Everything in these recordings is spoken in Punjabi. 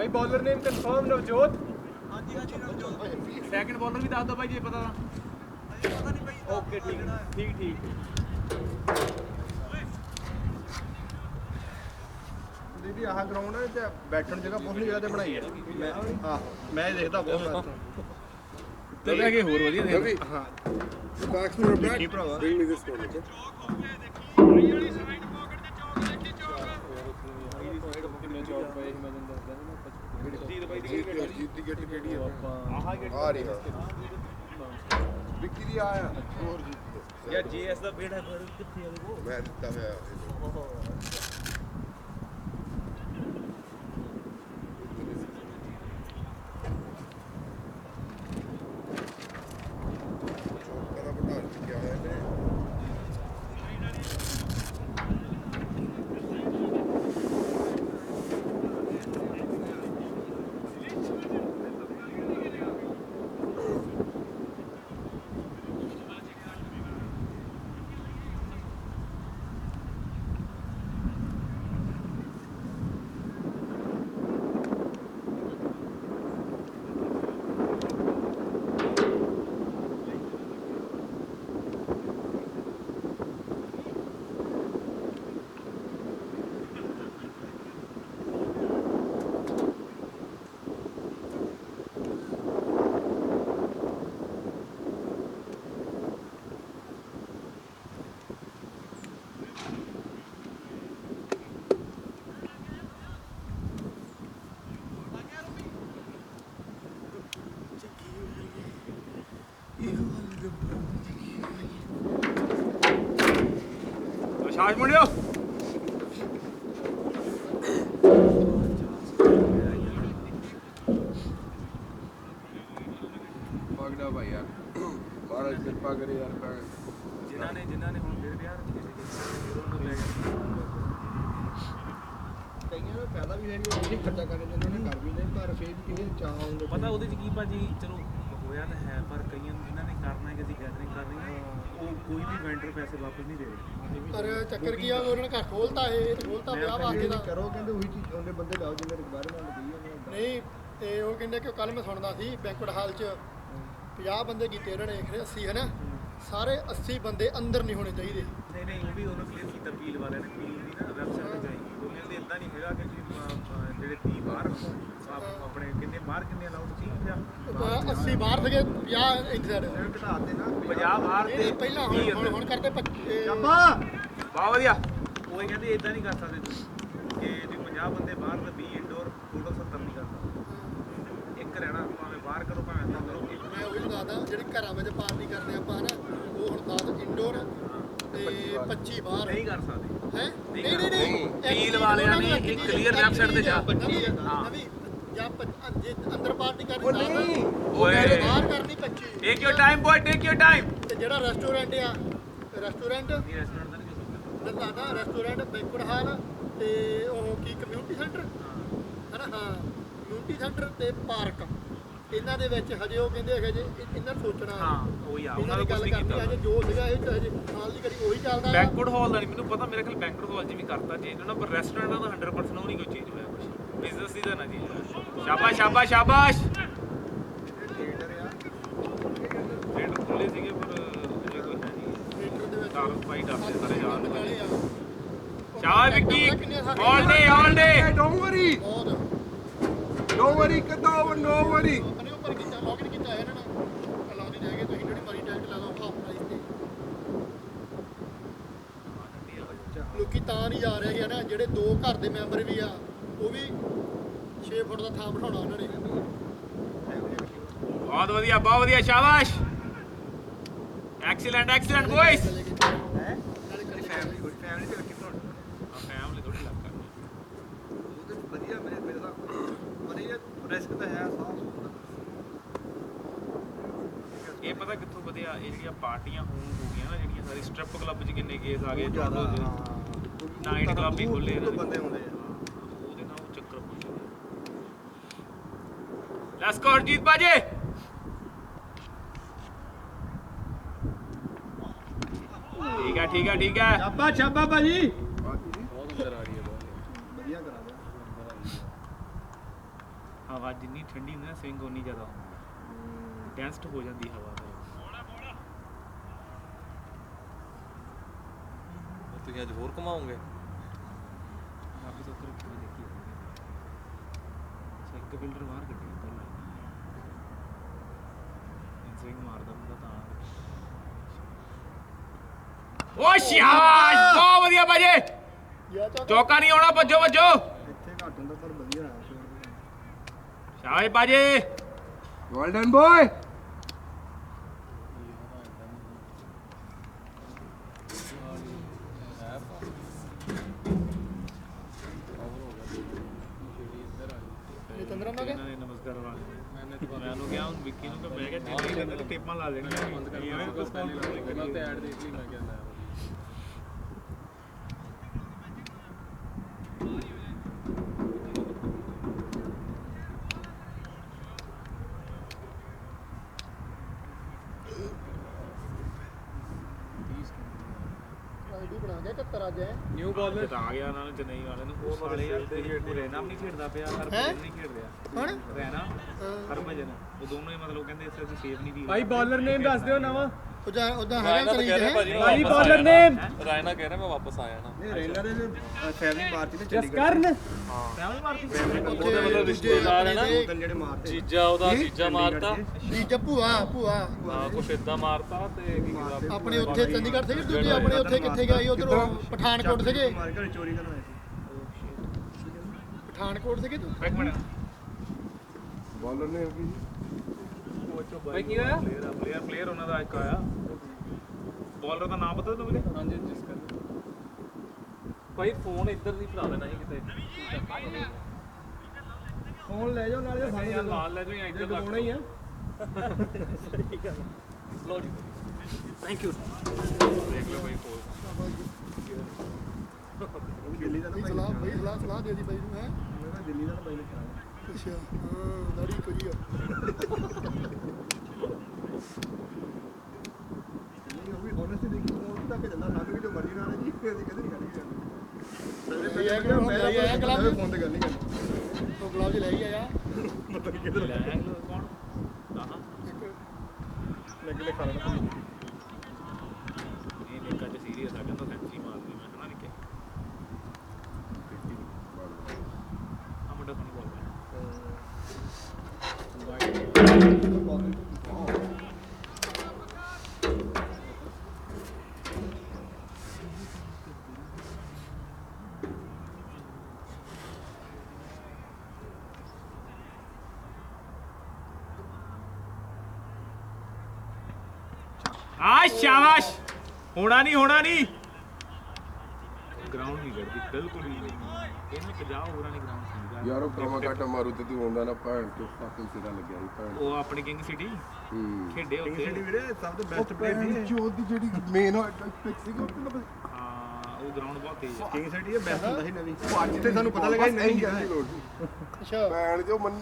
भाई बॉलर नेम कंफर्म नवजोत। हाँ जी नवजोत। सेकंड बॉलर भी दस दो भाई, जे पता पता नहीं भाई। ओके ठीक ठीक। दीदी आह ग्राउंड है ते बैठण जगह बहुत जगह ते बनाई है। मैं हां मैं देखदा बहुत ਤੇ ਅੱਗੇ ਹੋਰ ਵਧੀਆ ਦੇ हां Backsman or back? देखी भरावा Bring me this one, okay? जीत दी गट्टी केड़ी है? आ रही है। विक्की दी आया और जीत यार जीएस ਦਾ ਬੇੜਾ ਫਿਰ ਕਿੱਥੇ ਆ ਉਹ? मैं दिता मैं क्या है ने ਸ਼ਾਸ਼ ਮੁੰਡਿਓ पगड़ा भाई यार 12 कृपा करे यार ਜਿਨ੍ਹਾਂ ਨੇ ਹੁਣ ਫਿਰ ਯਾਰ ਨੂੰ ਲੈ ਗਏ। ਕਈਆਂ ਨੂੰ ਫਾਇਦਾ ਵੀ ਹੈ ਨਹੀਂ, ਉਹ ਖਰਚਾ ਕਰ ਜਾਂਦੇ ਨੇ ਕਰ ਵੀ ਨਹੀਂ, ਪਰ ਫੇਰ ਵੀ ਕਿਸੇ ਚਾਹ ਆਉਂਦੇ ਪਤਾ ਉਹਦੇ ਚ ਕੀ ਭਾਜੀ ਚਲੋ ਹੋਇਆ ਤਾਂ ਹੈ, ਪਰ ਕਈਆਂ ਨੂੰ ਜਿਨ੍ਹਾਂ ਨੇ ਕਰਨਾ ਹੈ ਕਿ ਅਸੀਂ ਗੈਦਰਿੰਗ ਕਰਨੀ ਹੈ ਉਹ ਕੋਈ ਵੀ ਵੈਂਡਰ ਪੈਸੇ ਵਾਪਸ ਨਹੀਂ ਦੇ ਰਹੇ। ਪਰ ਚੱਕਰ ਕੀ ਆ, ਉਹਨਾਂ ਨੇ ਘਰ ਖੋਲਤਾ ਇਹ ਖੋਲਤਾ ਵਿਆਹ ਵਾਸਤੇ ਦਾ ਕਰੋ, ਕਹਿੰਦੇ ਉਹੀ ਚੀਜ਼ ਉਹਨੇ ਬੰਦੇ ਲਾਓ ਜਿੰਨੇ ਰਿਕਵਾਇਰਮੈਂਟ ਗਈ ਉਹਨੇ। ਨਹੀਂ। ਤੇ ਉਹ ਕਹਿੰਦੇ ਕਿ ਕੱਲ ਮੈਂ ਸੁਣਦਾ ਸੀ ਬੈਂਕਟ ਹਾਲ 'ਚ 50 ਬੰਦੇ ਕੀਤੇ ਉਹਨਾਂ ਨੇ, 80 ਹੈ ਨਾ, ਸਾਰੇ 80 ਬੰਦੇ ਅੰਦਰ ਨਹੀਂ ਹੋਣੇ ਚਾਹੀਦੇ। ਨਹੀਂ ਉਹ ਵੀ ਉਹਨੂੰ ਕਲੀਅਰ ਕੀਤਾ ਪੀਲ ਵਾਲਿਆਂ ਨੇ, ਪੀਲ ਦੀ ਨਾ ਵੈਬਸਾਈਟ ਤੇ ਜਾਈ ਉਹ ਕਹਿੰਦੇ ਇਦਾਂ ਨਹੀਂ ਹੈਗਾ ਕਿ ਜਿਹੜੇ 30 ਬਾਹਰ ਆਪਣੇ ਕਿੰਨੇ ਬਾਹਰ ਕਿੰਨੇ ਅਲਾਉਡ ਸੀ 80 ਬਾਹਰ ਸੀਗੇ, 50 ਇੰਸਰ ਘਟਾ ਦੇ ਨਾ 50 ਬਾਹਰ ਤੇ ਪਹਿਲਾਂ ਹੁਣ ਕਰਦੇ ਅੱਬਾ ਬਹੁਤ ਵਧੀਆ। ਉਹ ਇਹ ਕਹਿੰਦੇ ਇਦਾਂ ਨਹੀਂ ਕਰ ਸਕਦੇ ਤੁਸੀਂ ਕਿ ਜੇ 50 ਬੰਦੇ ਬਾਹਰ ਤੇ 20 ਇੰਡੋਰ ਟੋਟਲ 70 ਨਹੀਂ ਕਰਦਾ। ਇੱਕ ਰਹਿਣਾ ਭਾਵੇਂ ਬਾਹਰ ਕਰੋ ਭਾਵੇਂ ਅੰਦਰ ਕਰੋ। ਮੈਂ ਉਹੀ ਦੱਸਦਾ, ਜਿਹੜੇ ਘਰਾਂ ਵਿੱਚ ਪਾਰਟੀ ਕਰਦੇ ਆਪਾਂ ਨਾ, ਉਹ ਹੁਣ 10 ਇੰਡੋਰ ਤੇ 25 ਬਾਹਰ ਨਹੀਂ ਕਰ ਸਕਦੇ ਹੈ। ਨਹੀਂ ਪੀਲ ਵਾਲਿਆਂ ਨੇ ਇੱਕ ਕਲੀਅਰ ਵੈਬਸਾਈਟ ਤੇ ਜਾ ਜਾਂ ਜੇ ਅੰਦਰ ਪਾਰਟੀ ਕਰਨੀ ਨਹੀਂ ਓਏ ਬਾਹਰ ਕਰਨੀ 25। Take your time boy, take your time. ਤੇ ਜਿਹੜਾ ਰੈਸਟੋਰੈਂਟ ਆ, ਰੈਸਟੋਰੈਂਟ ਨਹੀਂ ਰੈਸਟੋਰੈਂਟ ਦਾ ਨਹੀਂ ਹੋ ਸਕਦਾ। ਦੱਸਦਾ, ਰੈਸਟੋਰੈਂਟ ਬੈਂਕਟ ਹਾਲ ਤੇ ਉਹ ਕੀ ਕਮਿਊਨਿਟੀ ਸੈਂਟਰ ਹੈ ਨਾ, ਹਾਂ ਕਮਿਊਨਿਟੀ ਸੈਂਟਰ ਤੇ ਪਾਰਕ, ਇਹਨਾਂ ਦੇ ਵਿੱਚ ਹਜੇ ਉਹ ਕਹਿੰਦੇ ਹੈਗੇ ਜੇ ਇਹਨਾਂ ਨੂੰ ਸੋਚਣਾ। ਹਾਂ ਉਹੀ ਆ, ਉਹਨਾਂ ਇਹਨਾਂ ਨੇ ਦੀ ਕੁਝ ਗੱਲ ਨਹੀਂ ਕਰਨੀ ਕੀਤਾ। ਹਜੇ ਜੋ ਸੀਗਾ ਇਹ 'ਚ ਹਜੇ ਨਾਲ ਦੀ ਕਰੀ ਉਹੀ ਚੱਲਦਾ। ਬੈਂਕਟ ਹਾਲ ਦਾ ਨਹੀਂ ਮੈਨੂੰ ਪਤਾ, ਮੇਰੇ ਖਿਆਲ ਬੈਂਕਟ ਹਾਲ 'ਚ ਵੀ ਕਰਤਾ ਚੇਂਜ ਉਹਨਾਂ, ਪਰ ਰੈਸਟੋਰੈਂਟਾਂ ਦਾ 100% ਉਹ ਨਹੀਂ ਕੋਈ ਚੇਂਜ ਹੋਇਆ ਕੁਝ। ਬਿਜ਼ਨਸ ਦੀ ਤਾਂ ਨਾ ਜੀ। ਸ਼ਾਬਾਸ਼ ਸ਼ਾਬਾਸ਼ ਸ਼ਾਬਾਸ਼। ਰੇਟ ਖੁੱਲੇ ਸੀਗੇ ਪਰ ਅਜੇ ਕੋਈ ਹੈ ਨਹੀਂ। ਥੀਏਟਰ ਦੇ ਵਿੱਚ ਦਾਰੂ ਪਾਈ ਡਰਦੇ ਸਾਰੇ ਜਾਣ ਵਾਲੇ। ਵਾਲੇ ਆ। ਸ਼ਾਬਾਸ਼ ਵਿੱਕੀ, ਆਲ ਡੇ ਆਲ ਡੇ। ਡੋਂਟ ਵਰੀ ਬਹੁਤ ਡੋਂਟ ਵਰੀ ਕਿਦਾਂ ਨੋ ਵਰੀ। ਆਪਣੇ ਉੱਪਰ ਕੀਤਾ, ਲੌਗਇਨ ਕੀਤਾ ਇਹਨਾਂ ਨੇ ਲਾਉਂਦੇ ਜਾਏਗੇ ਤੁਸੀਂ ਜਿਹੜੀ ਮਰੀ ਟੈਕਟ ਲਾ ਲਓ ਹਾਫ ਪ੍ਰਾਈਸ ਤੇ। ਲੋਕੀ ਤਾਂ ਨਹੀਂ ਜਾ ਰਹੇ ਕਿ ਨਾ, ਜਿਹੜੇ 2 ਘਰ ਦੇ ਮੈਂਬਰ ਵੀ ਆ ਉਹ ਵੀ 6 ਫੁੱਟ ਦਾ ਥਾਂ ਬਿਠਾਉਣਾ ਉਹਨਾਂ ਨੇ। ਬਹੁਤ ਵਧੀਆ ਬਹੁਤ ਵਧੀਆ ਸ਼ਾਬਾਸ਼। Excellent excellent ਬॉयਜ਼। ਫੈਮਿਲੀ ਤੇ ਰੱਖੀ ਤੁਹਾਡਾ ਫੈਮਿਲੀ ਥੋੜੀ ਲੱਗ ਕਰਨੀ। ਉਹ ਤੇ ਵਧੀਆ ਮੇਰੇ ਦਾ ਪਰ ਇਹ ਰਿਸਕ ਤਾਂ ਹੈ ਸਾਫ ਸੁਥਰਾ। ਇਹ ਪਤਾ ਕਿੱਥੋਂ ਵਧਿਆ, ਇਹ ਜਿਹੜੀਆਂ ਪਾਰਟੀਆਂ ਹੋ ਗਈਆਂ ਨਾ, ਜਿਹੜੀਆਂ ਸਾਰੀ ਸਟ੍ਰਿਪ ਕਲੱਬ 'ਚ ਕਿੰਨੇ ਕੇਸ ਆ ਗਏ, ਨਾਈਟ ਕਲੱਬ ਵੀ ਖੁੱਲੇ ਤੋਂ ਬੰਦੇ ਹੁੰਦੇ ਆ। ਉਹਦੇ ਨਾਲ ਉਹ ਚੱਕਰ ਹੋ ਜਾਂਦਾ। ਲੈਟਸ ਗੋ ਹਰਜੀਤ ਬਾਜੇ। ਠੀਕ ਹੈ ਠੀਕ ਹੈ ਠੀਕ ਹੈ। ਛਾਪਾ ਛਾਪਾ ਭਾਜੀ बहुत अंदर आ रही है बॉल। ਵਧੀਆ ਕਰਾ ਦਿਆ। ਹਵਾ ਜਿੰਨੀ ਠੰਡੀ ਹੁੰਦੀ ਨਾ ਸਵਿੰਗ ਉਨੀ ਜ਼ਿਆਦਾ ਡੈਂਸਡ ਹੋ ਜਾਂਦੀ ਹਵਾ ਫਿਰ। ਤੁਸੀਂ ਅੱਜ ਹੋਰ ਘੁਮਾਓਗੇ? ਵਾਪਸ ਉੱਧਰ ਕਿਵੇਂ ਦੇਖੀ ਇੱਕ ਫਿਲਟਰ ਬਾਹਰ ਕੱਢੀ ਉੱਧਰ ਲਾਈ ਸਵਿੰਗ ਮਾਰਦਾ ਹੁੰਦਾ ਤਾਂ ਓ ਸ਼ਾਬਾਸ਼ ਬਹੁਤ ਵਧੀਆ ਬਾਜੀ ਚੌਕਾ ਨਹੀਂ ਆਉਣਾ ਭੱਜੋ ਭੱਜੋ ਇੱਥੇ ਘੱਟ ਹੁੰਦਾ ਪਰ ਵਧੀਆ ਆ ਸ਼ਾਬਾਸ਼ ਬਾਜੀ Well done, boy. ਚੰਦਰਾ ਮੈਂ ਇਹਨਾਂ ਨੇ ਨਮਸਕਾਰ ਵਾਲੇ ਮੈਂ ਉਹਨੂੰ ਕਿਹਾ ਹੁਣ ਵਿੱਕੀ ਨੂੰ ਕਿ ਮੈਂ ਕਿਹਾ ਦਿੱਲੀ ਦੇ ਟੇਪਾਂ ਲਾ ਦੇਣੀਆਂ ਬੰਦ ਕਰ ਇਹਨਾਂ ਤੇ ਐਡ ਦੇਖ ਲਈ ਮੈਂ ਕਹਿੰਦਾ ਆਈਡੀ ਬਣਾ ਕੇ 71 ਅੱਜ ਹੈ ਨਿਊ ਬਾਲਰ ਆ ਗਿਆ ਉਹਨਾਂ ਨੂੰ ਚੇਨਈ ਵਾਲੇ ਨੂੰ ਉਹ ਸਾਲੇ ਯਾਰ ਰੈਨਾ ਵੀ ਨਹੀਂ ਖੇਡਦਾ ਪਿਆ ਹਰਭਜਨ ਨਹੀਂ ਖੇਡ ਰਿਹਾ ਕੌਣ ਰੈਨਾ ਹਰਭਜਨ ਉਹ ਦੋਨੋਂ ਹੀ ਮਤਲਬ ਕਹਿੰਦੇ ਇਸ ਅਸੀਂ ਸੇਵ ਨਹੀਂ ਦੀ ਭਾਈ ਬਾਲਰ ਨੇਮ ਦੱਸ ਦਿਓ ਨਵਾਂ ਉਦਾਂ ਹੈਗਾ ਚਲੀ ਕਹਿ ਰਿਹਾ ਜੇ ਭਾਜੀ ਭਾਈ ਬਾਲਰ ਨੇਮ ਰਾਇਨਾ ਕਹਿ ਰਿਹਾ ਮੈਂ ਵਾਪਸ ਆਇਆ ਨਾ। ਇਹ ਰੇਲਰ ਦੇ ਫੈਮਿਲੀ ਮਾਰਤੀ ਤੇ ਚੰਡੀਗੜ੍ਹ ਕਰਨ ਫੈਮਿਲੀ ਮਾਰਤੀ ਉੱਥੇ ਮਤਲਬ ਰਿਸ਼ਤੇਦਾਰ ਹੈ ਨਾ ਦੋ ਤਿੰਨ ਜਿਹੜੇ ਮਾਰਤੇ ਚੀਜ਼ਾ ਉਹਦਾ ਚੀਜ਼ਾ ਮਾਰਤਾ ਜੀ ਭੂਆ ਹਾਂ ਕੁਛ ਏਦਾਂ ਮਾਰਤਾ ਤੇ ਕੀ ਕਹਿੰਦਾ ਆਪਣੇ ਉੱਥੇ ਚੰਡੀਗੜ੍ਹ ਸੀਗੇ ਦੂਜੇ ਆਪਣੇ ਉੱਥੇ ਕਿੱਥੇ ਗਏ ਉਧਰ ਪਠਾਨਕੋਟ ਸੀਗੇ ਮਾਰ ਕੇ ਚੋਰੀ ਕਰਨ ਆਏ ਸੀ ਪਠਾਨਕੋਟ ਸੀਗੇ ਤੂੰ ਇੱਕ ਮਿੰਟ Bowler ਨੇ ਹੋਗੀ ਭਾਈ ਕੀ ਹੋਇਆ ਪਲੇਅਰ ਉਹਨਾਂ ਦਾ ਇੱਕ ਆਇਆ ਬਾਲਰ ਦਾ ਨਾਮ ਪਤਾ ਤੁਹਾਨੂੰ ਵੀਰੇ ਹਾਂਜੀ ਜਿਸ ਕਰ ਭਾਈ ਫੋਨ ਇੱਧਰ ਦੀ ਫੜਾ ਦੇਣਾ ਸੀ ਕਿਤੇ ਫੋਨ ਲੈ ਜਾਓ ਨਾਲੇ ਭਾਈ ਯਾਰ ਨਾਲ ਲੈ ਜਾਓ ਜਾਂ ਇੱਧਰ ਲਗਾਉਣਾ ਹੀ ਆ ਲੋ ਜੀ ਥੈਂਕ ਯੂ ਦੇਖ ਲਓ ਭਾਈ ਫੋਨ ਉਹ ਵੀ ਦਿੱਲੀ ਦਾ ਨਾ ਸਲਾਹ ਦੇ ਦੀ ਬਾਈ ਨੂੰ ਹੈ ਮੈਂ ਕਿਹਾ ਦਿੱਲੀ ਦਾ ਨਾ ਬਾਈ ਨੇ ਕਰਾਇਆ ਅੱਛਾ ਹਾਂ ਦਾੜੀ ਕੋਈ ਆ ਨਹੀਂ ਉਹ ਵੀ ਹੋਨੈਸਟਲੀ ਦੇਖੀ ਫੋਨ ਤੱਕ ਜਾਂਦਾ ਸਾਨੂੰ ਵੀ ਜੋ ਮਰਜ਼ੀ ਨਾਲ ਜੀ ਅਸੀਂ ਕਦੇ ਨਹੀਂ ਕਰਨੀ ਇਹ ਕਿ ਹੁਣ ਲੈ ਆਇਆ ਕਲੱਬ ਫੋਨ ਤੇ ਗੱਲ ਨਹੀਂ ਕਰਨੀ ਤੋਂ ਗੁਲਾਬ ਜੀ ਲੈ ਹੀ ਆਇਆ ਮਤਲਬ ਕਿਧਰ ਲੈ ਕੌਣ ਆਹਾਂ ਲੱਗ ਲੈ ਖਾਣਾ ਇਹ ਨਿੱਕਾ ਜਿਹਾ ਸੀਰੀਅਸ ਆ ਕਹਿੰਦਾ ਸੈਂਚਰੀ ਮਾਰਦੀ ਮੈਂ ਹਨਾ ਨਿੱਕੇ ਆ ਮੁੰਡਾ ਤੁਹਾਨੂੰ ਬੋਲ ਰਿਹਾ ਆ ਸ਼ਾਬਾਸ਼ ਹੋਣਾ ਨਹੀਂ ਗਰਾਊਂਡ ਨਹੀਂ ਕਰਦੀ ਬਿਲਕੁਲ ਵੀ ਨਹੀਂ ਇਹਨੇ 50 ਓਵਰਾਂ ਦੀ ਗਰਾਊਂਡ ਸੀ ਯਾਰ ਉਹ ਕਮਾ ਘਾਟਾ ਮਾਰੂ ਤੇ ਤੂੰ ਆਉਂਦਾ ਨਾ ਭੈਣ ਤੇ ਫਾਕਿੰਗ ਸਿਰਾ ਲੱਗਿਆ ਸੀ ਭੈਣ ਉਹ ਆਪਣੀ ਕਿੰਗ ਸਿਟੀ ਖੇਡੇ ਕਿੰਗ ਉੱਤੇ ਸਿਟੀ ਵੀਰੇ ਸਭ ਤੋਂ ਬੈਸਟ ਪਲੇਅਰ ਸੀ ਚੋਦ ਦੀ ਜਿਹੜੀ ਮੇਨ ਪਿਕ ਸੀ ਹਾਂ ਉਹ ਗਰਾਊਂਡ ਬਹੁਤ ਤੇਜ਼ ਹੈ ਕਿੰਗ ਸਿਟੀ ਇਹ ਬੈਸਟ ਹੁੰਦਾ ਸੀ ਨਵੀਂ ਜਿੱਥੇ ਸਾਨੂੰ ਪਤਾ ਲੱਗਾ ਨਹੀਂ ਗਿਆ ਅੱਛਾ ਭੈਣ ਜੋ ਮਨ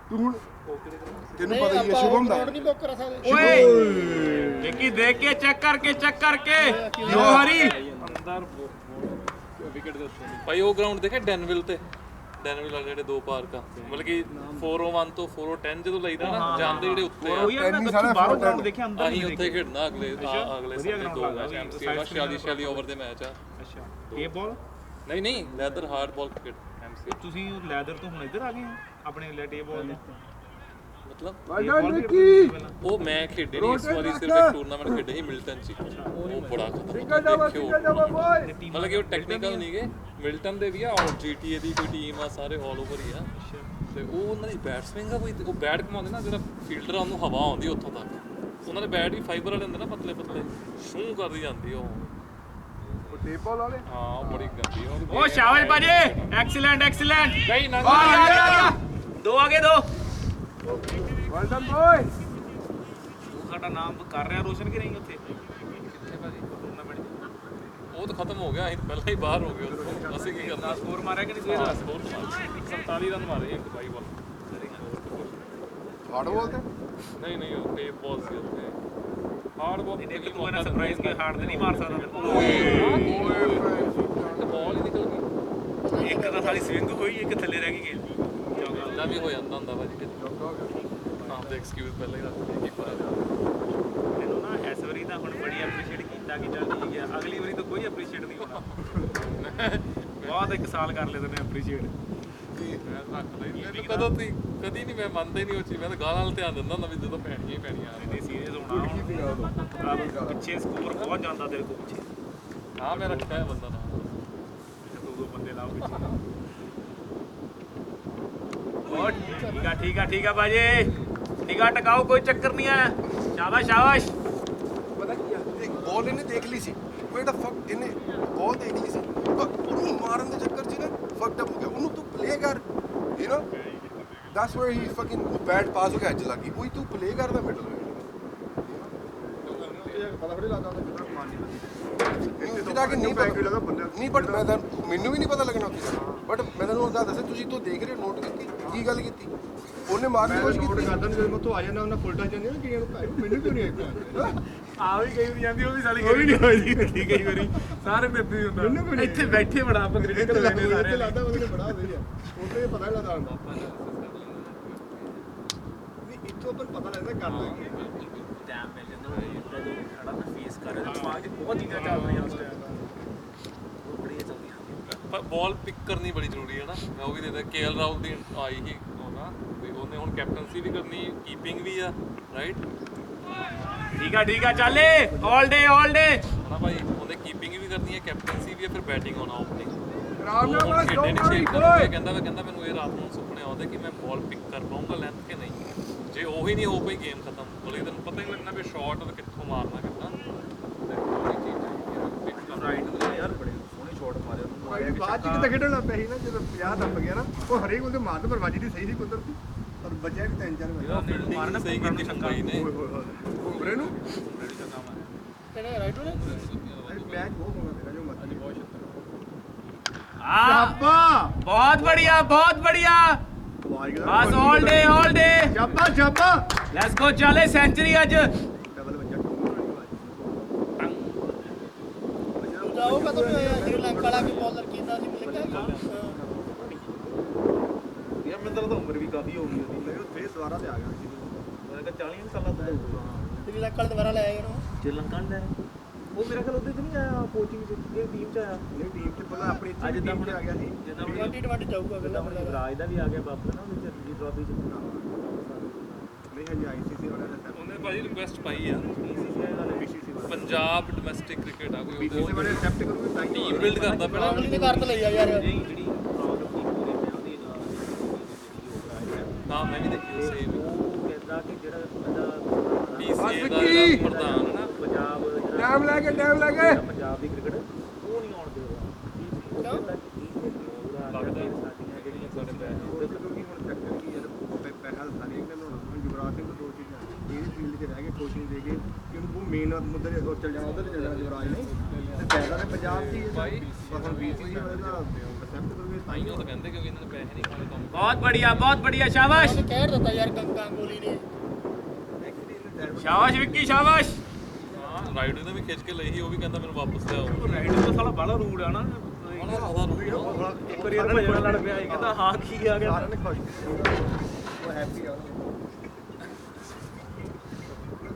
ਤੂੰ ਹੁਣ ਤੈਨੂੰ ਨਹੀਂ ਪਤਾ ਹੀ ਹੈ ਆਪਾਂ ਸ਼ੁਭਮ ਦਾ ਰੋਡ ਨਹੀਂ ਬੁੱਕ ਕਰਾ ਸਕਦੇ ਓਏ ਦੇਖੀ ਦੇਖ ਕੇ ਚੈੱਕ ਕਰਕੇ ਜੋ ਹਰੀ ਅੰਦਰ ਵਿਕਟ ਦੇ ਉੱਤੇ ਭਾਈ ਉਹ ਗਰਾਊਂਡ ਦੇਖਿਆ ਡੈਨਵਿਲ ਵਾਲੇ ਜਿਹੜੇ ਦੋ ਪਾਰਕ ਆ ਮਤਲਬ ਕਿ 401 ਤੋਂ 410 ਜਦੋਂ ਲਈਦਾ ਨਾ ਜਾਂਦੇ ਜਿਹੜੇ ਉੱਤੇ ਆ ਉਹੀ ਆ ਮੈਂ ਬਾਹਰੋਂ ਗਰਾਊਂਡ ਦੇਖਿਆ ਅੰਦਰ ਅਸੀਂ ਉੱਥੇ ਖੇਡਣਾ ਅਗਲੇ ਸੰਡੇ ਦੋ ਮੈਚ 46 ਓਵਰ ਦੇ ਮੈਚ ਆ ਅੱਛਾ ਇਹ ਬਾਲ ਨਹੀਂ ਲੈਦਰ ਹਾਰਡ ਬਾਲ ਕ੍ਰਿਕਟ ਐਮਸੀ ਤੁਸੀਂ ਲੈਦਰ ਤੋਂ ਹੁਣ ਇੱਧਰ ਆ ਗਏ ਆ ਆਪਣੇ ਲੈਟੇ ਬਾਲ ਤੋਂ ਮਤਲਬ ਵਾਲਡਨ ਰਿੱਕੀ ਉਹ ਮੈਂ ਖੇਡੇ ਨਹੀਂ ਇਸ ਵਾਰੀ ਸਿਰਫ ਇੱਕ ਟੂਰਨਾਮੈਂਟ ਖੇਡੇ ਸੀ ਮਿਲਟਨ ਚ ਉਹ ਬੜਾ ਖਤਰਨਾਕ ਬੋਏ ਮਤਲਬ ਕਿ ਉਹ ਟੈਕਨੀਕਲ ਨਹੀਂਗੇ ਮਿਲਟਨ ਦੇ ਵੀ ਆ ਔਰ GTA ਦੀ ਕੋਈ ਟੀਮ ਆ ਸਾਰੇ ਆਲ ਓਵਰ ਹੀ ਆ ਤੇ ਉਹ ਉਹਨਾਂ ਦੀ ਬੈਟ ਸਵਿੰਗ ਆ ਕੋਈ ਉਹ ਬੈਟ ਘਮਾਉਂਦੇ ਨਾ ਜਿਹੜਾ ਫੀਲਡਰ ਆ ਉਹਨੂੰ ਹਵਾ ਆਉਂਦੀ ਉੱਥੋਂ ਤੱਕ ਉਹਨਾਂ ਦੇ ਬੈਟ ਵੀ ਫਾਈਬਰ ਵਾਲੇ ਹੁੰਦੇ ਨਾ ਪਤਲੇ ਸ਼ੂ ਕਰਦੀ ਜਾਂਦੀ ਉਹ ਟੇਬਲ ਵਾਲੇ ਹਾਂ ਉਹ ਬੜੀ ਗੰਦੀ ਉਹ ਓ ਸ਼ਾਬਾਸ਼ ਬਾਜੀ ਐਕਸੀਲੈਂਟ ਗਈ ਨਾ ਦੋ ਆਗੇ ਦੋ ਵਾਲਡਨ ਬੋਏ ਤੂੰ ਸਾਡਾ ਨਾਮ ਕਰ ਰਿਹਾ ਰੋਸ਼ਨ ਕਿ ਨਹੀਂ ਉੱਥੇ ਕਿੱਥੇ ਭਾਜੀ ਟੂਰਨਾਮੈਂਟ ਉਹ ਤਾਂ ਖਤਮ ਹੋ ਗਿਆ ਅਸੀਂ ਪਹਿਲਾਂ ਹੀ ਬਾਹਰ ਹੋ ਗਏ ਉੱਥੋਂ ਅਸੀਂ ਕੀ ਕਰਨਾ ਸਕੋਰ ਮਾਰਿਆ ਕਿ ਨਹੀਂ ਸਵੇਰ ਸਕੋਰ 47 ਰਨ ਮਾਰੇ ਇੱਕ ਬਾਈ ਬਾਲ ਹਾਰਡ ਬੋਲ ਤੇ ਨਹੀਂ ਉਹ ਟੇਪ ਬਾਲ ਸੀ ਉੱਥੇ ਹਾਰਡ ਬਾਲ ਇਹਨੇ ਵੀ ਕੋਈ ਨਾ ਸਰਪ੍ਰਾਈਜ਼ ਕੇ ਹਾਰਡ ਤੇ ਨਹੀਂ ਮਾਰ ਸਕਦਾ ਬਾਲ ਹੀ ਨਿਕਲ ਗਈ ਇੱਕ ਤਾਂ ਸਾਡੀ ਸਵਿੰਗ ਹੋਈ ਇੱਕ ਥੱਲੇ ਰਹਿ ਗਈ ਗੇਲ ਨਾ ਐਵੇਂ ਵੀ ਹੋ ਜਾਂਦਾ ਹੁੰਦਾ ਭਾਜੀ ਕਦੀ ਹਾਂ ਤੇ ਐਕਸਕਿਊਜ਼ ਪਹਿਲਾਂ ਹੀ ਰੱਖ ਲਈ ਕੀਪਰ ਇਹਨੂੰ ਨਾ ਇਸ ਵਾਰੀ ਤਾਂ ਹੁਣ ਬੜੀ ਐਪਰੀਸ਼ੀਏਟ ਕੀਤਾ ਕਿ ਚੱਲ ਠੀਕ ਹੈ, ਅਗਲੀ ਵਾਰੀ ਤਾਂ ਕੋਈ ਐਪਰੀਸ਼ੀਏਟ ਨਹੀਂ ਹੋਣਾ। ਬਹੁਤ 1 ਸਾਲ ਕਰ ਲਿਆ ਤੈਨੂੰ ਐਪਰੀਸ਼ੀਏਟ। ਮੈਂ ਰੱਖਦਾ ਹੀ ਨਹੀਂ ਮੈਨੂੰ ਕਦੋਂ ਤੁਸੀਂ ਕਦੀ ਨਹੀਂ ਮੈਂ ਮੰਨਦਾ ਹੀ ਨਹੀਂ ਉਹ ਚੀਜ਼ ਮੈਂ ਤਾਂ ਗਾਲਾਂ ਵੱਲ ਧਿਆਨ ਦਿੰਦਾ ਹੁੰਦਾ ਵੀ ਜਦੋਂ ਪੈਣੀਆਂ ਹੀ ਪੈਣੀਆਂ ਨਹੀਂ ਸੀਰੀਅਸ ਹੋਣਾ ਹੁਣ। ਪਿੱਛੇ ਸਕੋਰ ਬਹੁਤ ਜਾਂਦਾ ਤੇਰੇ ਕੋਲ ਪਿੱਛੇ। ਹਾਂ ਮੈਂ ਰੱਖਿਆ ਹੈ ਬੰਦਾ ਨਾਲ 2 ਬੰਦੇ ਲਾਓ ਪਿੱਛੇ। ਬਹੁਤ ਠੀਕ ਆ ਬਾਜੀ, ਨਿਗਾਹ ਟਿਕਾਓ, ਕੋਈ ਚੱਕਰ ਨਹੀਂ ਹੈ। ਸ਼ਾਬਾਸ਼ ਸ਼ਾਬਾਸ਼। ਪਤਾ ਕੀ ਆ ਇੱਕ ਬਾਲ ਇਹਨੇ ਦੇਖ ਲਈ ਸੀ ਵੇਟ ਫਕ ਇਹਨੇ ਬਾਲ ਦੇਖ ਲਈ ਸੀ ਪਰ ਉਹਨੂੰ ਮਾਰਨ ਦੇ ਚੱਕਰ 'ਚ ਨਾ ਫਕਡ ਅਪ ਹੋ ਗਿਆ ਉਹਨੂੰ ਤੂੰ ਪਲੇ ਕਰ you know that's where he fucking bad pass ਹੋ ਗਿਆ ਅੱਜ ਲੱਗੀ ਉਹੀ ਤੂੰ ਪਲੇ ਕਰਦਾ ਮਿਡਲ ਵਿੱਚ ਪਤਾ ਥੋੜੀ ਲੱਗਦਾ ਉਹਦਾ ਕਿੰਨਾ ਕਮਾਲ ਨਹੀਂ ਕਿਦਾਂ ਕਿ ਨਹੀਂ ਪਤਾ ਨਹੀਂ ਬਟ ਮੈਂ ਤਾਂ ਮੈਨੂੰ ਵੀ ਨਹੀਂ ਪਤਾ ਲੱਗਣਾ ਬਟ ਮੈਂ ਤੁਹਾਨੂੰ ਉਹਦਾ ਦੱਸਿਆ ਤੁਸੀਂ ਤੋਂ ਦੇਖ ਰਹੇ ਨੋਟ ਕੀਤੀ ਕੀ ਗੱਲ ਕੀਤੀ ਉਹਨੇ ਮਾਰਨ ਦੀ ਕੋਸ਼ਿਸ਼ ਨੋਟ ਕੀਤੀ ਕਰਦਾ ਨਹੀਂ ਜਦੋਂ ਤੋਂ ਆ ਜਾਂਦਾ ਉਹਨਾਂ ਫੁੱਲ ਟੱਚ ਜਾਂਦੀ ਨਾ ਕਈਆਂ ਨੂੰ ਭਾਈ ਮੈਨੂੰ ਕਿਉਂ ਨਹੀਂ ਆਇਆ ਆ ਵੀ ਕਈ ਵਾਰੀ ਜਾਂਦੀ, ਉਹ ਵੀ ਸਾਲੀ ਕਈ ਨਹੀਂ ਹੋਈ ਕਈ ਵਾਰੀ ਸਾਰੇ ਨੇ ਇੱਦਾਂ ਹੀ ਹੁੰਦਾ। ਇੱਥੇ ਬੈਠੇ ਬੜਾ ਆਪਾਂ ਕ੍ਰਿਟੀਕਲ ਲੈਣੇ ਸਾਰੇ ਲੱਗਦਾ ਉਹਨੇ ਬੜਾ ਵਧੀਆ ਉਹਦੇ ਪਤਾ ਲੱਗਦਾ ਹੁੰਦਾ ਨਹੀਂ ਇੱਥੋਂ ਆਪਾਂ ਪਤਾ ਲੱਗਦਾ ਕਰਦਾ ਕੀ ਟਾਈਮ ਮਿਲ ਜਾਂਦਾ ਜਦੋਂ ਖੜਾ ਨਾ ਫੇਸ ਕਰ ਰਿਹਾ ਦਿਮਾਗ 'ਚ ਬਹੁਤ ਚੀਜ਼ਾਂ ਚੱਲ ਰਹੀਆਂ ਉਸ ਟਾਈਮ। ਉਹ ਬੜੀਆਂ ਚੱਲਦੀਆਂ। ਪਰ ਬਾਲ ਪਿਕ ਕਰਨੀ ਬੜੀ ਜ਼ਰੂਰੀ ਹੈ ਨਾ ਮੈਂ ਉਹ ਵੀ ਦੇਖਦਾ ਕੇਐਲ ਰਾਹੁਲ ਦੀ ਆਈ ਹੀ ਹੋਣਾ ਤੇ ਉਹਨੇ ਹੁਣ ਕੈਪਟਨਸੀ ਵੀ ਕਰਨੀ ਕੀਪਿੰਗ ਵੀ ਆ ਰਾਈਟ ਠੀਕ ਆ ਚੱਲੇ ਆਲ ਡੇ ਹਨਾ ਭਾਈ ਉਹਨੇ ਕੀਪਿੰਗ ਵੀ ਕਰਨੀ ਹੈ ਕੈਪਟਨਸੀ ਵੀ ਹੈ ਫਿਰ ਬੈਟਿੰਗ ਹੋਣਾ ਓਪਨਿੰਗ ਕਹਿੰਦਾ ਮੈਨੂੰ ਇਹ ਰਾਤ ਨੂੰ ਸੁਪਨੇ ਆਉਂਦੇ ਕਿ ਮੈਂ ਬਾਲ ਪਿਕ ਕਰ ਪਾਉਂਗਾ ਲੈਂਥ ਕਿ ਨਹੀਂ ਜੇ ਉਹੀ ਨਹੀਂ ਹੋ ਪਈ ਗੇਮ ਖਤਮ ਬੋਲੇ ਤੈਨੂੰ ਪਤਾ ਹੀ ਲੱਗਣਾ ਵੀ ਸ਼ਾਟ ਕਿੱਥੋਂ ਮਾਰਨਾ ਕਿੱਦਾਂ ਤੇ ਉਹੀ ਚੀਜ਼ ਚਾਹੀਦੀ ਹੈ ਰਾਈਟ ਤੇ ਯਾਰ ਬੜੇ ਸੋਹਣੇ ਸ਼ਾਟ ਮਾਰੇ ਉਹਨੂੰ ਬਾਅਦ ਚ ਕਿਤੇ ਖੇਡਣ ਲੱਗ ਪਿਆ ਸੀ ਨਾ ਜਦੋਂ 50 ਟੱਪ ਗਿਆ ਨਾ ਉਹ ਹਰੇਕ ਉਹਦੇ ਮਾਰਨ ਪਰ ਵਾਜੀ ਦੀ ਸਹੀ ਸੀ ਕੁਦਰਤੀ ਪਰ ਬਚਿਆ ਵੀ 3-4 ਵਜੇ ਮਾਰਨਾ ਸਹੀ ਕੀਤੀ ਮੁੰਬਈ ਨੇ ਉਮਰੇ ਨੂੰ ਕਿਹੜਾ ਰਾਈਟ ਵਾਲੇ ਮੈਚ ਬਹੁਤ ਹੋਣਾ ਤੇਰਾ ਜੋ ਮਰਜ਼ੀ ਬਹੁਤ बहुत बढ़िया बस ऑल डे शाबाश लेट्स गो चले सेंचुरी आज डबल बच्चा ਜਾਓ ਕਦੋਂ ਹੋਇਆ ਸ਼੍ਰੀਲੰਕਾ ਵਾਲਾ ਵੀ ਬੋਲਰ ਕੀਤਾ ਸੀ ਮਿਲ ਗਿਆ ਯਾਰ ਮੈਨੂੰ ਤਾਂ ਉਮਰ ਵੀ ਕਾਫੀ ਹੋ ਗਈ ਉਹਦੀ ਮੈਂ ਉਹ ਫੇਰ ਦੁਬਾਰਾ ਤੇ ਆ ਗਿਆ ਸੀ ਮੈਂ ਕਿਹਾ 40 ਸਾਲਾਂ ਦਾ ਹੋਊਗਾ ਸ਼੍ਰੀਲੰਕਾ ਵਾਲਾ ਦੁਬਾਰਾ ਲੈ ਆਏ ਉਹਨੂੰ ਸ਼੍ਰੀਲੰਕਾ ਲੈ ਉਹ ਮੇਰਾ ਖਿਆਲ ਉਹਦੇ ਚ ਨਹੀਂ ਆਇਆ ਕੋਚਿੰਗ ਚ ਇਹ ਟੀਮ ਚ ਆਇਆ ਨਹੀਂ ਟੀਮ ਚ ਪਹਿਲਾਂ ਆਪਣੀ ਅੱਜ ਟੀਮ ਤਾਂ ਚ ਆ ਗਿਆ ਸੀ ਜਿੱਦਾਂ 2020 ਜਾਊਗਾ ਅਗਲਾ ਹੁਣ ਰਾਜ ਦਾ ਵੀ ਆ ਗਿਆ ਵਾਪਸ ਨਾ ਉਹਦੇ ਚ ਜੀ ਟਰਾਫੀ ਚ ਨਹੀਂ ਹਜੇ ਆਈਸੀਸੀ ਵਾਲਿਆਂ ਨੇ ਉਹਨੇ ਭਾਜੀ ਰਿਕੁਐਸਟ ਪਾਈ ਆ BCCI ਵਾਲੇ BCCI ਵਾਲੇ ਪੰਜਾਬ ਡੋਮੈਸਟਿਕ ਕ੍ਰਿਕਟ ਆ ਕੋਈ BCCI ਵਾਲੇ ਐਕਸੈਪਟ ਕਰੂਗੇ ਤਾਂ ਹੀ ਟੀਮ ਬਿਲਡ ਕਰਦਾ ਪੈਣਾ ਅਗਲੀ ਨੇ ਕਰ ਤਾਂ ਲਈ ਆ ਯਾਰ ਨਹੀਂ ਜਿਹੜੀ ਪ੍ਰੋਬਲਮ ਕੀ ਹੋ ਰਹੀ ਹੈ ਉਹਦੀ ਹਾਂ ਮੈਂ ਵੀ ਦੇਖੀ ਸੇਮ ਉਹ ਕਹਿੰਦਾ ਕਿ ਜਿਹੜਾ ਬੰਦਾ ਪੀਸੀਏ ਦਾ ਜਿਹੜਾ ਪ੍ਰਧਾਨ ਹੈ ਨਾ ਪੰਜਾਬ ਟਾਈਮ ਲੈ ਕੇ ਪੰਜਾਬ ਦੀ ਕ੍ਰਿਕਟ ਉਹ ਨਹੀਂ ਆਉਣ ਦੇ ਰਿਹਾ ਲੱਗਦਾ ਹੈ। ਸਾਡੀਆਂ ਜਿਹੜੀਆਂ ਸਾਡੇ ਪੈਸੇ ਕਿਉਂਕਿ ਹੁਣ ਚੱਕਰ ਕੀ ਹੈ ਪੈਸਾ ਸਾਰੀ ਗੱਲ ਹੁਣ ਯੁਵਰਾਜ ਸਿੰਘ ਤੋਂ 2 ਚੀਜ਼ਾਂ ਇਹ ਫੀਲਡ 'ਚ ਰਹਿ ਕੇ ਕੋਚਿੰਗ ਦੇ ਕੇ ਕਿ ਉਹਨੂੰ ਮੇਨ ਮੁੱਦੇ ਦੇ ਉਹ ਚੱਲ ਜਾਣਾ ਉਧਰ ਚੱਲ ਜਾਣਾ ਯੁਵਰਾਜ ਨੇ ਤੇ ਪੈਸਾ ਤੇ ਪੰਜਾਬ 'ਚ ਹੀ ਹੈ ਭਾਈ ਬਸ ਹੁਣ BCCI ਵਾਲੇ ਦਾ ਐਕਸੈਪਟ ਕਰੂਗੇ ਤਾਂ ਹੀ ਤਾਈਓ ਤਾਂ ਕਹਿੰਦੇ ਕਿਉਂਕਿ ਇਹਨਾਂ ਨੇ ਪੈਸੇ ਨਹੀਂ ਖਾਣੇ ਕੰਮ बहुत बढ़िया शाबाश ਉਹਨੇ ਕਹਿ ਦਿੱਤਾ ਯਾਰ ਗੰਗੋਲੀ ਨੇ शाबाश विक्की शाबाश ਹਾਂ ਰਾਈਡਰ ਨੇ ਵੀ ਖਿੱਚ ਕੇ ਲਈ ਸੀ ਉਹ ਵੀ ਕਹਿੰਦਾ ਮੈਨੂੰ ਵਾਪਸ ਲਿਆਓ राइट तो साला बड़ा रूड है ना ਬੜਾ ਜ਼ਿਆਦਾ ਰੁਕਿਆ एक बार यार भजन लड़ पिया कहता हां की आ गया ਸਾਰਿਆਂ ਨੇ ਖੁਸ਼ ਉਹ ਹੈਪੀ ਆ ਉਹ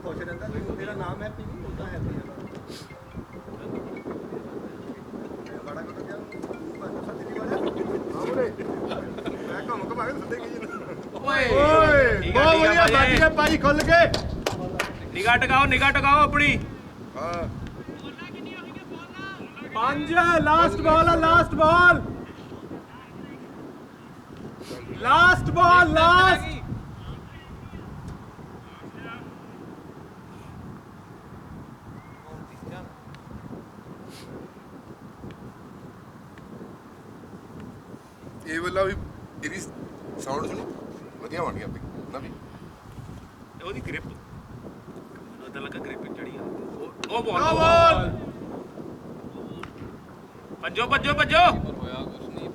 ਖੁਸ਼ ਰਹਿੰਦਾ ਵੀ ਮੇਰਾ ਨਾਮ ਹੈਪੀ ਨਹੀਂ ਹੁੰਦਾ ਹੈਪੀ ਆ ਬੜਾ ਕੁੱਟ ਗਿਆ ਸੱਤੀ ਵਾਲਾ ਆਉਰੇ ਮੈਂ ਕੰਮ ਕਮਾ ਕੇ ਸੱਦੇ ਕੀ ओए ਬਹੁਤ ਵਧੀਆ ਸਾਡੀ ਨੇ ਪਾਈ ਖੁੱਲ ਕੇ निगाह टकाओ अपनी ਹਾਂ 5 लास्ट बॉल लास्ट ਇਹ ਵਾਲਾ ਵੀ ਇਹਦੀ ਸਾਊਂਡ ਸੁਣੀ ਵਧੀਆ ਬਣ ਗਿਆ ਨਾ ਵੀ ਉਹਦੀ ਗ੍ਰਿਪ ਉਹਦਾ ਲੱਗਾ ਗ੍ਰਿਪ ਚੜੀ ਆ ਉਹ ਬੋਲ ਭੱਜੋ ਪਰ ਹੋਇਆ ਕੁਝ ਨਹੀਂ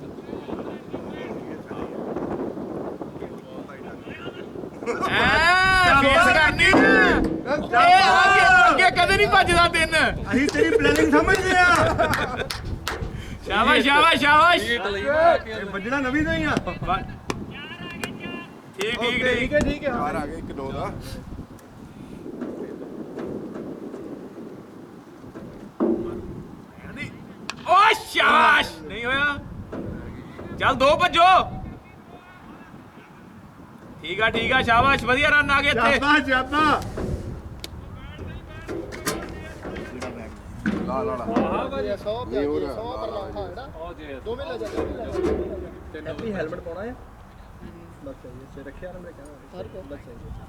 ਫੇਸ ਕਰਨੀ ਅੱਗੇ ਕਦੇ ਨਹੀਂ ਭੱਜਦਾ ਦਿਨ ਅਸੀਂ ਤੇਰੀ ਪਲੈਨਿੰਗ ਸਮਝਦੇ ਆ ਸ਼ਾਬਾਸ਼ ਇਹ ਲਈ ਇਹ ਵੱਜਣਾ ਨਵੀਂ ਨਹੀਂ ਆ ਠੀਕ ਠੀਕ ਠੀਕ ਹੈ ਠੀਕ ਹੈ ਚਾਰ ਆ ਗਏ 1-9 ਦਾ ਓ ਸ਼ਾਬਾਸ਼ ਨਹੀਂ ਹੋਇਆ ਚੱਲ 2 ਭੱਜੋ ਠੀਕ ਆ ਸ਼ਾਬਾਸ਼ ਵਧੀਆ ਰਨ ਆ ਗਏ ਇੱਥੇ ਜਾਬਾ ਲਾ ਆਹ ਭਾਜੀ 100 ਪਿਆ ਨਹੀਂ ਹੋ 100 ਰਿਹਾ। ਪਰ ਲਾਉਂਦਾ ਹੈ ਨਾ ਉਹ ਜੇ ਦੋਵੇਂ ਲੈ ਜਾ ਆਪਣੀ ਹੈਲਮਟ ਪਾਉਣਾ ਹੈ ਬਸ ਸਹੀ ਹੈ ਸੇ ਰੱਖਿਆ ਨਾ ਮੇਰੇ ਕਹਿੰਦਾ ਹਰ ਕੋਈ ਬਸ ਸਹੀ ਹੈ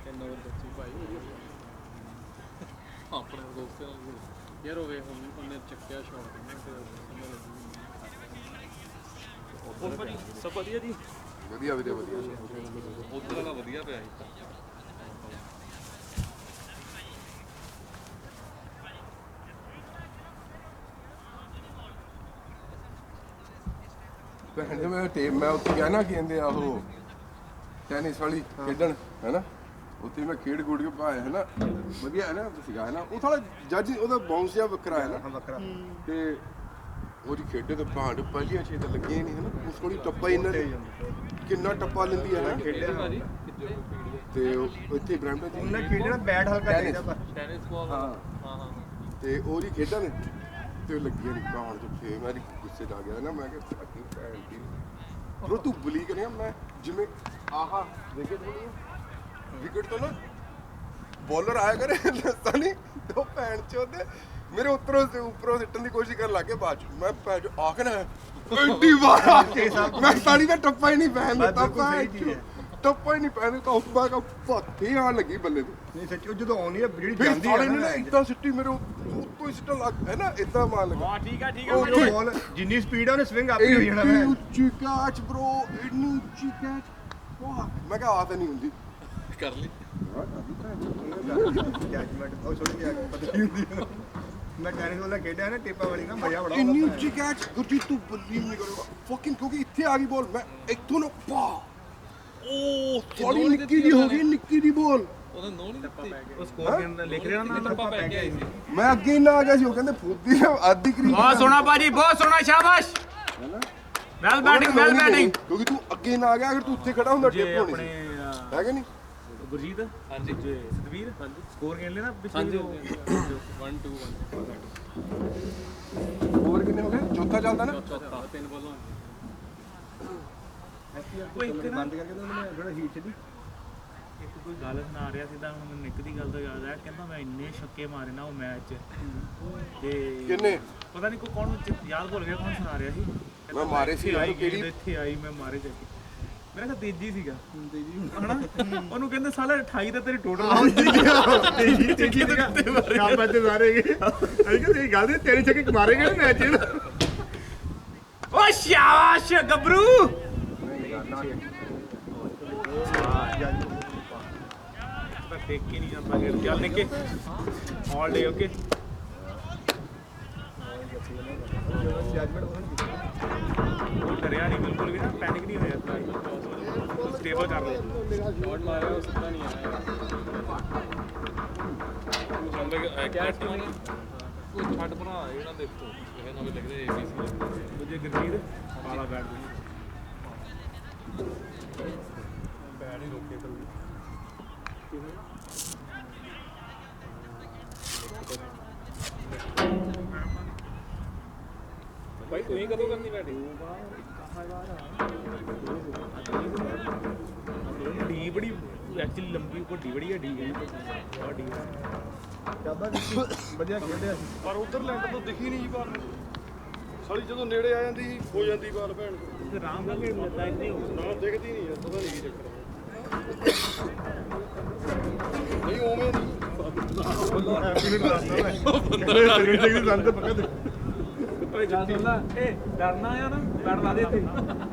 ਕਿੰਨਾ ਹੋਰ ਬੱਚੀ ਭਾਈ ਆਪਣੇ ਦੋਸਤਾਂ ਨਾਲ ਯਾਰ ਹੋਵੇ ਹੁਣ ਉਹਨੇ ਚੱਕਿਆ ਸ਼ਾਟ ਉਹ ਭਾਜੀ ਸਭ ਵਧੀਆ ਜੀ ਵਧੀਆ ਉਧਰ ਵਾਲਾ ਵਧੀਆ ਪਿਆ ਸੀ ਭੈਣ ਦੇ ਮੈਂ ਟੀਮ ਮੈਂ ਉੱਥੇ ਗਿਆ ਨਾ ਕਹਿੰਦੇ ਆ ਉਹ ਟੈਨਿਸ ਵਾਲੀ ਖੇਡਣ ਹੈਨਾ ਉੱਥੇ ਮੈਂ ਖੇਡ ਖੂਡ ਕੇ ਪਾਇਆ ਹੈਨਾ ਵਧੀਆ ਹੈ ਨਾ ਸੀਗਾ ਹੈਨਾ ਉਹ ਥੋੜਾ ਜੱਜ ਉਹਦਾ ਬਾਉਂਸ ਜਿਹਾ ਵੱਖਰਾ ਹੈ ਨਾ ਵੱਖਰਾ ਤੇ ਉਹਦੀ ਖੇਡੇ ਤੇ ਭਾਂਡ ਪਹਿਲੀਆਂ ਛੇ ਤਾਂ ਲੱਗੀਆਂ ਹੀ ਨਹੀਂ ਹੈਨਾ ਉਸ ਕੋਲ ਟੱਪਾ ਹੀ ਇਹਨਾਂ ਦੇ ਕਿੰਨਾ ਟੱਪਾ ਲੈਂਦੀ ਹੈ ਨਾ ਖੇਡਿਆ ਭਾਜੀ ਤੇ ਉਹ ਇੱਥੇ ਬ੍ਰੈਂਪਟਨ ਚ ਉਹਨੇ ਖੇਡਣਾ ਬੈਟ ਹਲਕਾ ਚਾਹੀਦਾ ਪਰ ਟੈਨਿਸ ਬਾਲ ਹਾਂ ਤੇ ਉਹਦੀ ਖੇਡਾਂ ਨੇ ਤੇ ਉਹ ਲੱਗੀਆਂ ਨਹੀਂ ਭਾਂਡ ਚ ਫੇਰ ਮੈਂ ਗੁੱਸੇ ਚ ਆ ਗਿਆ ਨਾ ਮੈਂ ਕਿਹਾ ਫੱਕੀ ਭੈਣ ਦੀ ਬਰੋ ਤੂੰ ਬਲੀ ਕਰਿਆ ਮੈਂ ਜਿਵੇਂ ਆਹਾ ਵਿਕਟ ਹੋਣੀ ਵਿਕਟ ਤੋਂ ਨਾ ਬੋਲਰ ਆਇਆ ਕਰੇ ਸਾਨੀ ਦੋ ਭੈਣ ਚੋਦੇ ਮੇਰੇ ਉੱਪਰੋਂ ਸਿੱਟਣ ਦੀ ਕੋਸ਼ਿਸ਼ ਕਰਨ ਲੱਗੇ ਬਾਅਦ ਚ ਮੈਂ ਭੈਣ ਚੋ ਆ ਕੇ ਨਾ ਐਡੀ ਵਾਰ ਆ ਕੇ ਮੈਂ ਸਾਲੀ ਦਾ ਟੱਪਾ ਹੀ ਨਹੀਂ ਪੈਣ ਦਿੱਤਾ ਟੱਪਾ ਹੀ ਨਹੀਂ ਪੈਣ ਦਿੱਤਾ ਉਸ ਬਾਅਦ ਫੱਕੀ ਆਣ ਲੱਗੀ ਬੱਲੇ ਤੇ ਨਹੀਂ ਸੱਚੀ ਉਹ ਜਦੋਂ ਆਉਣੀ ਹੈ ਜਿਹੜੀ ਫਿਰ ਜਾਂਦੀ ਸਾਲੇ ਹੈ ਨੇ ਨਾ ਇਦਾਂ ਸਿੱਟੀ ਮੇਰੇ ਉੱਤੋਂ ਹੀ ਸਿੱਟਣ ਲੱਗ ਹੈ ਨਾ ਇਦਾਂ ਮਾਰ ਲੱਗਾ ਹਾਂ ਠੀਕ ਆ ਉਹ ਬਾਲ ਜਿੰਨੀ ਸਪੀਡ ਆ ਉਹਨੇ ਸਵਿੰਗ ਆਪ ਹੀ ਹੋ ਜਾਣਾ ਇੰਨੀ ਹੈ ਉੱਚੀ ਕੈਚ ਬ్రో ਇੰਨੀ ਉੱਚੀ ਕੈਚ ਵਾਹ ਮੈਂ ਕਿਹਾ ਆ ਤਾਂ ਨਹੀਂ ਹੁੰਦੀ ਕਰ ਲਈ ਜੱਜਮੈਂਟ ਉਹ ਸੋਰੀ ਆ ਪਤਾ ਨਹੀਂ ਹੁੰਦੀ ਮੈਂ ਟੈਨਿਸ ਵਾਲਾ ਖੇਡਿਆ ਨਾ ਟੇਪਾ ਵਾਲੀ ਨਾ ਮਜ਼ਾ ਬੜਾ ਇੰਨੀ ਆਉਂਦਾ ਉੱਚੀ ਕੈਚ ਗੁਰਜੀਤ ਤੂੰ ਬਲੀਵ ਨਹੀਂ ਕਰੇਗਾ ਫਕਿੰਗ ਕਿਉਂਕਿ ਇੱਥੇ ਆ ਗਈ ਬਾਲ ਮੈਂ ਇੱਥੋਂ ਨਾ ਪਾ ਓ ਥੋੜੀ ਨਿੱਕੀ ਦੀ ਹੋ ਗਈ ਨਿੱਕੀ ਦੀ ਬਾਲ ਉਹਨੇ ਨੋ ਨਹੀਂ ਦਿੱਤੀ ਉਹ ਸਕੋਰ ਲਿਖ ਰਿਹਾ ਨਾ ਟੱਪਾ ਪੈ ਗਿਆ ਸੀ ਮੈਂ ਅੱਗੇ ਹੀ ਨਾ ਆ ਗਿਆ ਸੀ ਉਹ ਕਹਿੰਦੇ ਫੁੱਦੀ ਆਦੀ ਕਰੀ ਬਹੁਤ ਸੋਹਣਾ ਭਾਜੀ ਬਹੁਤ ਸੋਹਣਾ ਸ਼ਾਬਾਸ਼ ਵੈਲ ਬੈਟਿੰਗ ਕਿਉਂਕਿ ਤੂੰ ਅੱਗੇ ਨਾ ਆ ਗਿਆ ਅਗਰ ਤੂੰ ਉੱਥੇ ਖੜਾ ਹੁੰਦਾ ਜੇ ਟਿਪ ਹੋਣੀ ਆਪਣੇ ਸੀ ਹੈ ਕਿ ਨਹੀਂ ਗੁਰਜੀਤ ਹਾਂਜੀ ਜੇ ਸਤਵੀਰ ਸਕੋਰ ਖੇਡ ਲੈਣਾ ਹਾਂਜੀ ਪਿੱਛੇ 1 2 ਓਵਰ ਕਿੰਨੇ ਹੋ ਗਏ ਚੌਥਾ ਚੱਲਦਾ ਨਾ ਚੌਥਾ 3 ਬਾਲਾਂ ਉਹ ਇੱਕ ਨਾ ਬੰਦ ਕਰਕੇ ਤਾਂ ਉਹਨੇ ਥੋੜਾ ਹੀਟ ਚ ਦੀ ਇੱਕ ਕੋਈ ਗੱਲ ਸੁਣਾ ਰਿਹਾ ਸੀ ਤਾਂ ਹੁਣ ਮੈਨੂੰ ਨਿੱਕ ਦੀ ਗੱਲ ਤੋਂ ਯਾਦ ਆਇਆ ਕਹਿੰਦਾ ਮੈਂ ਇੰਨੇ ਛੱਕੇ ਮਾਰੇ ਨਾ ਉਹ ਮੈਚ 'ਚ ਤੇ ਕਿੰਨੇ ਪਤਾ ਨਹੀਂ ਕੋਈ ਕੌਣ ਯਾਦ ਭੁੱਲ ਗਿਆ ਕੌਣ ਸੁਣਾ ਰਿਹਾ ਸੀ ਮੈਂ ਮਾਰੇ ਸੀ ਯਾਰ ਕਿਹੜੀ ਇੱਥੇ ਆਈ ਮੈਂ ਮਾਰੇ ਜਾ ਕੇ ਮੇਰਾ ਤਾਂ ਤੇਜੀ ਸੀਗਾ ਹਨਾ ਉਹਨੂੰ ਕਹਿੰਦੇ ਸਾਲਾ 28 ਤਾਂ ਤੇਰੀ ਟੋਟਲ ਤੇਜੀ ਦੇ ਉੱਤੇ ਮਾਰੇ ਸ਼ਾਮ ਅੱਜ ਮਾਰੇਗੇ ਅਈ ਕਿ ਇਹ ਗੱਲ ਦੇ ਤੇਰੇ ਛੱਕੇ ਮਾਰੇਗੇ ਨਾ ਮੈਚ ਓ ਸ਼ਾਬਾਸ਼ ਗੱਭਰੂ ਤਾਂ ਦੇਖ ਕੇ ਨਹੀਂ ਜਾਂਦਾ ਕਿ ਚੱਲ ਨਿੱਕੇ ਆਲ ਡੇ ਓਕੇ ਜੱਜਮੈਂਟ ਉਹਨਾਂ ਡਰਿਆ ਨਹੀਂ ਬਿਲਕੁਲ ਵੀ ਨਾ ਪੈਨਿਕ ਨਹੀਂ ਹੋਇਆ ਸਟੇਬਲ ਕਰ ਲਿਆ ਸ਼ਾਟ ਮਾਰਿਆ ਉਹ ਸਿੱਧਾ ਨਹੀਂ ਆਇਆ ਉਹ ਬੰਦੇ ਐਕਟ ਉਹ ਛੱਡ ਭਰਾ ਇਹਨਾਂ ਦੇਖੋ ਇਹ ਨਵੇਂ ਲਿਖ ਰਹੇ ABC ਦੂਜੇ ਗਰਮੀਰ ਵਾਲਾ ਬੈਟ ਬੈਡ ਹੀ ਰੋਕੇ ਕੱਲ ਭਾਈ ਤੂੰ ਹੀ ਕਦੋਂ ਕਰਨੀ ਬੈਟਿੰਗ ਡੀ ਬੜੀ ਐਕਚੁਅਲੀ ਲੰਬੀ ਵੱਡੀ ਬੜੀ ਹੈ ਡੀ ਹੈ ਡੀ ਜਿਆਦਾ ਵਧੀਆ ਖੇਡਿਆ ਸੀ ਪਰ ਉਧਰ ਲੈਂਡ ਤੋਂ ਦਿਖੀ ਨਹੀਂ ਜੀ ਬਾਲ ਸਾਲੀ ਜਦੋਂ ਨੇੜੇ ਆ ਜਾਂਦੀ ਹੋ ਜਾਂਦੀ ਬਾਲ ਭੈਣ ਤੇ ਰਾਮ ਦਾ ਖੇਡ ਲੱਗਾ ਇੰਨੇ ਨਾ ਦਿਖਦੀ ਨਹੀਂ ਪਤਾ ਨਹੀਂ ਕੀ ਚੱਕਰ ਨਹੀਂ ਉਵੇਂ ਨਹੀਂ ਓਏ ਗੱਲ ਸੁਣ ਲੈ ਏ ਡਰਨਾ ਆ ਨਾ ਬੈਟ ਲਾ ਦੇ ਇੱਥੇ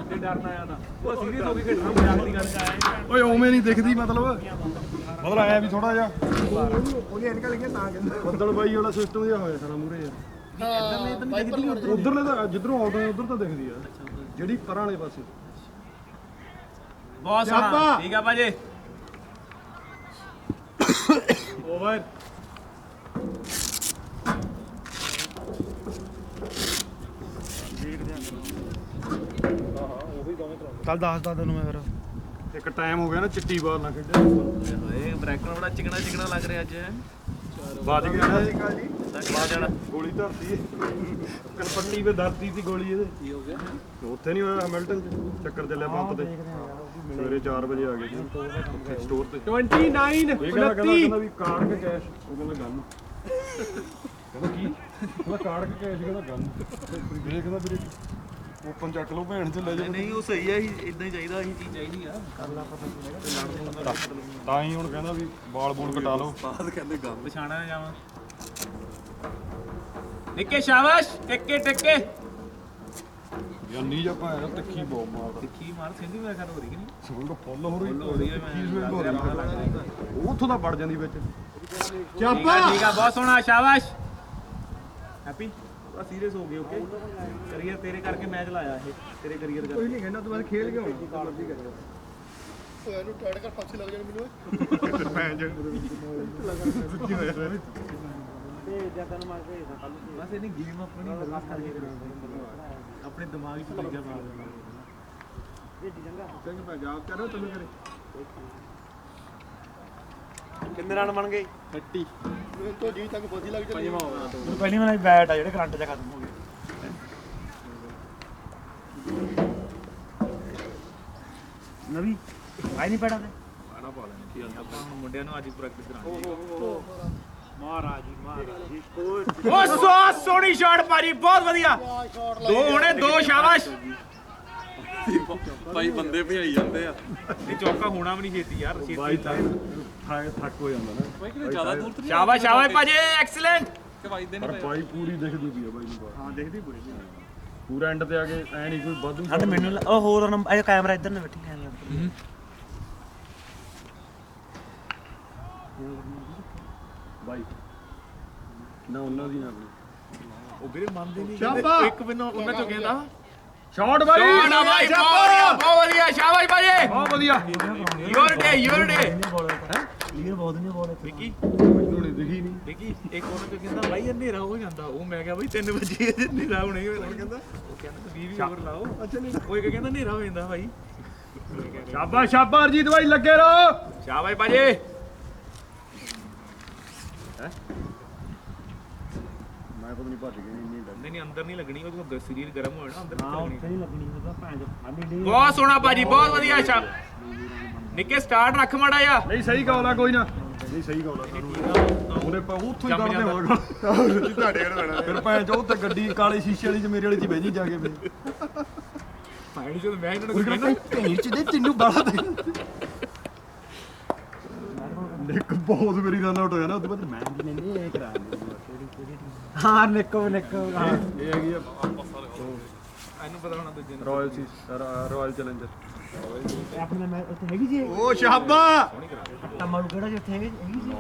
ਜੇ ਡਰਨਾ ਆ ਤਾਂ ਉਹ ਸੀਰੀਅਸ ਹੋ ਕੇ ਖੇਡਣਾ ਮਜ਼ਾਕ ਦੀ ਗੱਲ ਆਇਆ ਓਏ ਉਵੇਂ ਨਹੀਂ ਦਿਖਦੀ ਮਤਲਬ ਆਇਆ ਵੀ ਥੋੜਾ ਜਿਹਾ ਉਹਨੇ ਐਨਕਾਂ ਲਈਆਂ ਤਾਂ ਕਹਿੰਦਾ ਬੱਦਲ ਬਾਈ ਵਾਲਾ ਸਿਸਟਮ ਜਿਹਾ ਹੋਇਆ ਸਾਰਾ ਮੂਰੇ ਯਾਰ ਉਧਰਲੇ ਤਾਂ ਜਿੱਧਰੋਂ ਆਉਂਦਾ ਉਧਰ ਤਾਂ ਦਿਖਦੀ ਆ ਜਿਹੜੀ ਪਰਾਂ ਵਾਲੇ ਪਾਸੇ ਬਹੁਤ ਸੋਹਣਾ ਠੀਕ ਆ ਭਾਜੀ ਓਵਰ ਚੱਲ ਦੱਸਦਾ ਤੈਨੂੰ ਮੈਂ ਫਿਰ ਇੱਕ ਟਾਈਮ ਹੋ ਗਿਆ ਨਾ ਚਿੱਟੀ ਬਾਲ ਨਾ ਖੇਡਿਆ ਓਏ ਬ੍ਰੈਕਨ ਬੜਾ ਚਿਕਣਾ ਲੱਗ ਰਿਹਾ ਅੱਜ ਵੱਜ ਗਿਆ ਨਾ ਬਾਹਰ ਜਾਣਾ ਗੋਲੀ ਧਰਤੀ ਕਨਪੱਟੀ 'ਤੇ ਧਰਤੀ ਸੀ ਗੋਲੀ ਇਹਦੇ ਕੀ ਹੋ ਗਿਆ ਉੱਥੇ ਨਹੀਂ ਹੋਇਆ ਹੈਮਿਲਟਨ 'ਚ ਚੱਕਰ ਚੱਲਿਆ ਪੰਪ ਤੇ ਸਵੇਰੇ 4 ਵਜੇ ਆ ਗਏ ਸੀ ਸਟੋਰ ਤੇ 29 ਇਹ ਕਹਿੰਦਾ ਵੀ ਕਾਰਡ ਕੇ ਕੈਸ਼ ਉਹ ਕਹਿੰਦਾ ਗਨ ਕਹਿੰਦਾ ਕੀ ਕਹਿੰਦਾ ਕਾਰਡ ਕੇ ਕੈਸ਼ ਕਹਿੰਦਾ ਗਨ ਇਹ ਕਹਿੰਦਾ ਵੀਰੇ ਓਪਨ ਚੱਕ ਲਓ ਭੈਣ ਚ ਲੈ ਜਾ ਨਹੀਂ ਉਹ ਸਹੀ ਆ ਇਦਾਂ ਹੀ ਚਾਹੀਦਾ ਇਹ ਚੀਜ਼ ਚਾਹੀਦੀ ਆ ਤਾਂ ਹੀ ਹੁਣ ਕਹਿੰਦਾ ਵੀ ਵਾਲ ਬੂਲ ਕਟਾ ਲਓ ਬਾਅਦ ਕਹਿੰਦੇ ਗੰਮ ਪਛਾਣਾ ਜਾਵਾਂ ਨਿੱਕੇ ਸ਼ਾਬਾਸ਼ ਟਿੱਕੇ ਯਾਨੀ ਜਾਂ ਭੈਣ ਤਿੱਖੀ ਬਹੁਤ ਮਾਰਦਾ ਕੀ ਮਾਰ ਸਿੰਧੀ ਮੇਰਾ ਖਿਆਲ ਹੋ ਰਹੀ ਕਿ ਨਹੀਂ ਸਵਿੰਗ ਫੁੱਲ ਹੋ ਰਹੀ ਹੋ ਰਹੀ ਹੈ ਕੀ ਸਵਿੰਗ ਹੋ ਰਹੀ ਉਹ ਉੱਥੋਂ ਦਾ ਵੜ ਜਾਂਦੀ ਵਿੱਚ ਠੀਕ ਆ ਬਹੁਤ ਸੋਹਣਾ ਸ਼ਾਬਾਸ਼ ਹੈਪੀ ਆ ਸੀਰੀਅਸ ਹੋ ਗਏ ਓਕੇ ਕਰੀਅਰ ਤੇਰੇ ਕਰਕੇ ਮੈਚ ਲਾਇਆ ਇਹ ਤੇਰੇ ਕਰੀਅਰ ਕਰਕੇ ਕੋਈ ਨਹੀਂ ਕਹਿੰਦਾ ਤੂੰ ਬਸ ਖੇਲ ਕੇ ਆਉਣਾ ਮਰਜ਼ੀ ਕਰਿਆ ਓਏ ਇਹਨੂੰ ਟਾਈਟ ਕਰ ਪਾਸੇ ਲੱਗ ਜਾਣ ਮੈਨੂੰ ਭੈਣ ਚ ਸੁੱਕੀ ਹੋਇਆ ਬਸ ਇਹਨੇ ਗੇਮ ਆਪਣੀ ਬਰਬਾਦ ਕਰਕੇ ਆਪਣੇ ਦਿਮਾਗ 'ਚ ਲੱਗਿਆ ਮਾਰ ਦੇਣਾ ਚੰਗ ਪੰਜਾਬ ਕਰੋ ਤੈਨੂੰ ਕਰੇ ਕਿੰਨੇ ਰਨ ਬਣ ਗਏ 30 ਮੈਨੂੰ ਤੋਂ ਜੀ ਤੱਕ ਫੋਜੀ ਲੱਗ ਜਾਣੀ ਪਹਿਲੀ ਵਾਰ ਬੈਟ ਆ ਜਿਹੜੇ ਕਰੰਟ ਚ ਖਤਮ ਹੋ ਗਏ ਨਵੀਂ ਆਈ ਨਹੀਂ ਪੈਣਾ ਤੇ ਆਣਾ ਪਾ ਲੈਣੇ ਆਪਾਂ ਹੁਣ ਮੁੰਡਿਆਂ ਨੂੰ ਅੱਜ ਪ੍ਰੈਕਟਿਸ ਕਰਾਂਗੇ ਮਹਾਰਾਜ ਜੀ ਓ ਸੋਹਣੀ ਸ਼ਾਟ ਮਾਰੀ ਬਹੁਤ ਵਧੀਆ ਦੋ ਹੋਣੇ ਦੋ ਸ਼ਾਬਾਸ਼ ਭਾਈ ਬੰਦੇ ਭਜਾਈ ਜਾਂਦੇ ਆ ਇਹ ਚੌਕਾ ਹੋਣਾ ਵੀ ਨਹੀਂ ਛੇਤੀ ਯਾਰ ਬਾਈ ਛੇਤੀ ਥੱਕ ਹੋ ਜਾਂਦਾ ਨਾ ਭਾਈ ਕਿਤੇ ਜ਼ਿਆਦਾ ਦੂਰ ਤੇ ਸ਼ਾਬਾਸ਼ ਭਾਜੀ ਐਕਸਲੈਂਟ ਕਿ ਵੱਜਦੇ ਪਰ ਨਹੀਂ ਬਾਈ ਪੂਰੀ ਦਿਖਦੀ ਪਈ ਆ ਬਾਈ ਨੂੰ ਹਾਂ ਦਿਖਦੀ ਪੂਰੀ ਪੂਰਾ ਐਂਡ ਤੇ ਆ ਕੇ ਐ ਨਹੀਂ ਕੋਈ ਵਾਧੂ ਸਾਡੇ ਮੈਨੂੰ ਉਹ ਹੋਰ ਇਹ ਕੈਮਰਾ ਇੱਧਰ ਨੇ ਬੈਠੀ ਕੈਮਰਾ ਬਾਈ ਨਾ ਉਹਨਾਂ ਦੀ ਨਾ ਆਪਣੀ ਉਹ ਵੀਰੇ ਮੰਨਦੇ ਨਹੀਂ ਇੱਕ ਬਿਨੋ ਉਹਨਾਂ ਚੋਂ ਕਹਿੰਦਾ ਸ਼ਾਟ ਬਾਈ ਸ਼ਾਟ ਬਾਈ ਬਹੁਤ ਵਧੀਆ ਸ਼ਾਬਾਸ਼ ਭਾਜੀ ਬਹੁਤ ਵਧੀਆ ਯੂਰ ਡੇ ਕਲੀਅਰ ਬਹੁਤ ਨਹੀਂ ਬੋਲ ਵਿੱਕੀ ਮੈਨੂੰ ਨਹੀਂ ਦਿਖੀ ਨਹੀਂ ਵਿੱਕੀ ਇੱਕ ਉਹਨਾਂ ਚੋਂ ਕਹਿੰਦਾ ਬਾਈ ਹਨੇਰਾ ਹੋ ਜਾਂਦਾ ਉਹ ਮੈਂ ਕਿਹਾ ਬਾਈ 3 ਵਜੇ ਹਨੇਰਾ ਹੋਣਾ ਹੀ ਹੋਣਾ ਕਹਿੰਦਾ ਉਹ ਕਹਿੰਦਾ 20 ਓਵਰ ਲਾਓ ਅੱਛਾ ਨਹੀਂ ਉਹ ਇੱਕ ਕਹਿੰਦਾ ਹਨੇਰਾ ਹੋ ਜਾਂਦਾ ਬਾਈ ਸ਼ਾਬਾਸ਼ ਸ਼ਾਬਾਸ਼ ਅਰਜੀਤ ਬਾਈ ਲੱਗੇ ਰਹੋ ਸ਼ਾਬਾਸ਼ ਭਾਜੀ ਮੈਂ ਪਤਾ ਨਹੀਂ ਭੱਜ ਗਈ ਇੰਨੀ ਡਰ ਨਹੀਂ ਅੰਦਰ ਨਹੀਂ ਲੱਗਣੀ ਉਹ ਸਰੀਰ ਗਰਮ ਹੋਣਾ ਅੰਦਰ ਨਹੀਂ ਲੱਗਣੀ ਲੱਗਣੀ ਉਹਦਾ ਭੈਣ ਖਾਲੀ ਬਹੁਤ ਸੋਹਣਾ ਭਾਜੀ ਬਹੁਤ ਵਧੀਆ ਸ਼ਾਟ ਨਿੱਕੇ ਸਟਾਰਟ ਰੱਖ ਮਾੜਾ ਜਿਹਾ ਨਹੀਂ ਸਹੀ ਗੌਲ ਆ ਕੋਈ ਨਾ ਨਹੀਂ ਸਹੀ ਗੌਲ ਆ ਉਹਨੇ ਉੱਥੋਂ ਹੀ ਕਰਦੇ ਹੋਗਾ ਤੁਹਾਡੇ ਘਰ ਬਣਾ ਫਿਰ ਭੈਣ ਚੋ ਉੱਥੇ ਗੱਡੀ ਕਾਲੀ ਸ਼ੀਸ਼ੇ ਵਾਲੀ ਚ ਮੇਰੇ ਵਾਲੀ ਚ ਬਹਿ ਜੀ ਜਾ ਕੇ ਫਿਰ ਫਾਈਨਲ ਜਦੋਂ ਮੈਂ ਇਹਨਾਂ ਨੂੰ ਕਹਿੰਦਾ ਭੈਣ ਚ ਦੇ ਤੈਨੂੰ ਬਾਲਾ ਦੇ ਨਿੱਕ ਬਹੁਤ ਮੇਰੀ ਰਨ ਆਊਟ ਹੋਇਆ ਨਾ ਉਹਦੇ ਬਾਅਦ ਮੈਂ ਨਹੀਂ ਇਹ ਕਰਾ ਹਾਂ ਨਿੱਕੋ ਹਾਂ ਇਹ ਹੈਗੀ ਆ ਇਹਨੂੰ ਪਤਾ ਹੋਣਾ ਦੂਜੇ ਨੂੰ ਰਾਇਲ ਸੀ ਰਾਇਲ ਚੈਲੰਜਰ ਆਪਣੇ ਮੈਂ ਉੱਥੇ ਹੈਗੀ ਜੀ ਓ ਸ਼ਾਬਾ ਟਮਾਟੋ ਕਿਹੜਾ ਜਿੱਥੇ ਹੈਗੀ ਸੀ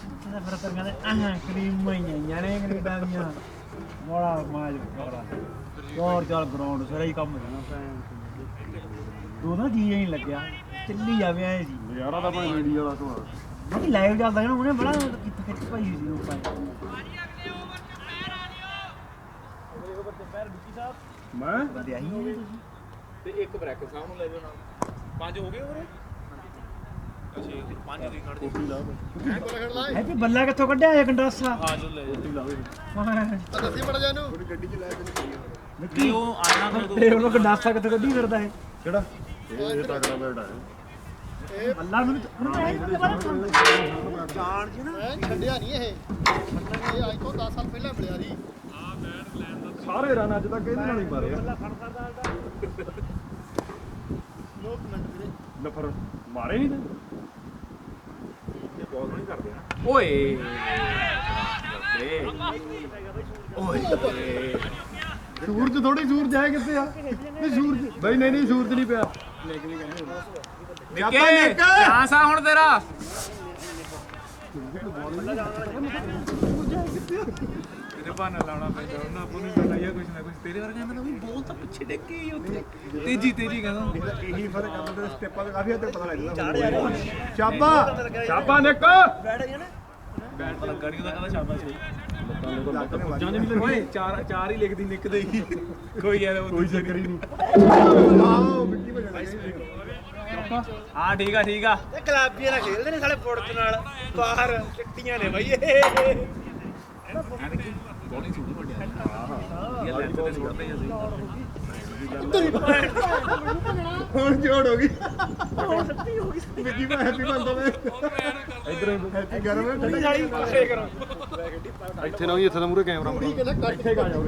ਉੱਥੇ ਫਿਰ ਤਾਂ ਕਹਿੰਦੇ ਕਰੀਮ ਮਈਆਂ ਨੇ ਕੈਨੇਡਾ ਦੀਆਂ ਬੜਾ ਮਾਜ ਬੜਾ ਹੋਰ ਚੱਲ ਗਰਾਊਂਡ ਸਾਰਾ ਹੀ ਕੰਮ ਕਰਨਾ ਭੈਣ ਦੋ ਨਾ ਜੀ ਨਹੀਂ ਲੱਗਿਆ ਚੱਲੀ ਜਾਵੇ ਐ ਜੀ ਯਾਰਾ ਦਾ ਭਾਈ ਇੰਡੀਆ ਵਾਲਾ ਤੋਂ ਬਾਕੀ ਲਾਈਵ ਚੱਲਦਾ ਨਾ ਉਹਨੇ ਬੜਾ ਖਿੱਚ ਪਾਈ ਸੀ ਲੋਕਾਂ ਮੈਂ ਵਧੀਆ ਹੀ ਹੈ ਤੇ ਇੱਕ ਬ੍ਰੈਕਟ ਸਾਹਿਬ ਨੂੰ ਲੈ ਜਾਓ ਨਾਲ 5 ਹੋ ਗਏ ਹੋਰ ਅੱਛਾ 5 ਦੀ ਕੱਢ ਦੇ ਹੈਪੀ ਬੱਲਾ ਕਿੱਥੋਂ ਕੱਢਿਆ ਇਹ ਗੰਡਾਸਾ ਆ ਜੋ ਲੈ ਜਾਓ ਦੱਸੀ ਮੜ ਜਾ ਇਹਨੂੰ ਨਹੀਂ ਉਹ ਆਣਾ ਫਿਰ ਤੇ ਉਹਨੂੰ ਗੰਡਾਸਾ ਕਿੱਥੋਂ ਕੱਢੀ ਫਿਰਦਾ ਹੈ ਕਿਹੜਾ ਇਹ ਤਗੜਾ ਬੈਟ ਹੈ ਬੱਲਾ ਨੂੰ ਜਾਣ ਜੀ ਨਾ ਛੱਡਿਆ ਨਹੀਂ ਇਹ ਅੱਜ ਤੋਂ 10 ਸਾਲ ਪਹਿਲਾਂ ਮਿਲਿਆ ਸੀ ਸਾਰੇ ਰਨ ਅੱਜ ਤੱਕ ਇਹਦੇ ਨਾਲ ਹੀ ਮਾਰੇ ਆ ਲੋਕ ਮਿੰਟ ਵੀਰੇ ਨਫਰ ਮਾਰੇ ਨਹੀਂ ਤੇ ਇਹ ਬਹੁਤ ਨਹੀਂ ਕਰਦੇ ਆ ਓਏ ਓਏ ਸੂਰਜ ਥੋੜੀ ਸੂਰਜ ਆਏ ਕਿੱਥੇ ਆ ਨਹੀਂ ਸੂਰਜ ਬਈ ਨਹੀਂ ਸੂਰਜ ਨਹੀਂ ਪਿਆ ਨਿੱਕੇ ਚਾਂਸ ਆ ਹੁਣ ਤੇਰਾ ਤੇਰੇ ਬਾਨਾ ਲਾਉਣਾ ਪੈਂਦਾ ਉਹਨਾਂ ਆਪਾਂ ਨੂੰ ਪਤਾ ਹੀ ਆ ਕੁਛ ਨਾ ਕੁਛ ਤੇਰੇ ਵਰਗਾ ਕਹਿੰਦਾ ਵੀ ਬੋਲ ਤਾਂ ਪਿੱਛੇ ਡਿੱਗੀ ਉੱਥੇ ਤੇਜੀ ਕਹਿੰਦਾ ਇਹੀ ਫਰਕ ਆ ਤੇ ਸਟੈਪਾਂ ਦਾ ਕਾਫੀ ਹੱਦ ਤੱਕ ਪਤਾ ਲੱਗ ਜਾਂਦਾ ਸ਼ਾਬਾ ਸ਼ਾਬਾ ਨਿੱਕ ਬੈਟ ਲੱਗਾ ਨਹੀਂ ਉਹਦਾ ਕਹਿੰਦਾ ਸ਼ਾਬਾਸ਼ ਓਏ ਚਾਰ ਹੀ ਲਿਖਦੀ ਨਿਕਦੇ ਹੀ ਕੋਈ ਯਾਰ ਕੋਈ ਚੱਕਰ ਹੀ ਨਹੀਂ ਆਓ ਮਿੱਟੀ ਹਾਂ ਠੀਕ ਆ ਠੀਕ ਆ ਇਹ ਗੁਲਾਬੀਆਂ ਨਾਲ ਖੇਡਦੇ ਨੇ ਸਾਲੇ ਪੁੜਤ ਨਾਲ ਬਾਹਰ ਚਿੱਟੀਆਂ ਨੇ ਬਾਈ ਇਹ ਬੋਲੀ ਸੁਣੀ ਵੱਡਿਆ ਇਹ ਲੈਂਥ ਤੇ ਸੁੱਟਦੇ ਹੀ ਅਸੀਂ ਹੁਣ ਜੋੜ ਹੋ ਗਈ ਹੁਣ ਸੱਚੀ ਹੋ ਗਈ ਵਿੱਕੀ ਮੈਂ ਹੈਪੀ ਬੰਦਾ ਮੈਂ ਇਧਰ ਹੈਪੀ ਗਰਮ ਹੈ ਠੰਡੀ ਸਾਲੀ ਪਾਸੇ ਕਰੋ ਇੱਥੇ ਨਾ ਇੱਥੇ ਦਾ ਮੂਰੇ ਕੈਮਰਾ ਇੱਥੇ ਗਾ ਜਾਓ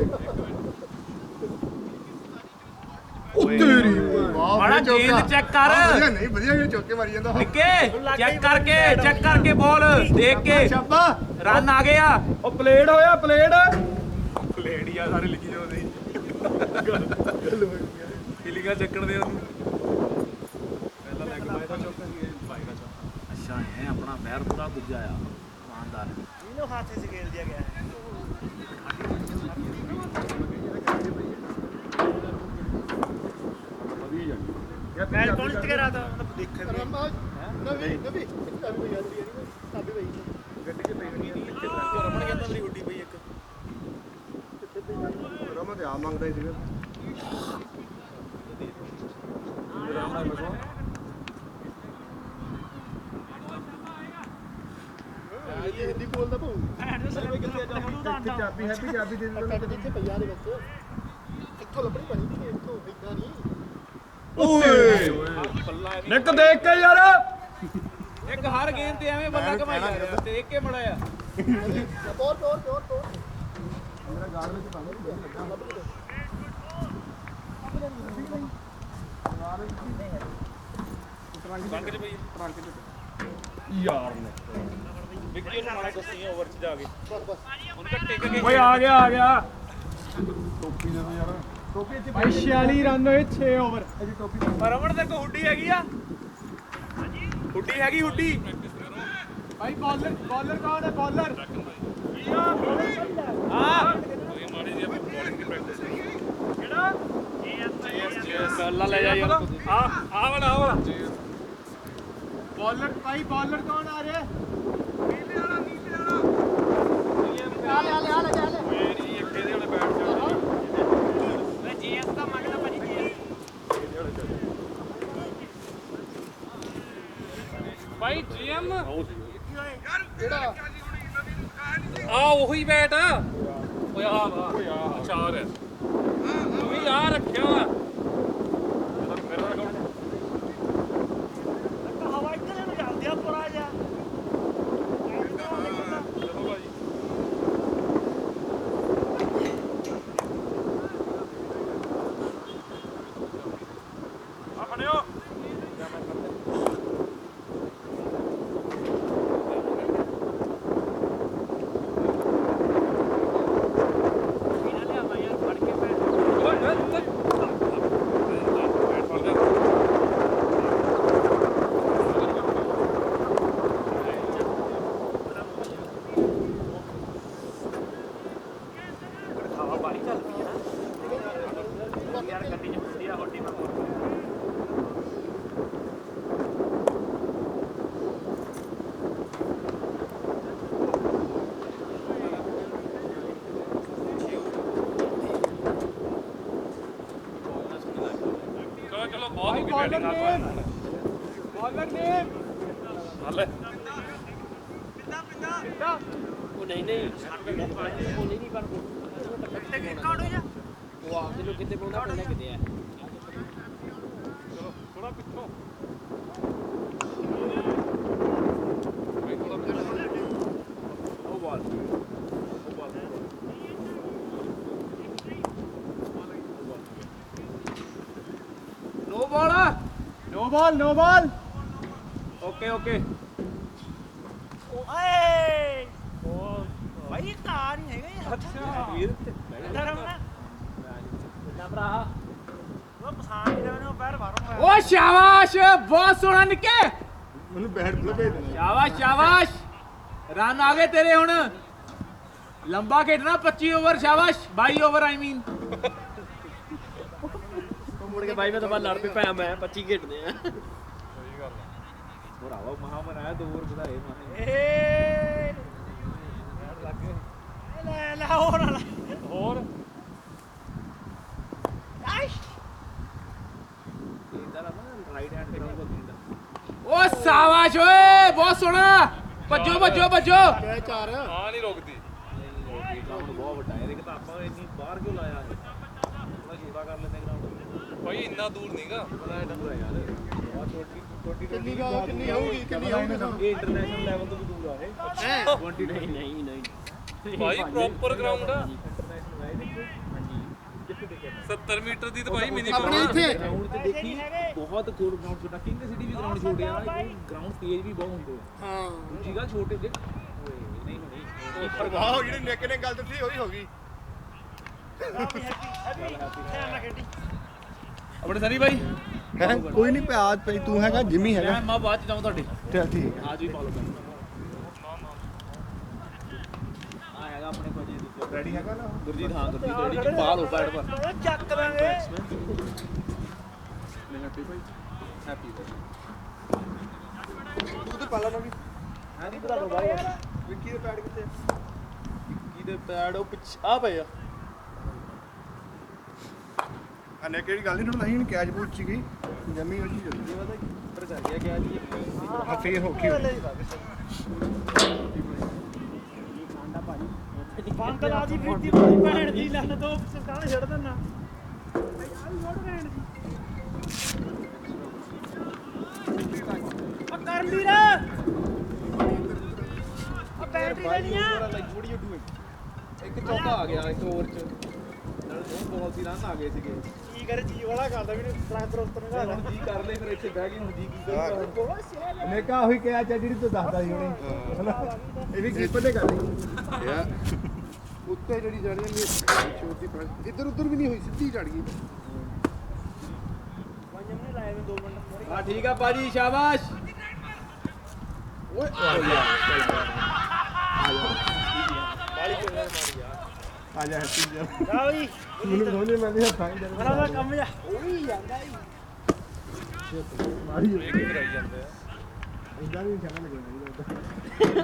ਉਹ ਤੇਰੀ ਮਾੜਾ ਗੇਂਦ ਚੈੱਕ ਕਰ ਵਧੀਆ ਨਹੀਂ ਵਧੀਆ ਜਿਹੜੇ ਚੌਕੇ ਮਾਰੀ ਜਾਂਦਾ ਨਿੱਕੇ ਚੈੱਕ ਕਰਕੇ ਬੋਲ ਦੇਖ ਕੇ ਸ਼ਾਬਾ ਰਨ ਆ ਗਿਆ ਉਹ ਪਲੇਡ ਹੋਇਆ ਪਲੇਡ ਪਲੇਡ ਹੀ ਆ ਸਾਰੇ ਲਿਖੀ ਜਾਂਦੇ ਫੀਲਿੰਗਾਂ ਚੱਕਣ ਦੇ ਉਹਨੂੰ ਪਹਿਲਾਂ ਲੈਗ ਪਾਏਗਾ ਚੌਕਾ ਪਾਏਗਾ ਚੌਕਾ ਅੱਛਾ ਇਹ ਆਪਣਾ ਪੈਰ ਪੂਰਾ ਦੂਜਾ ਆ ਇਮਾਨਦਾਰ ਇਹਨੂੰ ਹੱਥ 'ਚ ਖੇਲ ਦਿਆ ਗਿਆ ਹੈ ਮੈਚ ਕੌਣ ਜਿੱਤ ਕੇ ਰਹਾ ਤਾ ਮਤਲਬ ਦੇਖੇ ਵੀ ਨਵੀਂ ਚਾਬੀ ਯਾਦ ਨਹੀਂ ਚਾਬੀ ਪਈ ਗੱਡੀ 'ਚ ਪਈ ਨਹੀਂ ਰਮਣ ਕਹਿੰਦਾ ਮੇਰੀ ਹੁੱਡੀ ਪਈ ਇੱਕ ਰਮਾ ਤੇ ਆ ਮੰਗਦਾ ਹੀ ਸੀਗਾ ਇਹ ਹਿੰਦੀ ਬੋਲਦਾ ਭਾਊ ਚਾਬੀ ਹੈਪੀ ਚਾਬੀ ਦੇ ਦੇ ਕੱਟ ਜਿੱਥੇ ਪਈਆ ਦੇ ਵਿੱਚ ਇੱਥੋਂ ਲੱਭਣੀ ਬਣੀ ਨਹੀਂ ਇੱਥੋਂ ਇਦਾਂ ਨਹੀਂ ਓਏ ਨਿੱਕ ਦੇਖ ਕੇ ਯਾਰ ਇੱਕ ਹਰ ਗੇਮ ਤੇ ਐਵੇਂ ਬੰਦਾ ਕਮਾਈ ਜਾ ਰਿਹਾ ਦੇਖ ਕੇ ਮੜਾਇਆ ਤੋਰ ਮੇਰਾ ਗਾਰਡ ਵਿੱਚ ਪਾ ਦੇ ਬੰਕ ਚ ਪਈ ਯਾਰ ਨੇ ਵਿੱਕੀ ਨੂੰ ਮਾੜਾ ਦੱਸੀ ਓਵਰ ਚ ਜਾ ਕੇ ਬਸ ਹੁਣ ਤਾਂ ਟਿਕ ਕੇ ਓਏ ਆ ਗਿਆ ਟੋਪੀ ਦੇ ਦੋ ਯਾਰ ਟੋਪੀ ਇੱਥੇ ਭਾਈ 46 ਰਨ ਹੋਏ 6 ਓਵਰ ਇਹਦੀ ਟੋਪੀ ਰਮਣ ਦੇ ਕੋ ਹੁੱਡੀ ਹੈਗੀ ਆ ਹਾਂਜੀ ਹੁੱਡੀ ਹੈਗੀ ਹੁੱਡੀ ਭਾਈ ਬਾਲਰ ਕੌਣ ਹੈ ਬਾਲਰ ਹਾਂ ਮਾੜੀ ਜਿਹੀ ਆਪਣੀ ਬੋਲਿੰਗ ਦੀ ਪ੍ਰੈਕਟਿਸ ਕਿਹੜਾ ਗੱਲਾਂ ਲੈ ਜਾ ਯਾਰ ਆ ਵਾਲਾ ਬਾਲਰ ਭਾਈ ਬਾਲਰ ਕੌਣ ਆ ਰਿਹਾ ਆ ਲੈ ਮੇਰੀ ਇੱਕ ਇਹਦੇ ਵਾਲੇ ਬੈਠ ਜਾ ਮੈਂ ਜੀਐਸ ਦਾ ਮੰਗਦਾ ਭਾਜੀ ਜੀਐਸ ਭਾਈ ਜੀਐਮ ਕਿਹੜਾ ਆ ਉਹੀ ਬੈਟ ਓਏ ਆ ਵਾ ਚਾਰ ਹੈ ਤੂੰ ਵੀ ਆ ਰੱਖਿਆ ਵਾ ਹਵਾ ਇੱਧਰ ਨੂੰ ਜਾਂਦੀ ਆ ਪਰਾ ਜਾ ਆ ਫੜਿਓ ਹਵਾ ਬਾਰੀ ਚੱਲਦੀ ਆ ਯਾਰ ਗੱਡੀ ਚ ਹੁੰਦੀ ਆ ਹੋਟੀ ਮੈਂ ਚਲੋ ਬਹੁਤ ਹੋ ਗਈ ਬੈਟਿੰਗ ਆ ਬਾਲਰ ਨੇ ਹਲੇ ਉਹ ਨਹੀਂ ਉਹ ਨਹੀਂ ਬਣ ਕਿੱਥੇ ਕਾਉਣ ਹੋ ਜਾ ਉਹ ਆਪਦੇ ਲੋਕ ਕਿੱਥੇ ਪਾਉਂਦਾ ਪਹਿਲਾਂ ਕਿਤੇ ਆ ਚਲੋ ਥੋੜਾ ਪਿੱਛੋਂ ਉਹ ਬਾਲ ਨੋ ਬਾਲ ਓਕੇ ਓਏ ਉਹ ਭਾਈ ਕਾਰ ਨਹੀਂ ਹੈਗਾ ਯਾਰ ਵੀਰ ਧਰਮ ਨਾ ਕਿੰਨਾ ਭਰਾ ਉਹ ਪਛਾਣ ਨਹੀਂ ਮੈਨੂੰ ਪੈਰ ਮਾਰੂੰਗਾ ਓ ਸ਼ਾਬਾਸ਼ ਬਹੁਤ ਸੋਹਣਾ ਨਿੱਕੇ ਮੈਨੂੰ ਬੈਟ ਬੁਲਾ ਭੇਜ ਦੇਣਾ ਸ਼ਾਬਾਸ਼ ਰਨ ਆ ਗਏ ਤੇਰੇ ਹੁਣ ਲੰਬਾ ਖੇਡਣਾ 25 ਓਵਰ ਸ਼ਾਬਾਸ਼ 22 ਓਵਰ ਆਈ ਮੀਨ ਮੁੜ ਕੇ ਬਾਈ ਮੈਂ ਤਾਂ ਲੜ ਪਈ ਪਿਆ ਮੈਂ 25 ਖੇਡਦੇ ਆ ਭਰਾਵਾ ਮਹਾ ਬਣਾਇਆ 2 ਓਵਰ ਵਧਾਏ ਮਾਹੇ ਏ ਲੈ ਹੋਰ ਵਾਲਾ ਹੋਰ ਇਦਾਂ ਨਾ ਰਾਈਟ ਹੈਂਡ ਤੇ ਨਹੀਂ ਬੋਲਦਾ ਸੋਣਾ ਭੱਜੋ ਭੱਜੋ ਭੱਜੋ ਗਏ 4 ਆ ਨਹੀਂ ਰੁਕਦੀ ਗਰਾਊਂਡ ਬਹੁਤ ਵੱਡਾ ਹੈ ਇੱਕ ਤਾਂ ਆਪਾਂ ਇੰਨੀ ਬਾਹਰ ਕਿਉਂ ਲਾਇਆ ਹੈ ਥੋੜਾ ਛੋਟਾ ਕਰ ਲੈਂਦੇ ਗਰਾਊਂਡ ਭਾਈ ਇੰਨਾ ਦੂਰ ਨਹੀਂਗਾ ਬੜਾ ਡੰਗਰ ਹੈ ਯਾਰ ਬਹੁਤ ਛੋਟੀ ਕਿੰਨੀ ਹੋਊਗੀ ਇਹ ਇੰਟਰਨੈਸ਼ਨਲ ਲੈਵਲ ਤੋਂ ਵੀ ਦੂਰ ਆ ਇਹ ਹੈ 20 ਨਹੀਂ ਭਾਈ ਪ੍ਰੋਪਰ ਗਰਾਊਂਡ ਆ ਇੰਟਰਨੈਸ਼ਨਲ ਹੈ ਹਾਂਜੀ ਕਿੱਥੇ ਦੇਖਿਆ 70 ਮੀਟਰ ਦੀ ਤਾਂ ਭਾਈ ਮਿਨੀਮਮ ਆਪਣੇ ਇੱਥੇ ਗਰਾਊਂਡ ਤੇ ਦੇਖੀ ਬਹੁਤ ਕੋਲ ਗਰਾਊਂਡ ਛੋਟਾ ਕਿੰਗ ਸਿਟੀ ਵੀ ਗਰਾਊਂਡ ਛੋਟੇ ਆ ਗਰਾਊਂਡ ਤੇਜ਼ ਵੀ ਬਹੁਤ ਹੁੰਦੇ ਆ ਹਾਂ ਦੂਜੀ ਗੱਲ ਛੋਟੇ ਜਿਹੇ ਨਹੀਂ ਹੋਣੀ ਵਾਹ ਜਿਹੜੀ ਨਿੱਕ ਨੇ ਗੱਲ ਦੱਸੀ ਉਹੀ ਹੋ ਗਈ ਆਪਣੇ ਸਨੀ ਭਾਈ ਹੈ ਕੋਈ ਨਹੀਂ ਪਿਆਜ ਪਈ ਤੂੰ ਹੈਗਾ ਜਿਮੀ ਹੈਗਾ ਮੈਂ ਬਾਅਦ ਚ ਜਾਊਂ ਤੁਹਾਡੇ ਠੀਕ ਹੈ ਅੱਜ ਵੀ ਫਾਲੋ ਕਰ ਆ ਹੈਗਾ ਆਪਣੇ ਕੋਲ ਜੀ ਰੈਡੀ ਹੈਗਾ ਨਾ ਗੁਰਜੀਤ ਹਾਂ ਗੁਰਜੀਤ ਰੈਡੀ ਜੀ ਪਾਲ ਹੋ ਪੈਡ ਪਰ ਚੱਕ ਦਾਂਗੇ ਹੈਪੀ ਭਾਈ ਹੈਪੀ ਭਾਈ ਤੂੰ ਤੇ ਪਾਲਾ ਨਾ ਵੀ ਹਾਂ ਨਹੀਂ ਪਤਾ ਬਾਈ ਵਿੱਕੀ ਦੇ ਪੈਡ ਕਿੱਥੇ ਕੀ ਦੇ ਪੈਡ ਉਹ ਪਿੱਛੇ ਆ ਪਏ ਆ ਅਨੇ ਕਿਹੜੀ ਗੱਲ ਨਹੀਂ ਨਹੀਂ ਕੈਚ ਪੂਚ ਚ ਗਈ ਜੰਮੀ ਹੋ ਜੀ ਇਹ ਪਤਾ ਪਰ ਕਰ ਗਿਆ ਕਿਆ ਜੀ ਹਾਂ ਫੇਰ ਹੋ ਕੇ ਬੰਦ ਲਾ ਦੀ ਫੀਤੀ ਬੜੀ ਭੈਣ ਦੀ ਲੰਨ ਤੋਂ ਸਰਕਾਰ ਛੱਡ ਦਿੰਨਾ ਆ ਕਰ ਲਈ ਰੇ ਆ ਬੈਟਰੀ ਲੈਣੀ ਆ ਥੋੜੀ ਜਿਹੀ ਇੱਕ ਚੌਕਾ ਆ ਗਿਆ ਇੱਕ ਓਵਰ ਚ ਨਾਲ ਦੋ ਬਾਲ ਦੀ ਰਨ ਆ ਗਏ ਸੀਗੇ ਕੀ ਕਰੇ ਜੀ ਵਾਲਾ ਕਰਦਾ ਵੀ ਟਰੱਕ ਤੋਂ ਉੱਤਰ ਹੁਣ ਜੀ ਕਰ ਲੈ ਫਿਰ ਇੱਥੇ ਬਹਿ ਗਈ ਹੁਣ ਜੀ ਕੀ ਕਰੂਗਾ ਮੈਂ ਕਹਾ ਉਹੀ ਕਿਹਾ ਜਿਹੜੀ ਤੂੰ ਦੱਸਦਾ ਸੀ ਉਹਨੇ ਇਹ ਵੀ ਕੀਪਰ ਨੇ ਕਰ ਲਈ ਯਾਰ ਉੱਤੇ ਜਿਹੜੀ ਚੜ ਜਾਂਦੀ ਛੋਟੀ ਪੰਜ ਇੱਧਰ ਉੱਧਰ ਵੀ ਨਹੀਂ ਹੋਈ ਸਿੱਧੀ ਚੜ ਗਈ ਪੰਜ ਨੇ ਲਾਏ ਨੇ 2 ਮਿੰਟ ਹਾਂ ਠੀਕ ਆ ਬਾਜੀ ਸ਼ਾਬਾਸ਼ ਓਏ ਆ ਜਾ ਹੈਪੀ ਜੀ ਜਾ ਬਈ ਮੈਨੂੰ ਸੋਨੇ ਮੈਂ ਵੀ ਹੱਥਾਂ ਹੀ ਬੜਾ ਦਾ ਕੰਮ ਜਾ ਉਹੀ ਜਾਂਦਾ ਹੀ ਮਾਰੀ ਕਰਾਈ ਜਾਂਦੇ ਆ ਇਦਾਂ ਵੀ ਛੱਡਣ ਲੱਗਣਾ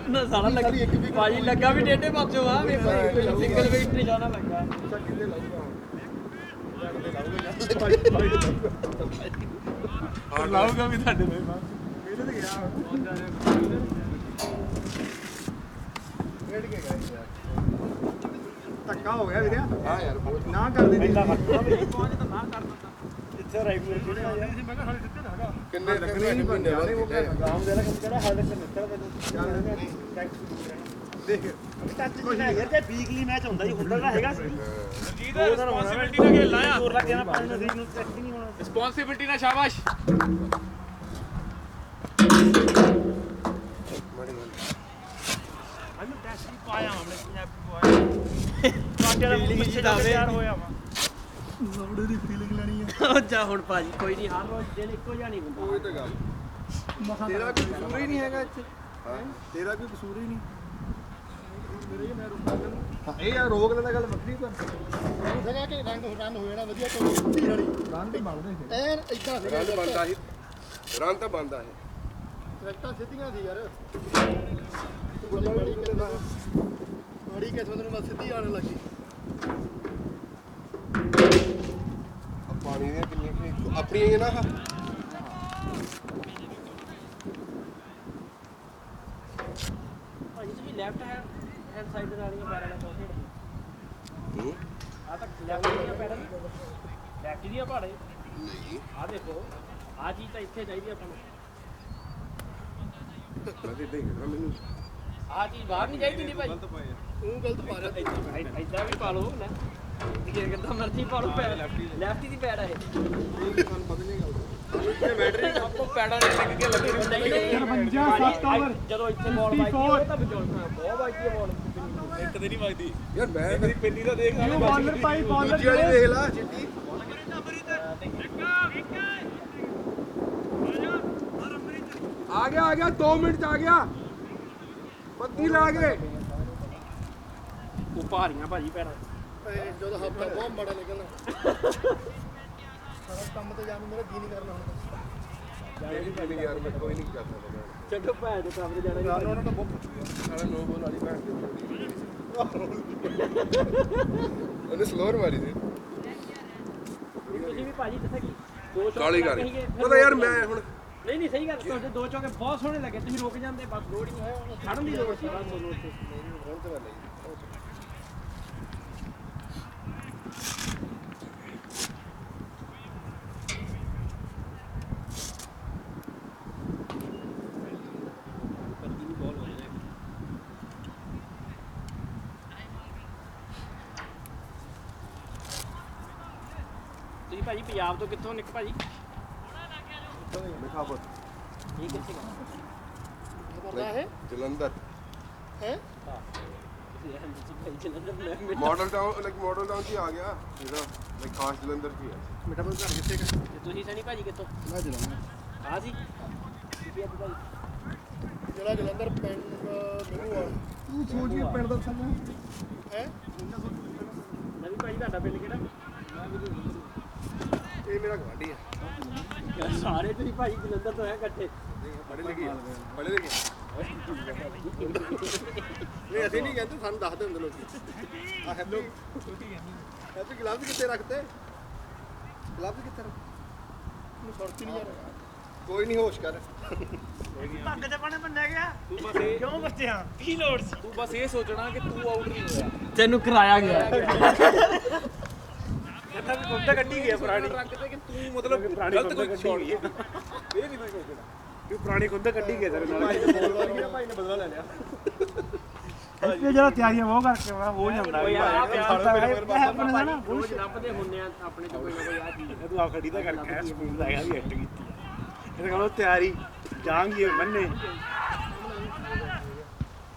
ਨਾ ਸਾਲਾ ਲੱਗਾ ਬਾਜੀ ਲੱਗਾ ਵੀ ਡੇਡੇ ਪਾਸੋਂ ਆ ਵੀ ਸਿੰਗਲ ਵੇਟ ਨਹੀਂ ਜਾਣਾ ਲੱਗਾ ਅੱਛਾ ਕਿੱਥੇ ਲਾਊਗਾ ਲਾਊਗਾ ਵੀ ਤੁਹਾਡੇ ਲਈ ਮੇਰੇ ਤੇ ਗਿਆ ਖੇਡ ਕੇ ਗਏ ਯਾਰ ਧੱਕਾ ਹੋ ਗਿਆ ਵੀਰੇ ਹਾਂ ਯਾਰ ਨਾ ਕਰ ਦੇ ਪਹੁੰਚ ਤਾਂ ਨਾ ਕਰ ਦਿੰਦਾ ਇੱਥੇ ਰੈਗੂਲਰ ਜਿਹੜੇ ਆ ਯਾਰ ਮੈਂ ਕਿਹਾ ਹਾਲੇ ਦਿੱਤੇ ਨਾ ਹੈਗਾ ਕਿੰਨੇ ਲੱਗਣੇ ਨਹੀਂ ਬੰਦੇ ਵਾਲੇ ਉਹ ਗਾਮ ਦੇ ਨਾਲ ਕਿਹੜਾ ਹਾਲੇ ਤੱਕ ਨਿਕਲ ਤੈਨੂੰ ਦੇਖ ਟੱਚ ਜਿਹੜਾ ਯਾਰ ਜੇ ਵੀਕਲੀ ਮੈਚ ਹੁੰਦਾ ਜੀ ਹੁੰਦਾ ਤਾਂ ਹੈਗਾ ਸੀ ਜੀਤ ਰਿਸਪੌਂਸਿਬਿਲਟੀ ਨਾਲ ਖੇਲਣਾ ਆ ਜ਼ੋਰ ਲੱਗ ਗਿਆ ਨਾ ਪਾਣੀ ਨਾਲ ਸਰੀਰ ਨੂੰ ਟੱਚ ਨਹੀਂ ਹੋਣਾ ਰਿਸਪੌਂਸਿਬਿਲਟੀ ਨਾਲ ਸ਼ਾਬਾਸ਼ ਮੈਨੂੰ ਟੈਸਟ ਵੀ ਪਾਇਆ ਹਮਨੇ ਪੰਜਾਬੀ ਪਾਇਆ ਤੁਹਾਡੇ ਨਾਲ ਪਿੱਛੇ ਦਾ ਤਿਆਰ ਹੋਇਆ ਵਾ ਲੌੜੇ ਦੀ ਫੀਲਿੰਗ ਲੈਣੀ ਆ ਉਹ ਜਾ ਹੁਣ ਭਾਜੀ ਕੋਈ ਨਹੀਂ ਹਰ ਰੋਜ਼ ਦਿਨ ਇੱਕੋ ਜਿਹਾ ਨਹੀਂ ਹੁੰਦਾ ਉਹ ਤਾਂ ਗੱਲ ਤੇਰਾ ਕੋਈ ਕਸੂਰ ਹੀ ਨਹੀਂ ਹੈਗਾ ਇੱਥੇ ਹਾਂ ਤੇਰਾ ਕੋਈ ਕਸੂਰ ਹੀ ਨਹੀਂ ਮੇਰੇ ਮੈਂ ਰੁਕਦਾ ਹਾਂ ਇਹ ਯਾਰ ਰੋਕ ਲੈਣਾ ਗੱਲ ਵੱਖਰੀ ਪਰ ਜਗ੍ਹਾ ਕਿ ਰਨ ਹੋ ਜਾਣਾ ਵਧੀਆ ਕੋਈ ਸਿੱਧੀ ਵਾਲੀ ਰਨ ਤੇ ਬਣਦੇ ਫਿਰ ਐਨ ਇਦਾਂ ਸੀ ਰਨ ਬਣਦਾ ਸੀ ਰਨ ਤਾਂ ਬਣਦਾ ਹੈ ਕਰੈਕਟਾਂ ਸਿੱਧੀਆਂ ਸੀ ਯਾਰ ਬੜੀ ਕਿਸਮਤ ਨੂੰ ਬਸ ਸਿੱਧੀ ਆਉਣ ਲੱਗੀ ਪਾਣੀ ਦੀਆਂ ਕਿੰਨੀਆਂ ਆਪਣੀਆਂ ਹੀ ਨਾ ਭਾਜੀ ਤੁਸੀਂ ਲੈਫਟ ਹੈਂਡ ਸਾਈਡ ਦੇ ਵਾਲੀਆਂ ਪੈਰਾਂ ਨਾਲ ਕਿਉਂ ਖੇਡਦੇ ਆ ਤਾਂ ਲੈਫਟ ਦੀਆਂ ਪੈਰਾਂ ਲੈਫਟ ਦੀਆਂ ਪਹਾੜੇ ਨਹੀਂ ਆ ਦੇਖੋ ਆ ਚੀਜ਼ ਤਾਂ ਇੱਥੇ ਚਾਹੀਦੀ ਆਪਾਂ ਨੂੰ ਮੈਂ ਤੇ ਇਦਾਂ ਹੀ ਕਰਦਾ ਮੈਨੂੰ ਆ ਚੀਜ਼ ਬਾਹਰ ਨਹੀਂ ਚਾਹੀਦੀ ਨਹੀਂ ਭਾਈ ਤੂੰ ਗਲਤ ਪਾ ਰਿਹਾ ਇੱਦਾਂ ਵੀ ਪਾ ਲਓ ਲੈ ਜੇ ਕਿੱਦਾਂ ਮਰਜ਼ੀ ਪਾ ਲਓ ਪੈਰ ਲੈਫਟੀ ਦੀ ਪੈਰ ਆ ਇਹ ਤੁਹਾਨੂੰ ਪਤਾ ਨਹੀਂ ਗੱਲ ਬੈਟਰੀ ਆਪੋ ਪੈੜਾਂ ਦੇ ਲੱਗ ਕੇ ਲੱਗੇ ਜਦੋਂ ਇੱਥੇ ਬਾਲ ਵੱਜਦੀ ਉਹ ਤਾਂ ਬਚਾਉਣਾ ਬਹੁਤ ਵੱਜਦੀ ਬਾਲ ਇੱਕ ਤੇ ਨਹੀਂ ਵੱਜਦੀ ਯਾਰ ਮੈਂ ਮੇਰੀ ਪਿੰਨੀ ਦਾ ਦੇਖ ਆ ਬਾਲਰ ਪਾਈ ਦੂਜੀ ਵਾਲੀ ਦੇਖ ਲਾ ਚਿੱਟੀ ਆ ਗਿਆ 2 ਮਿੰਟ ਚ ਆ ਗਿਆ ਬੱਤੀ ਲਾ ਕੇ ਉਹ ਭਾਰੀਆਂ ਭਾਜੀ ਪੈਰਾਂ ਜਦੋਂ ਹਫਤਾ ਬਹੁਤ ਮਾੜਾ ਨਿਕਲਣਾ ਸਾਰਾ ਕੰਮ ਤੇ ਜਾਣ ਨੂੰ ਮੇਰਾ ਜੀ ਨਹੀਂ ਕਰਨਾ ਹੁਣ ਨਹੀਂ ਯਾਰ ਮੈਂ ਕੋਈ ਨਹੀਂ ਕਰ ਸਕਦਾ ਛੱਡੋ ਭੈਣ ਦੇ ਕੰਮ ਤੇ ਜਾਣਾ ਯਾਰ ਉਹਨਾਂ ਤਾਂ ਬਹੁਤ ਸਾਲਾ ਨੋ ਬੋਲ ਵਾਲੀ ਭੈਣ ਉਹਨੇ ਸਲੋਰ ਮਾਰੀ ਦੇ ਤੁਸੀਂ ਵੀ ਭਾਜੀ ਦੱਸਿਆ ਕੀ ਦੋ ਸ਼ਾਟ ਕਾਲੀ ਕਰ ਪਤਾ ਯਾਰ ਮੈਂ ਹੁਣ ਨਹੀਂ ਨਹੀਂ ਸਹੀ ਗੱਲ ਤੁਹਾਡੇ ਦੋ ਚੌਕੇ ਬਹੁਤ ਸੋਹਣੇ ਲੱਗੇ ਤੁਸੀਂ ਰੁਕ ਜਾਂਦੇ ਬਸ ਲੋੜ ਹੀ ਨਹੀਂ ਖੜਨ ਦੀ ਲੋੜ ਸੀ ਬਸ ਤੁਹਾਨੂੰ ਉੱਥੇ ਤੁਸੀਂ ਭਾਜੀ ਪੰਜਾਬ ਤੋਂ ਕਿੱਥੋਂ ਨਿਕ ਭਾਜੀ लिखावत ਇਹ ਕਿੱਥੇ ਗਾ ਕਰਦਾ ਹੈ जलंधर ਹੈ model town like model town से आ गया इधर लाइक खास जलंधर की है ਮੇਰਾ ਬਲ ਘਰ ਕਿੱਥੇ ਕਾ ਤੇ ਤੁਸੀਂ ਸਣੀ ਭਾਜੀ ਕਿੱਥੋਂ ਮੈਂ ਜਲੰਧਰ ਆ ਸੀ ਜਿਹੜਾ ਜਲੰਧਰ ਪਿੰਡ ਮੈਨੂੰ ਆ ਤੂੰ ਸੋਚ ਕੇ ਪਿੰਡ ਦਾ ਸਾਨੂੰ ਹੈ ਨਵੀਂ ਭਾਜੀ ਤੁਹਾਡਾ ਪਿੰਡ ਕਿਹੜਾ ਇਹ ਮੇਰਾ ਗਵਾਂਢੀ ਆ ਯਾਰ ਸਾਰੇ ਤੁਸੀਂ ਭਾਜੀ ਜਲੰਧਰ ਤੋਂ ਹੈ ਇਕੱਠੇ पढ़े लिखे ਨਹੀਂ ਅਸੀਂ ਨਹੀਂ ਕਹਿੰਦੇ ਸਾਨੂੰ ਦੱਸਦੇ ਹੁੰਦੇ ਲੋਕੀ ਆ ਹੈਪੀ ਹੈਪੀ ਗਲਾਵਜ਼ ਕਿੱਥੇ ਰੱਖਤੇ ਗਲਾਵਜ਼ ਕਿੱਥੇ ਰੱਖ ਨੂੰ ਸੁਰਤੀ ਨਹੀਂ ਯਾਰ ਕੋਈ ਨਹੀਂ ਹੋਸ਼ ਕਰ ਪੱਗ ਤੇ ਪਾਣੇ ਬੰਨਿਆ ਗਿਆ ਤੂੰ ਬਸ ਇਹ ਕਿਉਂ ਬੱਚਿਆਂ ਕੀ ਲੋੜ ਸੀ ਤੂੰ ਬਸ ਇਹ ਸੋਚਣਾ ਕਿ ਤੂੰ ਆਊਟ ਨਹੀਂ ਹੋਇਆ ਤੈਨੂੰ ਕਰਾਇਆ ਗਿਆ ਕਹਿੰਦਾ ਵੀ ਖੁਦ ਕੱਢੀ ਗਿਆ ਪੁਰਾਣੀ ਰੱਖ ਤੇ ਕਿ ਤੂੰ ਮਤਲਬ ਗਲਤ ਕੋਈ ਸ਼ਾਟ ਇਹ ਨਹੀਂ ਮੈਂ ਸੋਚਣਾ ਵੀ ਪੁਰਾਣੀ ਖੁੰਦ ਕੱਢੀ ਗਏ ਤੇਰੇ ਨਾਲ ਭਾਈ ਨੇ ਬਦਲਾ ਲੈ ਲਿਆ ਇੱਥੇ ਜਿਹੜਾ ਤਿਆਰੀਆਂ ਉਹ ਕਰਕੇ ਆਉਣਾ ਹੋ ਜਾਂਦਾ ਉਹ ਯਾਰ ਆਪਣੇ ਨਾਲ ਰੋਜ਼ ਲੱਭਦੇ ਹੁੰਨੇ ਆ ਆਪਣੇ ਤੋਂ ਕੋਈ ਨਾ ਕੋਈ ਆ ਚੀਜ਼ ਤੂੰ ਆ ਖੜੀ ਤਾਂ ਕਰਕੇ ਸਕੂਲ ਦਾ ਹੈਗਾ ਵੀ ਐਕਟ ਕੀਤੀ ਹੈ ਇਹ ਕਹਿੰਦਾ ਤਿਆਰੀ ਜਾਾਂਗੀ ਮੰਨੇ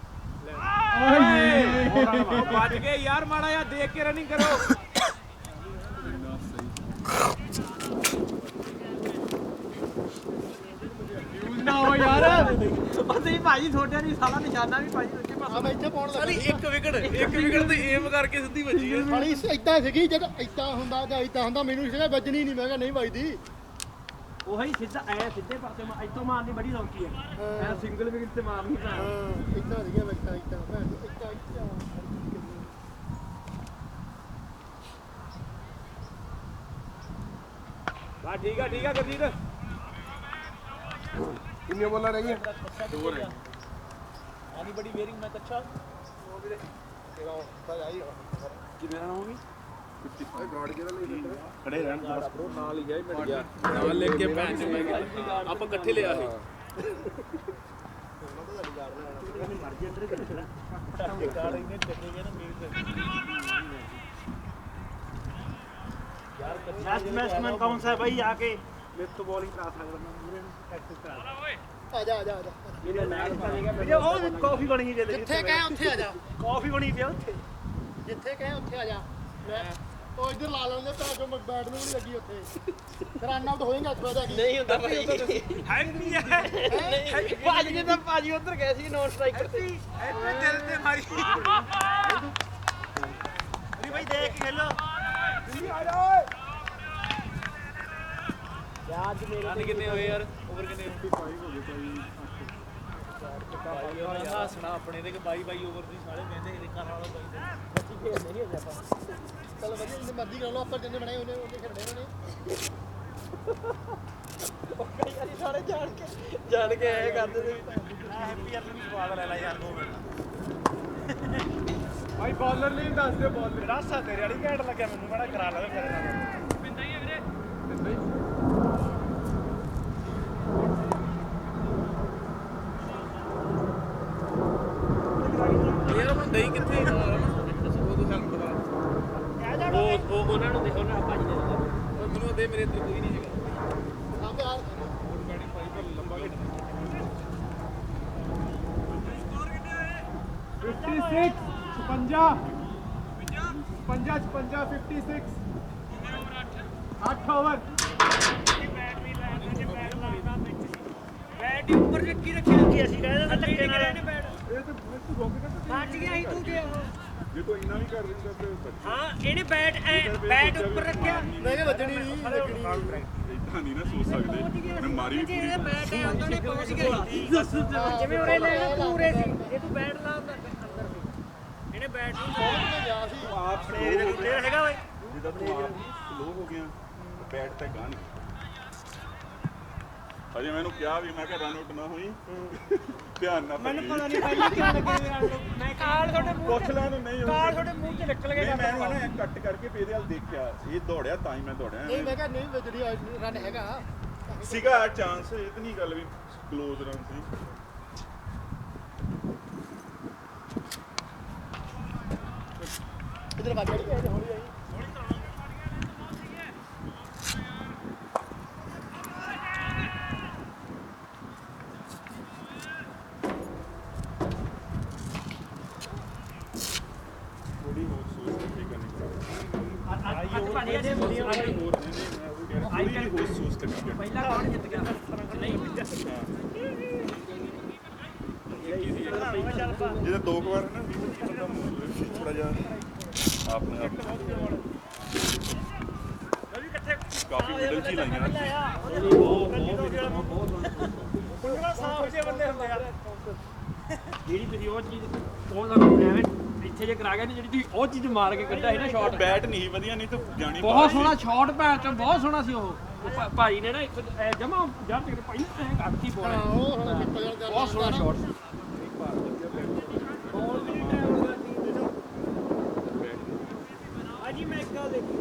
ਵੱਜ ਗਏ ਯਾਰ ਮਾੜਾ ਜਿਹਾ ਦੇਖ ਕੇ ਰਨਿੰਗ ਕਰੋ ਨਾ ਹੋ ਯਾਰ ਅਸੀਂ ਭਾਜੀ ਤੁਹਾਡੇ ਨਹੀਂ ਸਾਲਾ ਨਿਸ਼ਾਨਾ ਵੀ ਭਾਜੀ ਦੂਜੇ ਪਾਸੇ ਆ ਮੈਂ ਇੱਥੇ ਪਾਉਣ ਲੱਗਾ ਇੱਕ ਵਿਕਟ ਤੇ ਏਮ ਕਰਕੇ ਸਿੱਧੀ ਵੱਜੀ ਹੈ ਸਾਲੀ ਇਦਾਂ ਸੀਗੀ ਜਦ ਇਦਾਂ ਹੁੰਦਾ ਜਾਂ ਇਦਾਂ ਹੁੰਦਾ ਮੈਨੂੰ ਸੀਗਾ ਵੱਜਣੀ ਨਹੀਂ ਮੈਂ ਕਿਹਾ ਨਹੀਂ ਵੱਜਦੀ ਉਹੀ ਸਿੱਧਾ ਐ ਸਿੱਧੇ ਪਾਸੇ ਇੱਥੋਂ ਮਾਰਨੀ ਬੜੀ ਸੌਖੀ ਹੈ ਐ ਸਿੰਗਲ ਵਿਕਟ ਤੇ ਮਾਰਨੀ ਤਾਂ ਇਦਾਂ ਸੀਗਾ ਵਕਤਾਂ ਇਦਾਂ ਭੈਣ ਇਦਾਂ ਇਦਾਂ ਬਾ ਠੀਕ ਆ ਗੁਰਜੀਤ कितनी बॉलर रही है ਆਨੀ ਬੜੀ ਵੇਅਰਿੰਗ ਮੈਚ ਅੱਛਾ ਕਿੰਨੇ ਰਨ ਹੋਗੀ गार्ड के लिए ਖੜੇ ਰਹਿਣ ਨਾਲ ਹੀ ਗਿਆ ਮਿਲ ਗਿਆ ਨਾਲ ਲੈ ਕੇ ਭੈਣ ਚ ਮੈਂ ਗਿਆ ਆਪਾਂ ਇਕੱਠੇ ਲਿਆ ਸੀ लास्ट बैट्समैन कौन सा है भाई आके मेरे तो बॉलिंग करा सकता मैं पूरे प्रैक्टिस करा ਆ ਜਾ ਆ ਜਾ ਆ ਜਾ मुझे और कॉफी बनी है ਜਿੱਥੇ ਕਹੇ ਉੱਥੇ ਆ ਜਾ कॉफी बनी थी ਉੱਥੇ ਜਿੱਥੇ ਕਹੇ ਉੱਥੇ ਆ ਜਾ ਮੈਂ ਉਹ ਇੱਧਰ ਲਾ ਲੈਂਦੇ ਤਾਂ ਜੋ ਬੈਟ ਨੂੰ ਵੀ ਨਹੀਂ ਲੱਗੀ ਉੱਥੇ ਫਿਰ ਰਨ ਆਊਟ ਹੋਏਗਾ ਇੱਥੋਂ ਜਾ ਕੇ ਨਹੀਂ ਹੁੰਦਾ ਭਾਈ ਹੈ ਨਹੀਂ ਹੈ ਭਾਜੀ ਨੇ ਤਾਂ ਭਾਜੀ ਉੱਧਰ ਗਏ ਸੀ ਨੌਨ ਸਟ੍ਰਾਈਕਰ ਤੇ ਐਵੇਂ ਦਿਲ ਤੇ ਮਾਰੀ ਅਰੇ ਭਾਈ ਦੇਖ ਕੇ ਖੇਲੋ ਯਾਦ ਮੇਰੇ ਰਨ ਕਿੰਨੇ ਹੋਏ ਯਾਰ ਓਵਰ ਕਿੰਨੇ ਹੱਸਣਾ ਆਪਣੇ ਤੇ ਕਿ 22 ਓਵਰ ਦੀ ਸਾਰੇ ਕਹਿੰਦੇ ਕਿ ਕਰਨ ਵਾਲਾ ਬਾਈ ਨਹੀਂ ਹੋ ਜਾਂਦਾ ਚਲ ਵਧੀਆ ਜਿੰਨੇ ਮਰਜ਼ੀ ਕਰ ਲਓ ਆਪਾਂ ਜਿੰਨੇ ਬਣਾਏ ਉਹਨੇ ਖੇਡਣੇ ਉਹਨੇ ਕਈ ਵਾਰੀ ਸਾਰੇ ਜਾਣ ਕੇ ਐ ਕਰਦੇ ਤੇ ਹੈਪੀ ਯਾਰ ਨੂੰ ਸਵਾਦ ਲੈ ਲੈ ਯਾਰ 2 ਮਿੰਟ ਭਾਈ ਬॉलਰ ਨਹੀਂ ਦੱਸ ਦਿਓ ਬॉलਰ ਰਾਸਾ ਤੇਰੇ ਵਾਲੀ ਘੈਂਟ ਲੱਗਿਆ ਮੈਨੂੰ ਬੜਾ ਕਰਾ ਲੈ ਫਿਰ ਨਾਲ ਯਾਰ ਹੁਣ ਦਹੀਂ ਕਿੱਥੇ ਉਹ ਤੂੰ ਹੈਲਪ ਕਰਾ ਉਹ ਉਹਨਾਂ ਨੂੰ ਦੇਖੋ ਨਾ ਭਾਜੀ ਨੇ ਉਹ ਮੈਨੂੰ ਦੇ ਮੇਰੇ ਇੱਧਰ ਕੋਈ ਨਹੀਂ ਹੈਗਾ ਆਪੇ ਆ ਬੈਟਿੰਗ ਪਾਈ ਪਰ ਲੰਬਾ ਖੇਡ 56 56 8 ਓਵਰ ਬੈਟ ਉੱਪਰ ਰੱਖੀ ਰੱਖੀ ਅਸੀਂ ਕਹਿੰਦੇ ਤਾਂ ਧੱਕੇ ਨਾਲ ਬੈਟ ਇਹ ਤਾਂ ਤੂੰ ਰੋਕ ਕੇ ਫਾਟ ਗਿਆ ਸੀ ਤੂੰ ਗਿਆ ਜੇ ਤੂੰ ਇੰਨਾ ਵੀ ਕਰ ਦਿੰਦਾ ਤੇ ਹਾਂ ਇਹਨੇ ਬੈਟ ਉੱਪਰ ਰੱਖਿਆ ਮੈਂ ਕਿਹਾ ਵੱਜਣੀ ਨਹੀਂ ਲੱਗਣੀ ਇਦਾਂ ਨਹੀਂ ਨਾ ਸੋਚ ਸਕਦੇ ਮੈਂ ਮਾਰੀ ਵੀ ਜਿਹੜਾ ਬੈਟ ਹੈ ਉਹਨਾਂ ਨੇ ਪਹੁੰਚ ਗਿਆ ਜਿਵੇਂ ਉਰੇ ਲੈ ਪੂਰੇ ਸੀ ਇਹ ਤੂੰ ਬੈਟ ਲਾਉਂਦਾ ਅੰਦਰ ਸੀ ਇਹਨੇ ਬੈਟ ਨੂੰ ਮੈਂ ਗਿਆ ਸੀ ਆਪ ਪਲੇਅਰ ਦੇ ਪਲੇਅਰ ਹੈਗਾ ਓਏ ਜਿੱਦਾਂ ਤੂੰ ਆਪ ਲੋ ਹੋ ਗਿਆ ਬੈਟ ਤੇ ਗਾਣ ਅਜੇ ਮੈਨੂੰ ਕਿਹਾ ਵੀ ਮੈਂ ਕਿਹਾ ਰਨ ਆਊਟ ਨਾ ਹੋਈ ਧਿਆਨ ਨਾ ਮੈਨੂੰ ਪਤਾ ਨਹੀਂ ਪਹਿਲਾਂ ਕਿਉਂ ਲੱਗੇ ਯਾਰ ਮੈਂ ਕਾਲ ਤੁਹਾਡੇ ਮੂੰਹ ਪੁੱਛ ਲੈਣ ਨੂੰ ਨਹੀਂ ਕਾਲ ਤੁਹਾਡੇ ਮੂੰਹ 'ਚ ਨਿਕਲ ਗਿਆ ਨਹੀਂ ਮੈਂ ਨਾ ਕੱਟ ਕਰਕੇ ਪੇਦੇ ਵਾਲ ਦੇਖਿਆ ਇਹ ਦੌੜਿਆ ਤਾਂ ਹੀ ਮੈਂ ਦੌੜਿਆ ਨਹੀਂ ਮੈਂ ਕਿਹਾ ਨਹੀਂ ਜਿਹੜੀ ਰਨ ਹੈਗਾ ਸੀਗਾ ਚਾਂਸ ਇਹ ਤਾਂ ਨਹੀਂ ਗੱਲ ਵੀ ਕਲੋਜ਼ ਰਨ ਸੀ ਇਧਰ ਵੱਜ ਗਈ ਹੌਲੀ ਆਈ ਥੋੜੀ ਹੋਰ ਸੋਚ ਕੇ ਕਰਨੀ ਅੱਜ ਭਾਜੀ ਇਹਦੇ ਵਧੀਆ ਹੋਰ ਨਹੀਂ ਮੈਂ ਉਹ ਕਹਿ ਰਿਹਾ ਥੋੜੀ ਹੋਰ ਸੋਚ ਕੇ ਪਹਿਲਾ ਕੌਣ ਜਿੱਤ ਗਿਆ ਨਹੀਂ ਜਿਹਦਾ ਦੋ ਕੁ ਵਾਰ ਨਾ ਬੰਦਾ ਥੋੜਾ ਜਿਹਾ ਆਪਣੇ ਆਪ ਕਾਫੀ ਮਿਡਲ ਚ ਹੀ ਲਾਈਆਂ ਪੁੰਗਲਾ ਸਾਫ ਜਿਹੇ ਬੰਦੇ ਹੁੰਦੇ ਆ ਜਿਹੜੀ ਤੁਸੀਂ ਉਹ ਚੀਜ਼ ਉਹ ਸਾਨੂੰ ਐਵੇਂ ਇੱਥੇ ਜੇ ਕਰਾ ਗਿਆ ਨਹੀਂ ਜਿਹੜੀ ਤੁਸੀਂ ਉਹ ਚੀਜ਼ ਮਾਰ ਕੇ ਕੱਢਿਆ ਸੀ ਨਾ ਸ਼ਾਟ ਬੈਟ ਨਹੀਂ ਵਧੀਆ ਨਹੀਂ ਤਾਂ ਜਾਣੀ ਬਹੁਤ ਸੋਹਣਾ ਸ਼ਾਟ ਪੈਰ ਚ ਬਹੁਤ ਸੋਹਣਾ ਸੀ ਉਹ ਭਾਈ ਨੇ ਨਾ ਇੱਕ ਜਮਾ ਜੜ ਤੇ ਭਾਈ ਨੇ ਐਂ ਕਰਤੀ ਬੋਲ ਉਹ ਹੁਣ ਨਿਕਲ ਜਾਂਦਾ ਬਹੁਤ ਸੋਹਣਾ ਸ਼ਾਟ ਸੀ ਅਜੀ ਮੈਂ ਇੱਕ ਗੱਲ ਦੇਖੀ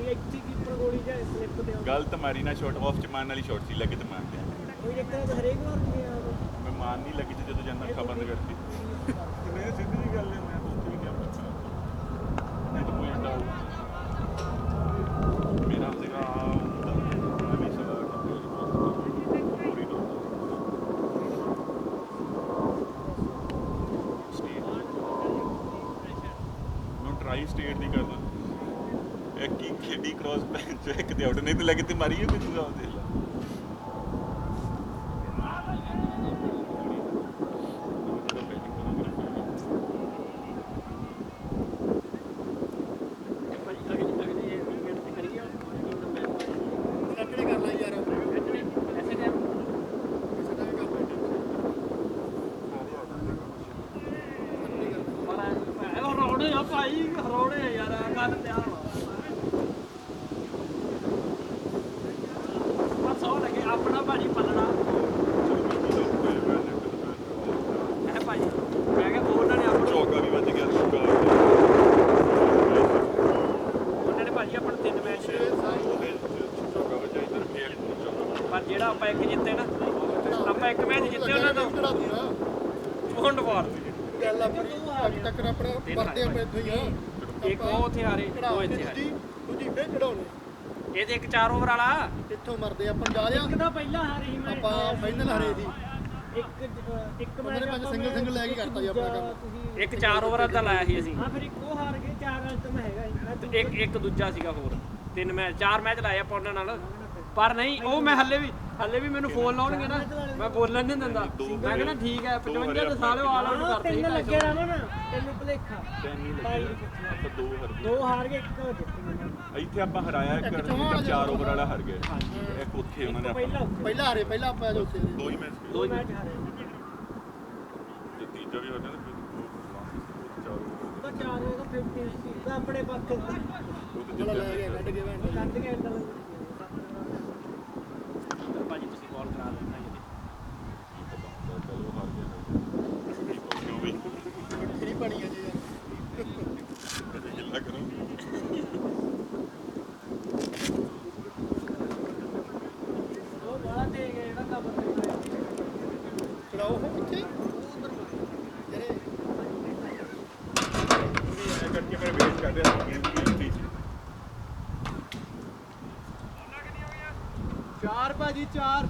ਇੱਥੇ ਕੀਪਰ ਗੋਲੀ ਜਾਂ ਸਲਿੱਪ ਤੇ ਗਲਤ ਮਾਰੀ ਨਾ ਸ਼ਾਟ ਆਫ ਚ ਮਾਰਨ ਵਾਲੀ ਸ਼ਾਟ ਸੀ ਲੱਗੇ ਤੇ ਮਾਰਦੇ ਆ ਕੋਈ ਚੱਕਰ ਤਾਂ ਹਰੇਕ ਵਾਰ ਨਹੀਂ ਆ ਮੈਂ ਮਾਰਨ ਨਹੀਂ ਲੱਗੀ ਤੇ ਜਦੋਂ ਜਾਂਦਾ ਅੱਖਾਂ ਬੰਦ ਕਰਤੀ ਮੈਂ ਸਿੱਧੀ ਜੀ ਗੱਲ ਹੈ ਮੈਂ ਤਾਂ ਉੱਥੇ ਵੀ ਕਿਹਾ ਪੁੱਛਣਾ ਨਹੀਂ ਤਾਂ ਕੋਈ ਅੰਡਾ ਮੇਰਾ ਸੀਗਾ ਮੈਂ ਵੀ ਸਵਾਲ ਪੂਰੀ ਦੋ ਨੂੰ ਟਰਾਈ ਸਟੇਟ ਨਹੀਂ ਕਰਦਾ ਇੱਕ ਹੀ ਖੇਡੀ ਕ੍ਰਾਸ ਬੈਂਚ ਇੱਕ ਤੇ ਆਊਟ ਨਹੀਂ ਤੇ ਲੱਗੇ ਤੇ ਮਾਰੀ ਕੋਈ ਦੂਗਾ ਉਹ ਦੇਖ ਲਾ ਸੈਟਰਡੇ ਕਰ ਲੈ ਯਾਰ ਹਰਾਉਣੇ ਆ ਭਾਈ ਹਰਾਉਣੇ ਆ ਯਾਰ ਗੱਲ ਤਿਆਰ ਬਸ ਹੋ ਲੱਗੇ ਆਪਣਾ ਭਾਜੀ ਪੱਲਣਾ ਹੈ ਭਾਈ ਮੈਂ ਕਿਹਾ ਉਹਨਾਂ ਨੇ ਆਪਣਾ ਚੌਕਾ ਵੀ ਵੱਜ ਗਿਆ ਚੌਕਾ ਉਹਨਾਂ ਨੇ ਭਾਜੀ ਆਪਣਾ 3 ਮੈਚ ਚੌਕਾ ਵੱਜਾ ਇੱਧਰ ਫੇਰ ਚੌਕਾ ਪਰ ਜਿਹੜਾ ਆਪਾਂ ਇੱਕ ਜਿੱਤੇ ਨਾ ਆਪਾਂ ਇੱਕ ਮੈਚ ਜਿੱਤੇ ਉਹਨਾਂ ਤੋਂ ਚੜਾ ਦੂੰਗਾ ਪੌਂਡ ਵਾਰ ਗੱਲ ਆਪਣੀ ਅੱਜ ਤੱਕ ਆਪਣਾ ਵਰਤੇ ਆਪਾਂ ਇੱਥੇ ਹੀ ਆ ਇੱਕ ਉਹ ਉੱਥੇ ਹਾਰੇ ਦੋ ਇੱਥੇ ਹਾਰੇ ਦੂਜੀ ਫੇਰ ਚੜਾਉਣੇ ਇਹਦੇ ਇੱਕ 4 ਓਵਰ ਵਾਲਾ ਇੱਥੋਂ ਮਰਦੇ ਆਪਾਂ ਜਾ ਰਿਆ ਇੱਕ ਤਾਂ ਪਹਿਲਾਂ ਹਾਰੇ ਸੀ ਮੈਂ ਆਪਾਂ ਫਾਈਨਲ ਹਾਰੇ ਦੀ ਇੱਕ ਉਹਨਾਂ ਨੇ ਪੰਜ ਸਿੰਗਲ ਲੈ ਕੇ ਕਰਤਾ ਜੀ ਆਪਣਾ ਕੰਮ ਇੱਕ 4 ਓਵਰ ਦਾ ਲਾਇਆ ਸੀ ਅਸੀਂ ਹਾਂ ਫਿਰ ਇੱਕ ਉਹ ਹਾਰ ਗਏ 4 ਰਨ ਤਾਂ ਮੈਂ ਹੈਗਾ ਸੀ ਇੱਕ ਦੂਜਾ ਸੀਗਾ ਹੋਰ 3 ਮੈਚ 4 ਮੈਚ ਲਾਏ ਆਪਾਂ ਉਹਨਾਂ ਨਾਲ ਪਰ ਨਹੀਂ ਉਹ ਮੈਂ ਹੱਲੇ ਵੀ ਮੈਨੂੰ ਫੋਨ ਲਾਉਣਗੇ ਨਾ ਮੈਂ ਬੋਲਣ ਨਹੀਂ ਦਿੰਦਾ ਮੈਂ ਕਹਿੰਦਾ ਠੀਕ ਹੈ 55 ਦੇ ਸਾਲੇ ਆਲ ਆਊਟ ਕਰਤੇ ਤਿੰਨ ਲੱਗੇ ਰਮਨ ਤੈਨੂੰ ਭਲੇਖਾ ਦੋ ਹਾਰ ਗਏ ਇੱਕ ਜਿੱਤ ਇੱਥੇ ਆਪਾਂ ਹਰਾਇਆ ਇੱਕ 4 ਓਵਰ ਵਾਲਾ ਹਾਰ ਗਏ ਇੱਕ ਉੱਥੇ ਉਹਨਾਂ ਨੇ ਪਹਿਲਾਂ ਹਾਰੇ ਪਹਿਲਾਂ ਆਪਾਂ ਜੋ ਉੱਥੇ ਦੋ ਹੀ ਮੈਚ ਦੋ ਮੈਚ ਹਾਰੇ ਤੇ ਤੀਜਾ ਵੀ ਹੋਣਾ ਉਹਦਾ 4 ਉਹਦਾ 50 ਸੀ ਆਪਣੇ ਪੱਖ ਜਿਹੜਾ ਲੈ ਗਿਆ ਕੱਢ ਕੇ ਵੈਂਟ ਕੱਢ ਕੇ ਇੰਟਰ ਭਾਜੀ ਤੁਸੀਂ ਕਾਲ ਕਰਾ ਲੈਣਾ ਕਿਉਂ ਵੀ ਕਿਹੜੀ ਬਣੀ ਹੈ ਜੀ ਯਾਰ ਗਿੱਲਾ ਕਰੋ ਉਹ ਬੜਾ ਤੇਜ਼ ਹੈ ਜਿਹੜਾ ਕੰਮ ਕਰਦਾ ਚੜਾਓ ਕਿੱਥੇ ਜਿਹੜੇ ਇਹ ਕਰਕੇ ਮੇਰੇ ਵੇਟ ਕਰ ਰਿਹਾ ਸੀ ਗੇਮ ਦੀ 4 ਭਾਜੀ 4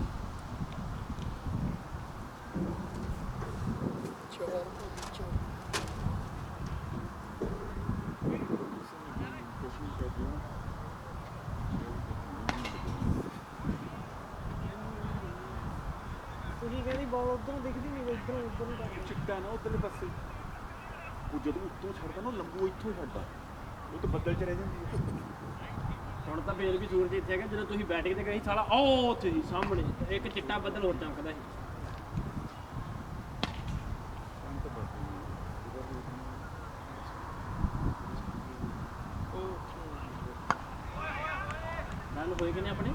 ਤੁਸੀਂ ਕਹਿੰਦੀ ਬਾਲ ਉਧਰੋਂ ਦਿਖਦੀ ਨਹੀਂ ਉਧਰੋਂ ਨੂੰ ਚਿੱਟਾ ਨਾ ਉਧਰਲੇ ਪਾਸੇ ਉਹ ਜਦੋਂ ਉੱਤੋਂ ਛੱਡਦਾ ਨਾ ਲੰਬੂ ਇੱਥੋਂ ਛੱਡਦਾ ਉਹ ਤਾਂ ਬੱਦਲ ਚ ਰਹਿ ਜਾਂਦੀ ਹੈ ਹੁਣ ਤਾਂ ਫੇਰ ਵੀ ਸੂਰਜ ਇੱਥੇ ਹੈਗਾ ਜਦੋਂ ਤੁਸੀਂ ਬੈਟਿੰਗ ਤੇ ਗਏ ਸਾਲਾ ਉਹ ਉੱਥੇ ਸੀ ਸਾਹਮਣੇ ਇੱਕ ਚਿੱਟਾ ਬੱਦਲ ਹੋਰ ਚਮਕਦਾ ਸੀ ਰਨ ਹੋਏ ਕਿ ਨਹੀਂ ਆਪਣੇ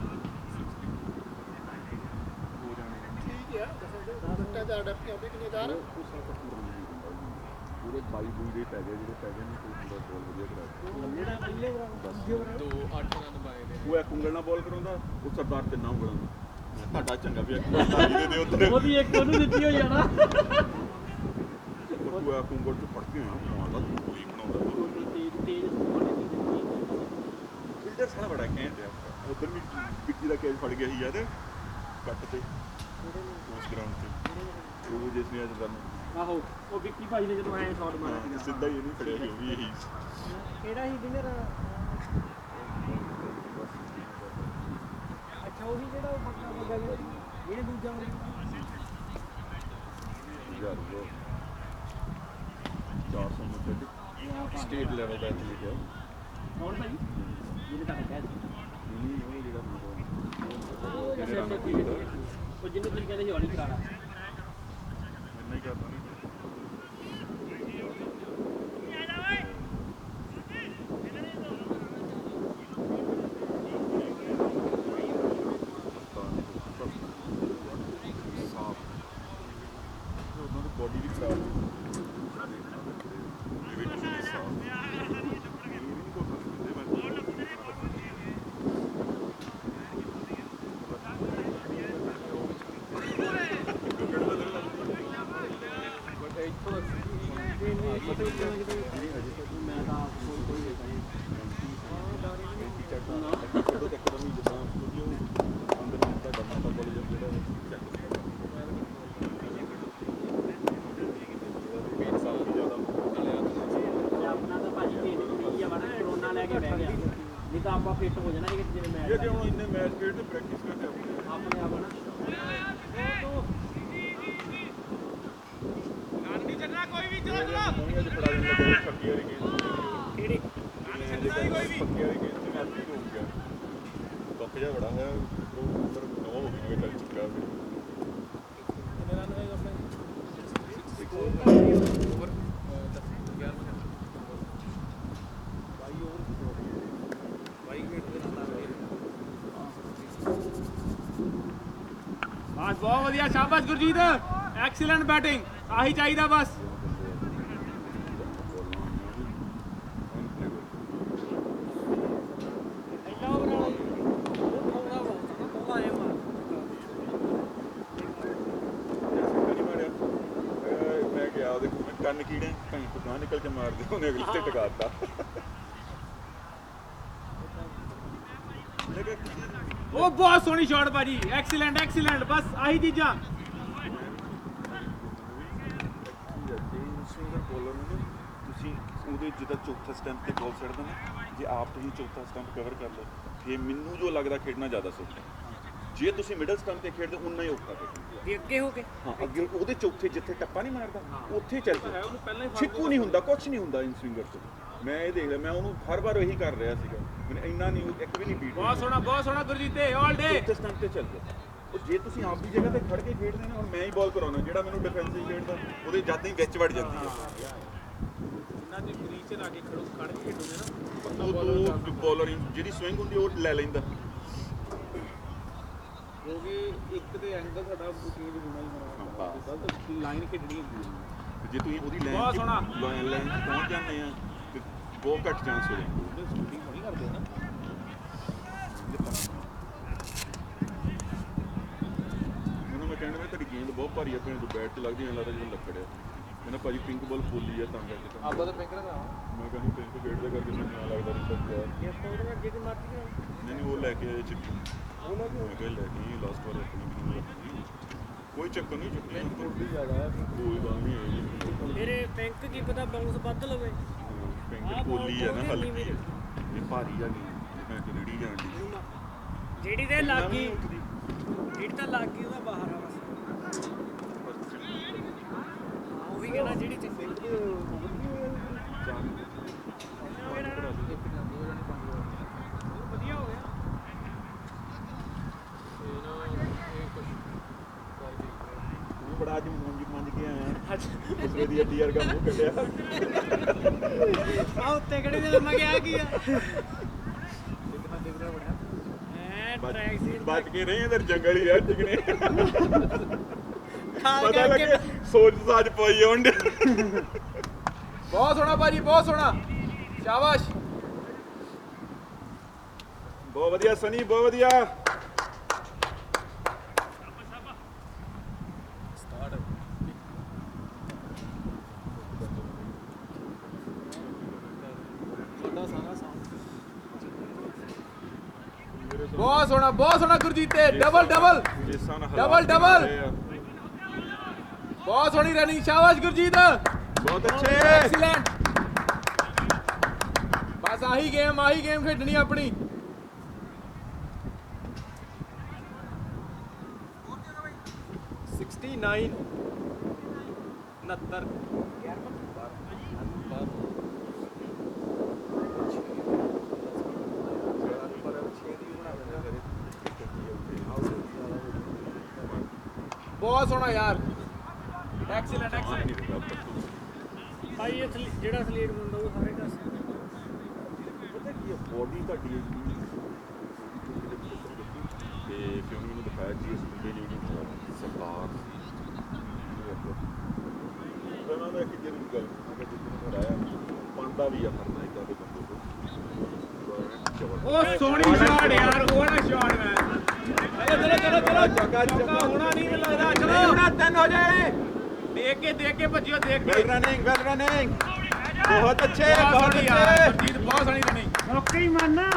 ਕਿੰਨੇ ਚਾਰ ਡੱਪੀ ਆਉਂਦੇ ਕਿੰਨੇ ਚਾਰ ਪੂਰੇ 22 ਦੇ ਪੈ ਗਏ ਜਿਹੜੇ ਪੈ ਗਏ ਨੇ ਕੋਈ ਪੂਰਾ ਬੋਲ ਵਧੀਆ ਕਰਾ ਜਿਹੜਾ ਪਹਿਲੇ ਦੋ 8 ਰਨ ਪਾਏ ਨੇ ਉਹ ਇੱਕ ਉਂਗਲ ਨਾਲ ਬੋਲ ਕਰਾਉਂਦਾ ਉਹ ਸਰਦਾਰ ਤਿੰਨਾਂ ਉਂਗਲਾਂ ਨਾਲ ਤੁਹਾਡਾ ਚੰਗਾ ਵੀ ਇੱਕ ਤਾਲੀ ਦੇ ਉੱਤੇ ਉਹਦੀ ਇੱਕ ਉਹਨੂੰ ਦਿੱਤੀ ਹੋਈ ਆ ਨਾ ਉਹ ਤੂੰ ਇੱਕ ਉਂਗਲ ਚ ਫੜ ਕੇ ਆ ਮਾਰਦਾ ਤੂੰ ਕੋਈ ਬਣਾਉਂਦਾ ਫਿਲਟਰ ਸਾਰਾ ਬੜਾ ਘੈਂਟ ਆ ਉਧਰ ਵੀ ਵਿੱਕੀ ਦਾ ਕੈਚ ਫੜ ਗਿਆ ਸੀ ਯਾਰ ਕੱਟ ਤੇ ਉਸ ਗਰਾਊਂਡ ਤੇ ਉਹ ਜਿਸ ਨੇ ਅੱਜ ਕਰਨ ਆਹੋ ਉਹ ਵਿੱਕੀ ਭਾਈ ਨੇ ਜਦੋਂ ਐ ਸ਼ਾਟ ਮਾਰਿਆ ਸੀਗਾ ਸਿੱਧਾ ਹੀ ਇਹਨੂੰ ਫੜਿਆ ਸੀ ਉਹ ਵੀ ਇਹੀ ਕਿਹੜਾ ਸੀ ਡਿਨਰ ਅੱਛਾ ਉਹੀ ਜਿਹੜਾ ਉਹ ਬੱਗਾ ਬੱਗਾ ਇਹਨੇ ਦੂਜਾ ਯਾਰ ਉਹ 400 ਮੀਟਰ ਸਟੇਟ ਲੈਵਲ ਦਾ ਐਥਲੀਟ ਹੈ ਹੋਰ ਭਾਈ ਜਿਹਨੇ ਤਾਂ ਕਹਿ ਦਿੱਤਾ ਨਹੀਂ ਉਹ ਜਿਹੜਾ ਉਹ ਜਿਹਨੂੰ ਤੁਸੀਂ ਕਹਿੰਦੇ ਸੀ ਹੌਲੀ ਕਰਾਣਾ ਇੰਨਾ ਹੀ ਕਰਦਾ ਨਹੀਂ ਬੋਡੀ ਵੀ ਖਰਾਬ ਨਹੀਂ ਤਾਂ ਆਪਾਂ ਫਿੱਟ ਹੋ ਜਾਣਾ ਜਿਵੇਂ ਮੈਚ ਜੇ ਹੁਣ ਇੰਨੇ ਮੈਚ ਖੇਡਦੇ ਪ੍ਰੈਕਟਿਸ ਕਰਦੇ ਆਪਣੇ ਆਪ ਨਾ ਨਹੀਂ ਚੱਲਣਾ ਕੋਈ ਵੀ ਚਲੋ ਨਹੀਂ ਅੱਜ ਫੜਾ ਦਿੰਦਾ ਬਹੁਤ ਛੱਕੀ ਵਾਲੀ ਗੇਮ ਕਿਹੜੀ ਛੱਕੀ ਵਾਲੀ ਗੇਮ ਤੇ ਮੈਚ ਹੋ ਗਿਆ ਦੁੱਖ ਜਿਹਾ ਬੜਾ ਹੈ ਉਹ ਪਰ ਨੋ ਹੋ ਗਈ ਚੱਲ ਚੁੱਕਾ ਫਿਰ ਕਿੰਨੇ ਰਨ ਹੋਏ ਆਪਣੇ ਓਵਰ 11 ਬਸ ਬਹੁਤ ਵਧੀਆ ਸ਼ਾਬਾਸ਼ ਗੁਰਜੀਤ ਐਕਸੀਲੈਂਟ ਬੈਟਿੰਗ ਆਹੀ ਚਾਹੀਦਾ ਬਸ ਮੈਂ ਗਿਆ ਉਹਦੇ ਕੰਨ ਕੀੜੇ ਕਹੀਂ ਪਤਾ ਨਿਕਲ ਕੇ ਮਾਰਦੇ ਉਹਨੇ ਅਗਲੇ ਤੇ ਟਿਕਾਤਾ ਉਹ ਬਹੁਤ ਸੋਹਣੀ ਸ਼ਾਟ ਭਾਜੀ ਐਕਸੀਲੈਂਟ ਐਕਸੀਲੈਂਟ ਬਸ ਆਹੀ ਚੀਜ਼ਾਂ ਬੋਲਰ ਨੂੰ ਤੁਸੀਂ ਉਹਦੇ ਜਿੱਦਾਂ ਚੌਥਾ ਸਟੈਂਪ ਤੇ ਬਾਲ ਛੱਡਦੇ ਨਾ ਜੇ ਆਪ ਤੁਸੀਂ ਚੌਥਾ ਸਟੈਂਪ ਕਵਰ ਕਰ ਲਓ ਫਿਰ ਮੈਨੂੰ ਜੋ ਲੱਗਦਾ ਖੇਡਣਾ ਜ਼ਿਆਦਾ ਸੌਖਾ ਜੇ ਤੁਸੀਂ ਮਿਡਲ ਸਟੈਂਪ ਤੇ ਖੇਡਦੇ ਉਨਾ ਹੀ ਔਖਾ ਖੇਡਣਾ ਵੀ ਅੱਗੇ ਹੋ ਕੇ ਹਾਂ ਅੱਗੇ ਉਹਦੇ ਚੌਥੇ ਜਿੱਥੇ ਟੱਪਾ ਨਹੀਂ ਮਾਰਦਾ ਉੱਥੇ ਚੱਲ ਜਾ ਛਿੱਕੂ ਨਹੀਂ ਹੁੰਦਾ ਕੁਛ ਨਹੀਂ ਹੁੰਦਾ ਇਨ ਸਵਿੰਗਰ ਤੋਂ ਮੈਂ ਇਹ ਦੇਖ ਲਿਆ ਮੈਂ ਉਹਨੂੰ ਹਰ ਵਾਰ ਇਹੀ ਕਰ ਰਿਹਾ ਸੀਗਾ ਮੈਨੂੰ ਇੰਨਾ ਨਹੀਂ ਇੱਕ ਵੀ ਨਹੀਂ ਬੀਟ ਬਹੁਤ ਸੋਹਣਾ ਗੁਰਜੀਤ ਆਲ ਡੇ ਚੌਥੇ ਸਟੈਂਪ ਤੇ ਚੱਲ ਜਾ ਉਹ ਜੇ ਤੁਸੀਂ ਆਪ ਦੀ ਜਗ੍ਹਾ ਤੇ ਖੜ ਕੇ ਖੇਡਦੇ ਨੇ ਹੁਣ ਮੈਂ ਹੀ ਬਾਲ ਕਰਾਉਣਾ ਜਿਹੜਾ ਮੈਨੂੰ ਡਿਫੈਂਸਿਵ ਖੇਡਦਾ ਉਹਦੇ ਜਦ ਹੀ ਵਿੱਚ ਵੜ ਜਾਂਦੀ ਹੈ ਇਹਨਾਂ ਦੀ ਗ੍ਰੀਚ ਚ ਲਾ ਕੇ ਖੜ ਕੇ ਖੇਡੋਗੇ ਨਾ ਉਹ ਬੋਲਰ ਜਿਹੜੀ ਸਵਿੰਗ ਹੁੰਦੀ ਉਹ ਲੈ ਲੈਂਦਾ ਕਿਉਂਕਿ ਇੱਕ ਤੇ ਐਂਗਲ ਸਾਡਾ ਚੇਂਜ ਹੋਣਾ ਹੀ ਹੋਣਾ ਗਲਤ ਲਾਈਨ ਖੇਡਣੀ ਹੁੰਦੀ ਹੈ ਜੇ ਤੁਸੀਂ ਉਹਦੀ ਬਹੁਤ ਸੋਹਣਾ। ਲਾਈਨ ਪਹੁੰਚ ਜਾਂਦੇ ਆ ਤੇ ਬਹੁਤ ਘੱਟ ਚਾਂਸ ਹੋ ਜਾਂਦੇ ਉਹਦੇ ਸ਼ੂਟਿੰਗ ਹੋਣੀ ਕਰਦੇ ਨਾ ਮੈਨੂੰ ਮੈਂ ਕਹਿੰਦਾ ਮੈਂ ਤੁਹਾਡੀ ਗੇਂਦ ਬਹੁਤ ਭਾਰੀ ਆ ਭੈਣ ਤੋਂ ਬੈਟ 'ਚ ਲੱਗਦੀ ਐਂ ਲੱਗਦਾ ਜਿਵੇਂ ਲੱਕੜਿਆ ਕਹਿੰਦਾ ਭਾਜੀ ਪਿੰਕ ਬਾਲ ਫੁੱਲੀ ਆ ਤਾਂ ਕਰਕੇ ਤਾਂ ਆਪਾਂ ਤਾਂ ਪਿੰਕ ਲਗਾ ਮੈਂ ਕਹਿੰਦਾ ਪਿੰਕ ਖੇਡਦੇ ਕਰਕੇ ਮੈਨੂੰ ਨਾ ਲੱਗਦਾ ਨਹੀਂ ਤਾਂ ਇਸ ਤੋਂ ਉਹਦੇ ਅੱਗੇ ਤੇ ਮਾਰਤੀ ਨਹੀਂ ਉਹ ਲੈ ਕੇ ਆਏ ਚਿੱਟੀ ਉਹ ਲੈ ਕੇ ਲੈ ਕੇ ਲਾਸਟ ਵਾਰ ਆਪਣੀ ਵੀ ਰੱਖੀ ਕੋਈ ਚੱਕਰ ਨਹੀਂ ਚੁੱਕੀ ਥੋੜੀ ਜ਼ਿਆਦਾ ਹੈ ਕੋਈ ਗੱਲ ਨਹੀਂ ਹੈ ਮੇਰੇ ਬੈਂਕ ਕੀ ਪਤਾ ਬਾਉਂਸ ਵੱਧ ਲਵੇ ਪਿੰਕ ਪੋਲੀ ਆ ਨਾ ਹਲਕੀ ਇਹ ਭਾਰੀ ਆ ਨਹੀਂ ਮੈਂ ਤੇ ਰੇੜੀ ਜਾਣ ਦੀ ਜਿਹੜੀ ਤੇ ਲੱਗ ਗਈ ਜਿਹੜੀ ਤਾਂ ਲੱਗ ਗਈ ਉਹਦਾ ਬਾਹਰ ਆ ਬਸ ਉਹ ਵੀ ਕਹਿੰਦਾ ਜਿਹੜੀ ਤੇ ਵਧੀਆ ਹੋ ਗਿਆ ਉਹ ਬੜਾ ਅੱਜ ਮੰਜ ਕੇ ਆਇਆ ਉਸਰੇ ਦੀ ਅੱਡੀ ਵਰਗਾ ਮੂੰਹ ਕੱਢਿਆ ਆ ਉੱਤੇ ਕਿਹੜੇ ਦੇ ਮੈਂ ਗਿਆ ਕੀ ਆ ਟਰੈਕ ਸੀ ਬਚ ਕੇ ਨਹੀਂ ਇਧਰ ਜੰਗਲ ਹੀ ਆ ਟਿਕਣੇ ਪਤਾ ਲੱਗੇ ਸੋਚ ਸਾਜ ਪਈ ਆਉਂਦੇ ਬਹੁਤ ਸੋਹਣਾ ਭਾਜੀ ਬਹੁਤ ਸੋਹਣਾ ਸ਼ਾਬਾਸ਼ ਬਹੁਤ ਵਧੀਆ ਸਨੀ ਬਹੁਤ ਵਧੀਆ ਬਹੁਤ ਸੋਹਣਾ ਗੁਰਜੀਤ ਤੇ ਡਬਲ ਡਬਲ ਡਬਲ ਡਬਲ ਬਹੁਤ ਸੋਹਣੀ ਰਨਿੰਗ ਸ਼ਾਬਾਸ਼ ਗੁਰਜੀਤ ਬਹੁਤ ਅੱਛੇ ਐਕਸੀਲੈਂਟ ਬਸ ਆਹੀ ਗੇਮ ਖੇਡਣੀ ਆਪਣੀ ਬਹੁਤ ਸੋਹਣਾ ਯਾਰ ਐਕਸੀਲੈਂਟ ਭਾਈ ਇਹ ਜਿਹੜਾ ਸਲੀਟ ਹੁੰਦਾ ਉਹ ਸਾਰੇ ਦੱਸ ਪਤਾ ਕੀ ਹੈ ਬੋਡੀ ਤੁਹਾਡੀ ਹੈ ਤੇ ਕਿਉਂ ਮੈਨੂੰ ਦਿਖਾਇਆ ਜੀ ਇਸ ਬੰਦੇ ਨੇ ਜਿਹੜੀ ਸਰਦਾਰ ਉਹਨਾਂ ਦਾ ਕਿ ਜਿਹੜੀ ਗੱਲ ਮੈਂ ਜਿੱਦਣ ਹਰਾਇਆ ਪੰਦਾ ਵੀ ਆ ਕਰਨਾ ਇਦਾਂ ਦੇ ਬੰਦੇ ਉਹ ਸੋਹਣੀ ਸ਼ਾਟ ਯਾਰ ਉਹ ਨਾ ਸ਼ਾਟ ਮੈਂ ਚਲੋ ਚੌਕਾ ਹੋਣਾ ਨਹੀਂ ਮੈਨੂੰ ਲੱਗਦਾ ਚਲੋ ਹੁਣ 3 ਹੋ ਜਾਏ ਦੇਖ ਕੇ ਭੱਜਿਓ ਦੇਖ ਕੇ ਵੈਲ ਰਨਿੰਗ ਬਹੁਤ ਅੱਛੇ ਬਹੁਤ ਅੱਛੇ ਜੀਤ ਬਹੁਤ ਸੋਹਣੀ ਰਨਿੰਗ ਓਕੇ ਹੀ ਮੰਨਣਾ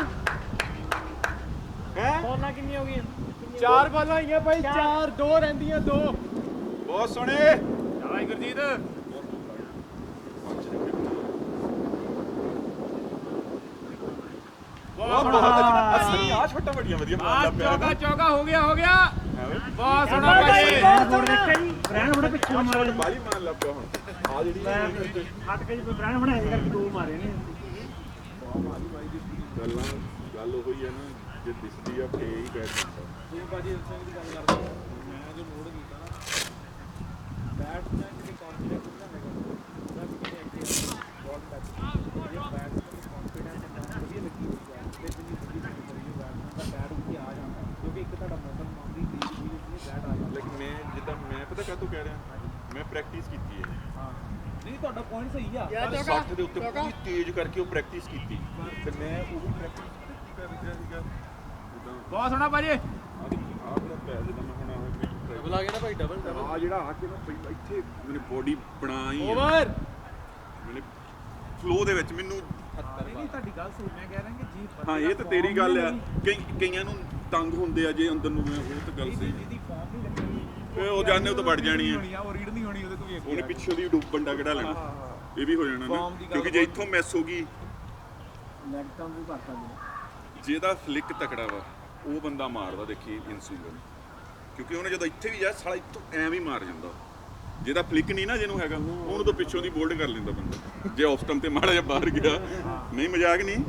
ਹੈ ਬੋਲਾਂ ਕਿੰਨੀਆਂ ਹੋ ਗਈਆਂ 4 ਬਾਲਾਂ ਆਈਆਂ ਭਾਈ 4 2 ਰਹਿੰਦੀਆਂ 2 ਬਹੁਤ ਸੋਹਣੇ ਸ਼ਾਬਾਸ਼ ਗੁਰਜੀਤ ਬਹੁਤ ਅੱਛੀ ਆ ਛੋਟਾ ਵੱਡੀਆਂ ਵਧੀਆ ਮਾਰ ਲਿਆ ਚੌਕਾ ਹੋ ਗਿਆ ਬਹੁਤ ਸੋਹਣਾ ਬ੍ਰਾਂਡ ਭਾਈ ਬੜਾ ਪਿੱਛੇ ਮਾਰੇ ਬਾਲੀ ਮਾਰ ਲੱਗ ਪਿਆ ਹੁਣ ਆ ਜਿਹੜੀ ਹਟ ਕੇ ਬ੍ਰਾਂਡ ਬਣਾਏ ਕਰਕੇ 2 ਮਾਰੇ ਨੇ ਗੱਲ ਹੋਈ ਹੈ ਨਾ ਜੇ ਦਿਸਦੀ ਆ ਫੇ ਹੀ ਬੈਠ ਜਾਂਦਾ ਜੇ ਬਾਜੀ ਸਿੰਘ ਦੀ ਗੱਲ ਕਰਦੇ ਮੈਂ ਜੋ ਨੋਟ ਕੀਤਾ ਨਾ ਬੈਟ ਮੈਂ ਕਿਤੇ ਕੌਨਫੀਡੈਂਸ ਨਹੀਂ ਹੈਗਾ ਮੈਂ ਕਿਤੇ ਐਕਟਿਵ ਬਾਲ ਟੱਚ ਇਹ ਬੈਟ ਤੇ ਕੌਨਫੀਡੈਂਸ ਹੈ ਵਧੀਆ ਲੱਗੀ ਹੋਈ ਹੈ ਤੇ ਜਿੰਨੀ ਵਧੀਆ ਕਰੀ ਬੈਟ ਦਾ ਬੈਟ ਉੱਤੇ ਆ ਜਾਂਦਾ ਕਿਉਂਕਿ ਇੱਕ ਤੁਹਾਡਾ ਮੋਟਰ ਮਾਉਂਦੀ ਦੀ ਬੈਟ ਆ ਜਾਂਦਾ ਲੇਕਿਨ ਮੈਂ ਜਿੱਦਾਂ ਮੈਂ ਪਤਾ ਕਾਹਤੋਂ ਕਹਿ ਰਿਹਾ ਮੈਂ ਪ੍ਰੈਕਟਿਸ ਕੀਤੀ ਹੈ ਹਾਂ ਨਹੀਂ ਤੁਹਾਡਾ ਪੁਆਇੰਟ ਸਹੀ ਆ ਸੱਤ ਦੇ ਉੱਤੇ ਪੂਰੀ ਤੇਜ਼ ਕਰਕੇ ਉਹ ਪ੍ਰੈਕਟਿਸ ਕੀਤੀ ਤੇ ਮੈਂ ਉਹ ਵੀ ਪ੍ਰੈਕਟਿਸ ਕਰ ਰਿਹਾ ਸੀਗਾ ਬਹੁਤ ਸੋਹਣਾ ਭਾਜੀ ਆਹ ਜਿਹੜਾ ਪੈਰ ਜਿੱਦਾਂ ਮੈਂ ਹੁਣ ਡਬਲ ਆ ਗਿਆ ਨਾ ਭਾਈ ਡਬਲ ਆ ਜਿਹੜਾ ਆ ਕੇ ਨਾ ਪਹਿਲਾਂ ਇੱਥੇ ਮੈਨੇ ਬੋਡੀ ਬਣਾਈ ਓਵਰ ਮੈਨੇ ਫਲੋ ਦੇ ਵਿੱਚ ਮੈਨੂੰ ਨਹੀਂ ਤੁਹਾਡੀ ਗੱਲ ਸਹੀ ਮੈਂ ਕਹਿ ਰਿਹਾ ਕਿ ਜੀ ਹਾਂ ਇਹ ਤਾਂ ਤੇਰੀ ਗੱਲ ਆ ਕਈਆਂ ਨੂੰ ਤੰਗ ਹੁੰਦੇ ਆ ਜੇ ਅੰਦਰ ਨੂੰ ਉਹ ਤਾਂ ਗੱਲ ਸਹੀ ਜਿਹਦੀ ਫਾਰਮ ਨਹੀਂ ਲੱਗੀ ਫੇ ਉਹ ਜਾਣੇ ਉਹ ਤਾਂ ਵੜ ਜਾਣੀ ਹੈ ਉਹ ਰੀਡ ਨਹੀਂ ਹੋਣੀ ਉਹਦੇ ਕੋਈ ਉਹਨੇ ਪਿੱਛੇ ਦੀ ਡੁੱਬ ਬੰਦਾ ਕਿਹੜਾ ਲੈਣਾ ਇਹ ਵੀ ਹੋ ਜਾਣਾ ਨਾ ਕਿਉਂਕਿ ਜੇ ਇੱਥੋਂ ਮਿਸ ਹੋ ਗਈ ਲੈਗ ਤਾਂ ਵੀ ਕਰ ਸਕਦੇ ਜਿਹਦਾ ਫਲਿੱਕ ਤਕੜਾ ਵਾ ਉਹ ਬੰਦਾ ਮਾਰਦਾ ਦੇਖੀ ਇਨਸੂਲਨ ਕਿਉਂਕਿ ਉਹਨੇ ਜਦੋਂ ਇੱਥੇ ਵੀ ਜਾ ਸਾਲਾ ਇੱਥੋਂ ਐਵੇਂ ਹੀ ਮਾਰ ਜਾਂਦਾ ਜਿਹਦਾ ਫਲਿੱਕ ਨਹੀਂ ਨਾ ਜਿਹਨੂੰ ਹੈਗਾ ਉਹਨੂੰ ਤਾਂ ਪਿੱਛੋਂ ਦੀ ਬੋਲਡ ਕਰ ਲੈਂਦਾ ਬੰਦਾ ਜੇ ਆਫ ਸਟੰਪ ਤੇ ਮਾੜਾ ਜਿਹਾ ਬਾਹਰ ਗਿਆ ਨਹੀਂ ਮਜ਼ਾਕ ਨਹੀਂ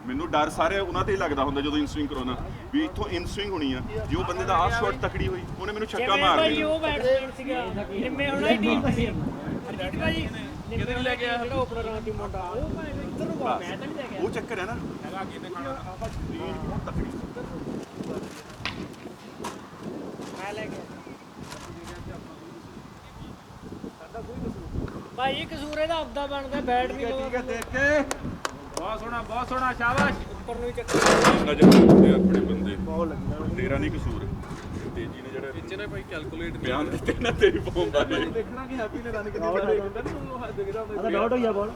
ਮੈਨੂੰ ਡਰ ਸਾਰੇ ਉਹਨਾਂ ਤੇ ਹੀ ਲੱਗਦਾ ਹੁੰਦਾ ਜਦੋਂ ਇਨਸਵਿੰਗ ਕਰਾਉਣਾ ਵੀ ਇੱਥੋਂ ਇਨਸਵਿੰਗ ਹੋਣੀ ਆ ਜੇ ਉਹ ਬੰਦੇ ਦਾ ਆਫ ਸ਼ਾਟ ਤਕੜੀ ਹੋਈ ਉਹਨੇ ਮੈਨੂੰ ਛੱਕਾ ਮਾਰ ਭਾਈ ਦੇਣਾ ਉਹ ਬੈਟਸਮੈਨ ਸੀਗਾ ਨਿੰਮੇ ਹੋਣਾ ਹੀ ਟੀਮ ਸੀ ਹਰਜੀਤ ਭਾਈ ਕਿਹਦੇ ਨੂੰ ਲੈ ਕੇ ਆਇਆ ਜਿਹੜਾ ਓਪਨਰ ਆ ਟੀਮ ਮੁੰਡਾ ਉਹ ਭਾਈ ਇੱਧਰ ਨੂੰ ਮੈਂ ਤਾਂ ਨਹੀਂ ਲੈ ਕੇ ਉਹ ਚੱਕਰ ਹੈ ਨਾ ਹੈਗਾ ਅੱਗੇ ਤੇ ਖਾਣਾ ਬਹੁਤ ਤਕੜੀ ਮੈਂ ਲੈ ਕੇ ਭਾਈ ਇਹ ਕਸੂਰ ਇਹਦਾ ਆਪਦਾ ਬਣਦਾ ਬੈਟ ਨਹੀਂ ਲਵਾ ਦੇਖ ਕੇ ਬਹੁਤ ਸੋਹਣਾ ਸ਼ਾਬਾਸ਼ ਉੱਪਰ ਨੂੰ ਹੀ ਚੱਕਰ ਨਜ਼ਰ ਰੱਖਦੇ ਆਪਣੇ ਬੰਦੇ ਬਹੁਤ ਲੱਗਣਾ ਤੇਰਾ ਨਹੀਂ ਕਸੂਰ ਤੇਜੀ ਨੇ ਜਿਹੜਾ ਵਿੱਚ ਨੇ ਭਾਈ ਕੈਲਕੂਲੇਟ ਬਿਆਨ ਦਿੱਤੇ ਨਾ ਤੇਰੀ ਫੋਨ ਦਾ ਦੇਖਣਾ ਕਿ ਹੈਪੀ ਨੇ ਰਨ ਕਿੰਨੀ ਮਾਰੇ ਹੁੰਦਾ ਨਹੀਂ ਉਹ ਦੇਖਦਾ ਆਦਾ ਡਾਊਟ ਹੋਈ ਆ ਬਾਲ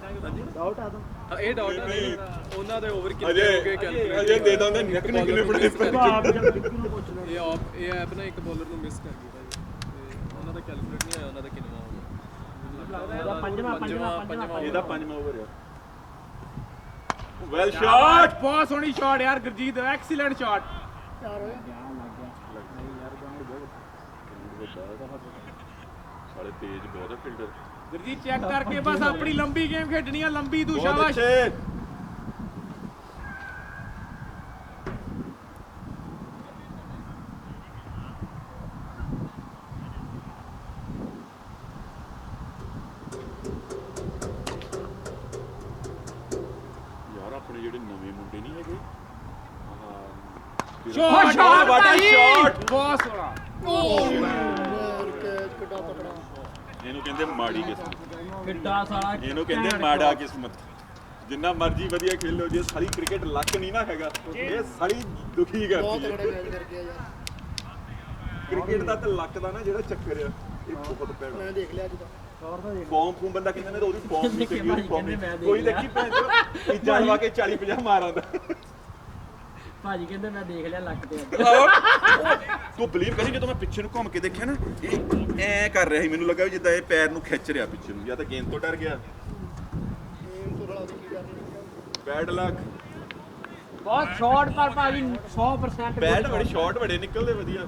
ਡਾਊਟ ਆ ਤਾਂ ਇਹ ਡਾਟ ਉਹਨਾਂ ਦੇ ਓਵਰ ਕਿੰਨੇ ਅਜੇ ਹੋ ਗਏ ਕੈਲਕੂਲੇਟ ਅਜੇ ਦੇ ਦਾਂ ਉਹਦੇ ਨਿੱਕ ਨਿਕਲੇ ਬੜੇ ਆਪ ਜਦ ਵਿੱਕੀ ਨੂੰ ਪੁੱਛ ਲਓ ਇਹ ਐਪ ਨਾ ਇੱਕ ਬੋਲਰ ਨੂੰ ਮਿਸ ਕਰ ਗਈ ਭਾਈ ਤੇ ਉਹਨਾਂ ਦਾ ਕੈਲਕੂਲੇਟ ਨਹੀਂ ਆਇਆ ਉਹਨਾਂ ਦਾ ਕਿੰਨਾ ਹੋ ਗਿਆ ਇਹਦਾ ਪੰਜਵਾਂ ਇਹਦਾ ਪੰਜਵਾਂ ਓਵਰ ਆ ਵੈਲ ਸ਼ਾਟ ਬਹੁਤ ਸੋਹਣੀ ਸ਼ਾਟ ਯਾਰ ਗੁਰਜੀਤ ਐਕਸੀਲੈਂਟ ਸ਼ਾਟ ਸਾਲੇ ਤੇਜ਼ ਬਹੁਤ ਹੈ ਫੀਲਡਰ ਗੁਰਜੀਤ ਚੈੱਕ ਕਰਕੇ ਬਸ ਆਪਣੀ ਲੰਬੀ ਗੇਮ ਖੇਡਣੀ ਆ ਲੰਬੀ ਤੂੰ ਬਹੁਤ ਸ਼ਾਬਾਸ਼ ਅੱਛੇ ਯਾਰ ਆਪਣੇ ਜਿਹੜੇ ਨਵੇਂ ਮੁੰਡੇ ਨਹੀਂ ਹੈਗੇ ਸ਼ਾਟ what a shot! ਬਹੁਤ ਸੋਹਣਾ ਕਿੱਡਾ ਤਕੜਾ ਇਹਨੂੰ ਕਹਿੰਦੇ ਮਾੜੀ ਕਿਸਮਤ, ਕਿੱਡਾ ਸਾਲਾ ਇਹਨੂੰ ਕਹਿੰਦੇ ਮਾੜਾ ਕਿਸਮਤ। ਜਿੰਨਾ ਮਰਜ਼ੀ ਵਧੀਆ ਖੇਲੋ, ਜੇ ਸਾਰੀ ਕ੍ਰਿਕਟ ਲੱਕ ਨਹੀਂ ਨਾ ਹੈਗਾ, ਇਹ ਸਾਰੀ ਦੁਖੀ ਬਹੁਤ ਕਰਦੀ ਤਕੜਾ ਹੈ। ਮੈਚ ਕਰ ਗਿਆ ਯਾਰ ਕ੍ਰਿਕਟ ਦਾ ਤੇ ਲੱਕ ਦਾ ਨਾ ਜਿਹੜਾ ਚੱਕਰ ਆ, ਇਹ ਬਹੁਤ ਭੈੜਾ। ਮੈਂ ਦੇਖ ਲਿਆ ਅੱਜ ਤਾਂ ਫਾਰਮ ਫੂਮ ਬੰਦਾ ਕਹਿੰਦਾ ਨੇ ਤਾਂ ਉਹਦੀ ਫਾਰਮ ਨਹੀਂ ਚੰਗੀ, ਉਹਦੀ ਫਾਰਮ ਕਹਿੰਦੇ ਮੈਂ ਦੇਖ ਕੋਈ ਲਿਆ। ਦੇਖੀ ਭੈਣ ਚੋ ਇੱਜਾ ਲਵਾ ਕੇ 40-50 ਮਾਰ ਆਉਂਦਾ। ਭਾਜੀ ਕਹਿੰਦੇ ਮੈਂ ਦੇਖ ਲਿਆ ਲੱਕ ਤੇ ਤੂੰ ਬਲੀਵ ਕਰੀ, ਜਦੋਂ ਮੈਂ ਪਿੱਛੇ ਨੂੰ ਘੁੰਮ ਕੇ ਦੇਖਿਆ ਨਾ, ਇਹ ਐ ਕਰ ਰਿਹਾ ਸੀ, ਮੈਨੂੰ ਲੱਗਾ ਵੀ ਜਿੱਦਾਂ ਇਹ ਪੈਰ ਨੂੰ ਖਿੱਚ ਰਿਹਾ ਪਿੱਛੇ ਨੂੰ, ਜਾਂ ਤਾਂ ਗੇਂਦ ਤੋਂ ਡਰ ਗਿਆ। ਗੇਮ ਤੋਂ ਰਲਾ ਕੀ ਕਰਨੀ ਬੈਡ ਲੱਕ। ਬਹੁਤ ਸ਼ਾਰਟ ਪਰ ਭਾਜੀ 100% ਬੈਟ ਬੜੇ ਸ਼ਾਟ ਬੜੇ ਨਿਕਲਦੇ ਵਧੀਆ।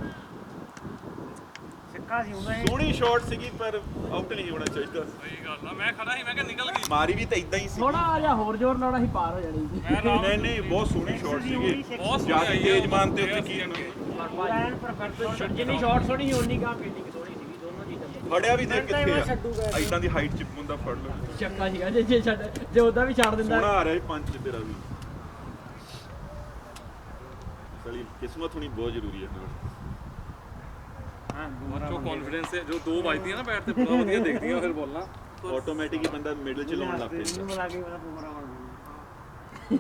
ਸਿੱਕਾ ਸੀ ਉਹਨਾਂ ਸੋਹਣੀ ਸ਼ਾਟ ਸੀਗੀ ਪਰ ਆਊਟ ਨਹੀਂ ਹੋਣਾ ਚਾਹੀਦਾ। ਸਹੀ ਗੱਲ ਆ, ਮੈਂ ਖੜਾ ਸੀ, ਮੈਂ ਕਿਹਾ ਨਿਕਲ ਗਈ। ਮਾਰੀ ਵੀ ਤਾਂ ਇਦਾਂ ਹੀ ਸੀ। ਥੋੜਾ ਜਿਹਾ ਹੋਰ ਜ਼ੋਰ ਲਾਉਣਾ ਸੀ, ਪਾਰ ਹੋ ਜਾਣੀ ਸੀ। ਨਹੀਂ ਨਹੀਂ, ਬਹੁਤ ਸੋਹਣੀ ਸ਼ਾਟ ਸੀਗੀ। ਬਹੁਤ ਜਿਆਦਾ ਸੋਹਣੀ ਤੇਜ਼ ਮਾਨ ਤੇ ਉੱਥੇ ਕੀ ਐਨ ਪਰਫੈਕਟ ਜਿੰਨੀ ਸ਼ਾਟ ਸੋਹਣੀ ਸੀ ਉਨੀ ਕਾ ਫੀਲਡਿੰਗ ਸੋਹਣੀ ਸੀਗੀ, ਦੋਨੋਂ ਚੀਜ਼ਾਂ ਫੜਿਆ ਵੀ ਦੇਖ ਕਿੱਥੇ ਆ, ਇਦਾਂ ਦੀ ਹਾਈਟ ਚ ਬੰਦਾ ਫੜ ਲਓ। ਚੱਕਾ ਸੀਗਾ ਜੇ ਛੱਡ ਜੇ ਉਹਦਾ ਵੀ ਛੱਡ ਦਿੰਦਾ ਸੋਹਣਾ ਆ ਰਿਹਾ ਪੰਜ ਤੇਰਾ ਵੀ। ਸਲੀ ਕਿਸਮਤ ਹੋਣੀ ਬਹੁਤ ਜ਼ਰੂਰੀ ਹੈ। ਜੋ ਕੌਨਫੀਡੈਂਸ ਹੈ, ਜੋ ਦੋ ਵੱਜਦੀਆਂ ਨਾ ਬੈਟ ਤੇ ਬੜਾ ਵਧੀਆ ਦਿਖਦੀਆਂ ਫਿਰ ਬੋਲਣਾ। ਆਟੋਮੈਟਿਕ ਹੀ ਬੰਦਾ ਮਿਡਲ ਚ ਲਾਉਣ ਲੱਗ ਪੈਂਦਾ। ਮਿਲਾ ਕੇ ਮੇਰਾ ਬੁਮਰਾ ਬਣ ਗਿਆ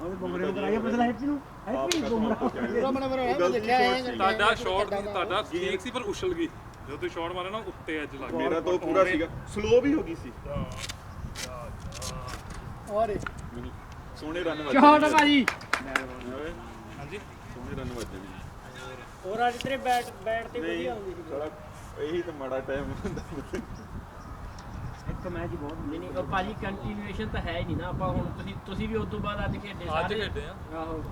ਉਹ ਬੁਮਰੇ ਨੂੰ ਕਰਾਇਆ ਬਦਲਾ ਹੈਪੀ ਨੂੰ ਹੈਪੀ ਬੁਮਰਾ ਪੂਰਾ ਬਣਾ ਬਣਾ ਦੇਖਿਆ ਹੈ ਤੁਹਾਡਾ ਸ਼ਾਟ ਤੁਹਾਡਾ ਠੀਕ ਸੀ ਪਰ ਉਛਲ ਗਈ ਜਦੋਂ ਤੁਸੀਂ ਸ਼ਾਟ ਮਾਰਿਆ ਨਾ ਉੱਤੇ ਐਜ ਲੱਗ ਮੇਰਾ ਤਾਂ ਪੂਰਾ ਸੀਗਾ, ਸਲੋ ਵੀ ਹੋ ਗਈ ਸੀ। ਔਰ ਸੋਹਣੇ ਰਨ ਵੱਜੇ। ਸ਼ਾਟ ਭਾਜੀ ਹਾਂਜੀ ਸੋਹਣੇ ਰਨ ਵੱਜੇ ਵੀ। ਹੋਰ ਅੱਜ ਤੇਰੇ ਬੈਟ ਤੇ ਵਧੀਆ ਆਉਂਦੀ ਸੀ ਸਾਲਾ ਇਹੀ ਤਾਂ ਮਾੜਾ ਟਾਈਮ ਹੁੰਦਾ। ਇੱਕ ਮੈਚ ਬਹੁਤ ਨਹੀਂ ਉਹ ਭਾਜੀ ਕੰਟੀਨਿਊਏਸ਼ਨ ਤਾਂ ਹੈ ਹੀ ਨਹੀਂ ਨਾ। ਆਪਾਂ ਹੁਣ ਤੁਸੀਂ ਵੀ ਉਸ ਤੋਂ ਬਾਅਦ ਅੱਜ ਖੇਡੇ ਅੱਜ ਖੇਡੇ ਆ। ਆਹੋ